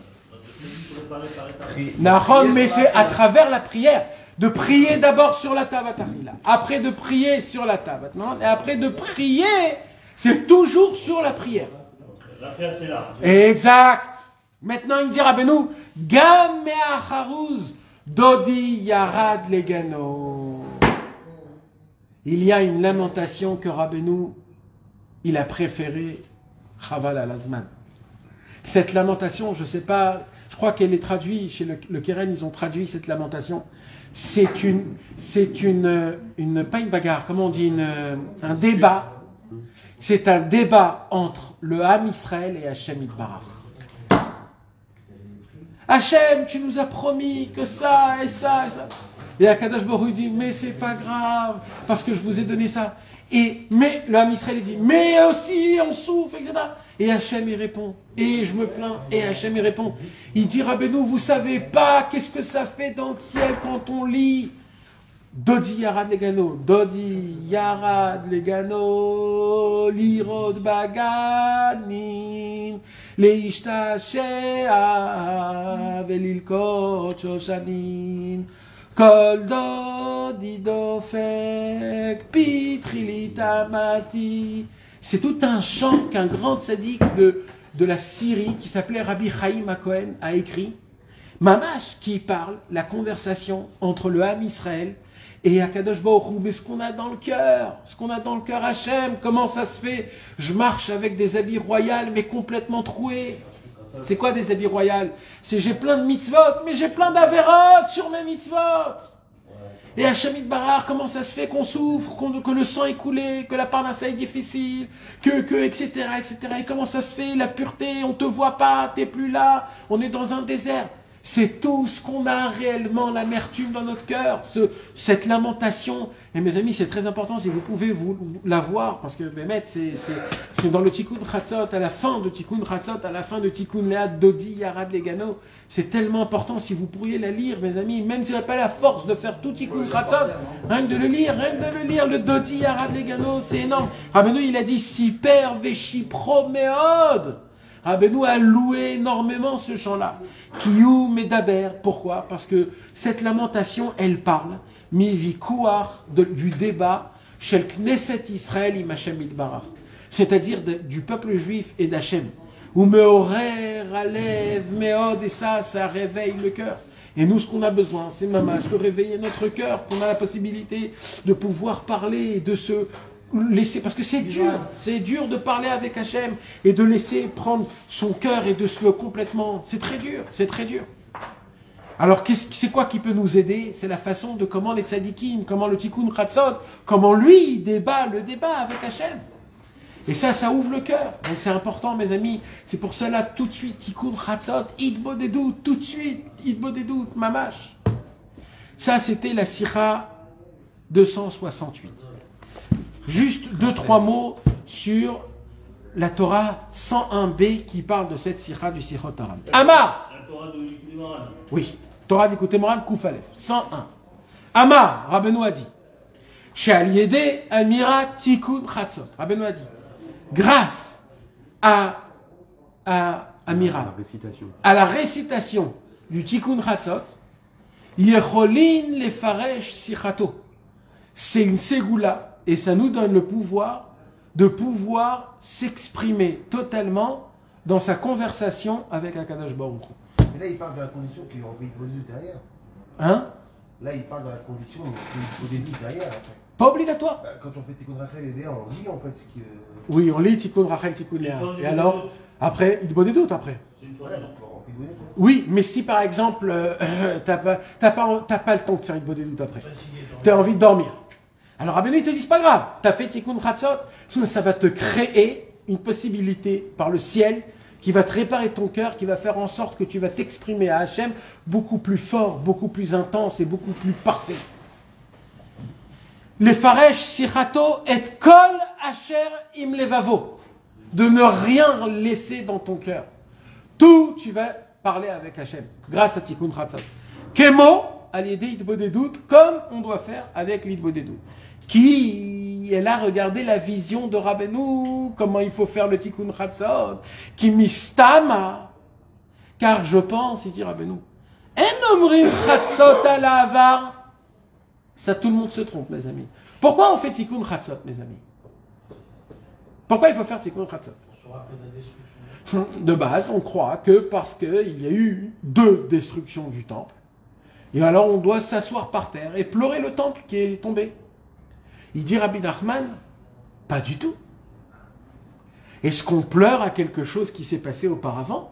Nahon, mais c'est à travers la prière. De prier d'abord sur la tabat achila, après de prier sur la tabat, non? Et après de prier, c'est toujours sur la prière. La prière, c'est là. Exact. Maintenant, il dira, Benou, Gam me'acharuz dodi yarad legano. Il y a une lamentation que Rabbeinu, il a préféré Chaval al-Azman. Cette lamentation, je ne sais pas, je crois qu'elle est traduite chez le Keren, ils ont traduit cette lamentation. C'est pas une bagarre, comment on dit, un débat. C'est un débat entre le Ham Israël et Hachem Yitbarach. Hachem, tu nous as promis que ça et ça et ça. Et Akadosh Baruch Hu dit, mais c'est pas grave, parce que je vous ai donné ça. Mais le Ham Israël dit, mais aussi on souffre, etc. Et Hachem il répond, et je me plains, et Hachem il répond. Il dit, Rabbeinu, vous savez pas qu'est-ce que ça fait dans le ciel quand on lit Dodi Yarad Legano, Dodi Yarad Legano, Lirod Baganim, Leishtashea, Velilkot Shoshanim, Kol Dodi didofek, pitrilita-mati. C'est tout un chant qu'un grand tzaddik de la Syrie, qui s'appelait Rabbi Chaim HaKohen, a écrit. Mamash, qui parle la conversation entre le Ham Israël et Akadosh Baruch Hu. Mais ce qu'on a dans le cœur, Hachem, comment ça se fait? Je marche avec des habits royaux, mais complètement troués. C'est quoi des habits royaux? C'est j'ai plein de mitzvot, mais j'ai plein d'avérot sur mes mitzvot. Et Hachem Itbarach, comment ça se fait qu'on souffre, que le sang est coulé, que la parnassa est difficile, etc., etc. Et comment ça se fait, la pureté, on te voit pas, t'es plus là, on est dans un désert. C'est tout ce qu'on a réellement, l'amertume dans notre cœur, cette lamentation. Et mes amis, c'est très important, si vous pouvez vous la voir, parce que c'est dans le Tikkun Chatzot, à la fin de Tikkun Chatzot, à la fin de Tikkun Lead, Dodi, Yarad, Legano. C'est tellement important, si vous pourriez la lire, mes amis, même si vous n'avez pas la force de faire tout Tikkun Chatzot, rien que de le lire, le Dodi, Yarad, Legano, c'est énorme. Rabbeinu, il a dit, Siper Veshipro Meod. Rabbeinu a loué énormément ce chant-là. Kiyou Medaber. Pourquoi? Parce que cette lamentation, elle parle, du débat, Shel Knesset Israël im Hashem Itbarach. C'est-à-dire du peuple juif et d'Hachem. Ou Meorer, Alev, Meod, et ça réveille le cœur. Et nous, ce qu'on a besoin, c'est mamash, de réveiller notre cœur, qu'on a la possibilité de pouvoir parler, de se laisser, parce que c'est dur de parler avec Hachem et de laisser prendre son cœur et de se le complètement, c'est très dur. Alors c'est quoi qui peut nous aider? C'est la façon de comment les tzadikim, comment le Tikkun Chatzot, comment lui débat le débat avec Hachem. Et ça ouvre le cœur. Donc c'est important, mes amis. C'est pour cela, tout de suite, Tikkun Chatzot, Hitbodedut, tout de suite, Hitbodedut, mamash. Ça, c'était la Sira 268. Juste 2-3 mots sur la Torah 101b qui parle de cette Sira du Sichot Haran. Amar! La Torah de Nikouté Moran. Oui, Torah d'Ikouté Moran, Koufalef, 101. Amar, Rabbeinu a dit, She'al Yedei Amira Tikkun Chatzot. Rabbeinu a dit, grâce à Amira, à la récitation du Tikkun Chatzot, Yecholin Lefaresh Sichato. C'est une ségoula. Et ça nous donne le pouvoir de pouvoir s'exprimer totalement dans sa conversation avec Akadosh Baruch Hu. Mais là, il parle de la condition qu'il en fait poser derrière. Hein? Là, il parle de la condition qu'il faut des doutes derrière après. Pas obligatoire. Bah, quand on fait Tikkun Rachel et Léa, on lit en fait ce qui. Oui, on lit Tikkun Rachel, Tikkun Léa. Et alors, après, il te des doutes après. C'est une Ouais, forme. donc on fait des doutes. Oui, mais si par exemple, t'as pas le temps de faire une des doutes après. T'as envie de dormir. Alors Rabbeinu, il te dit, c'est pas grave, t'as fait Tikkun Chatzot, ça va te créer une possibilité par le ciel qui va te réparer ton cœur, qui va faire en sorte que tu vas t'exprimer à Hachem beaucoup plus fort, beaucoup plus intense et beaucoup plus parfait. Les faresh sichato et kol asher im levavo. De ne rien laisser dans ton cœur. Tout, tu vas parler avec Hachem, grâce à Tikkun Chatzot. Kemo, al yedei hitbodedut, comme on doit faire avec l'hitbodedut. Qui est là, regardez la vision de Rabbeinu, comment il faut faire le Tikkun Chatzot, qui mistama, car je pense, il dit Rabbeinu, en omrim Chatzot ala avar, ça tout le monde se trompe, mes amis. Pourquoi on fait Tikkun Chatzot, mes amis? Pourquoi il faut faire Tikkun Chatzot? De base, on croit que parce qu'il y a eu 2 destructions du temple, et alors on doit s'asseoir par terre et pleurer le temple qui est tombé. Il dit Rabbi Nachman, pas du tout. Est-ce qu'on pleure à quelque chose qui s'est passé auparavant?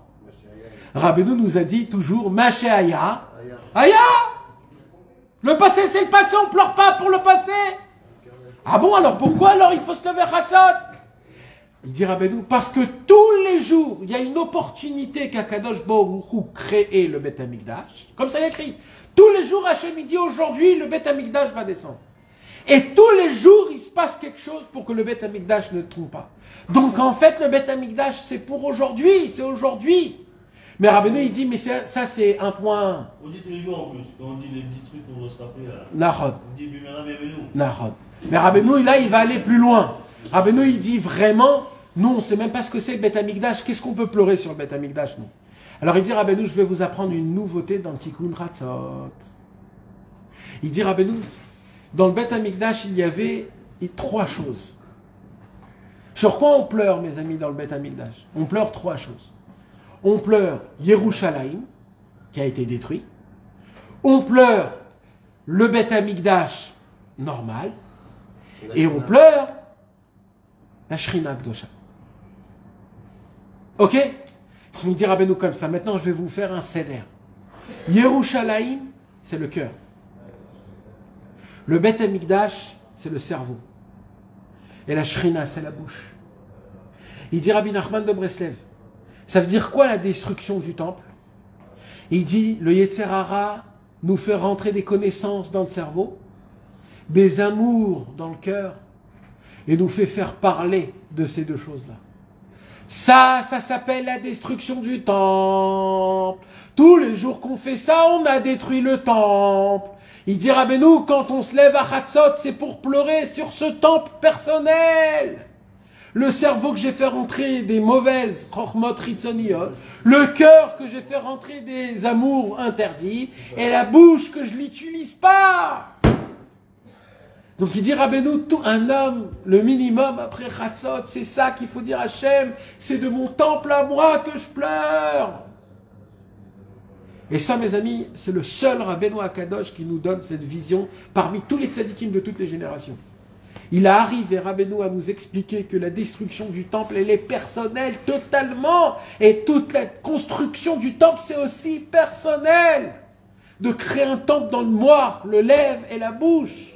Rabbeinu nous a dit toujours, Maché Aya. Aya! Le passé, c'est le passé, on ne pleure pas pour le passé. Ah bon, alors pourquoi alors il faut se lever Chatzot? Il dit Rabbeinu, parce que tous les jours, il y a une opportunité qu'Akadosh Baruch Hu crée le Beth Amikdash. Comme ça il y a écrit. Tous les jours, Hachem il dit aujourd'hui, le Beth Amikdash va descendre. Et tous les jours, il se passe quelque chose pour que le Beth Amikdash ne trompe pas. Donc en fait, le Beth Amikdash, c'est pour aujourd'hui, c'est aujourd'hui. Mais Rabbeinu, il dit, mais ça c'est un point... On dit tous les jours en plus, quand on dit les petits trucs qu'on doit se rappeler là. Nahod. On dit Bimera Bienvenue. Nahod. Mais Rabbeinu, là, il va aller plus loin. Rabbeinu, il dit vraiment, nous, on ne sait même pas ce que c'est le Beth Amikdash. Qu'est-ce qu'on peut pleurer sur le Beth Amikdash, nous? Alors il dit, Rabbeinu, je vais vous apprendre une nouveauté dans Tikkun Chatzot. Il dit, Rabbeinu, Dans le Beth Amikdash, il y avait 3 choses. Sur quoi on pleure, mes amis, dans le Beth Amikdash? On pleure 3 choses. On pleure Yerushalayim, qui a été détruit. On pleure le Beth Amikdash normal. Et on pleure la Shrina Kdosha. Ok? Il dit Rabbeinu comme ça. Maintenant, je vais vous faire un seder. Yerushalayim, c'est le cœur. Le Beth Amikdash, c'est le cerveau. Et la Shrina, c'est la bouche. Il dit Rabbi Nachman de Breslev. Ça veut dire quoi la destruction du temple? Il dit le Yetzer Hara nous fait rentrer des connaissances dans le cerveau, des amours dans le cœur, et nous fait faire parler de ces 2 choses-là. Ça s'appelle la destruction du temple. Tous les jours qu'on fait ça, on a détruit le temple. Il dit Rabbeinu, quand on se lève à Chatzot, c'est pour pleurer sur ce temple personnel. Le cerveau que j'ai fait rentrer des mauvaises chokhmot ritzoniot, le cœur que j'ai fait rentrer des amours interdits, et la bouche que je l'utilise pas. Donc il dit Rabbeinu, tout un homme, le minimum après Chatzot, c'est ça qu'il faut dire à Hachem, c'est de mon temple à moi que je pleure. Et ça, mes amis, c'est le seul Rabbeinu Akadosh qui nous donne cette vision parmi tous les tzadikim de toutes les générations. Il a arrivé, Rabbeinu, à nous expliquer que la destruction du temple, elle est personnelle totalement. Et toute la construction du temple, c'est aussi personnel. De créer un temple dans le moire, le lèvre et la bouche.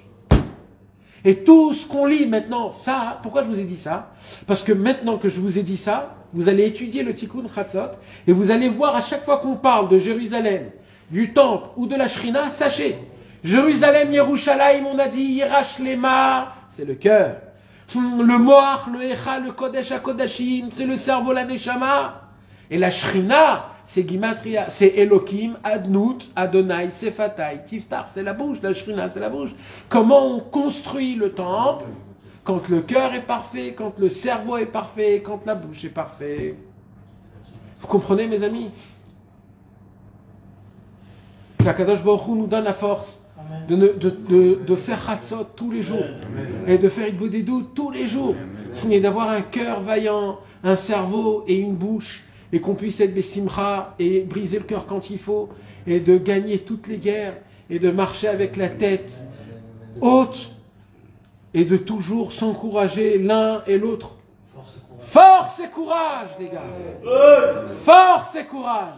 Et tout ce qu'on lit maintenant, ça, pourquoi je vous ai dit ça? Parce que maintenant que je vous ai dit ça, vous allez étudier le Tikkun Chatzot et vous allez voir à chaque fois qu'on parle de Jérusalem, du temple ou de la Shrina, sachez, Jérusalem, Yerushalayim, on a dit Yirash Lema, c'est le cœur. Le Moach, le Echa, le Kodesh HaKodashim, c'est le cerveau, la Neshama. Et la Shrina, c'est Gimatria, c'est Elohim, Adnout, Adonai, Sefatai, Tiftar, c'est la bouche, la Shrina, c'est la bouche. Comment on construit le temple quand le cœur est parfait, quand le cerveau est parfait, quand la bouche est parfaite. Vous comprenez, mes amis? La Kadosh Baruch Hu nous donne la force de faire Chatzot tous les jours et de faire Idbodedut tous les jours et d'avoir un cœur vaillant, un cerveau et une bouche et qu'on puisse être Bessimcha et briser le cœur quand il faut et de gagner toutes les guerres et de marcher avec la tête haute et de toujours s'encourager l'un et l'autre. Force et courage, les gars. Force et courage.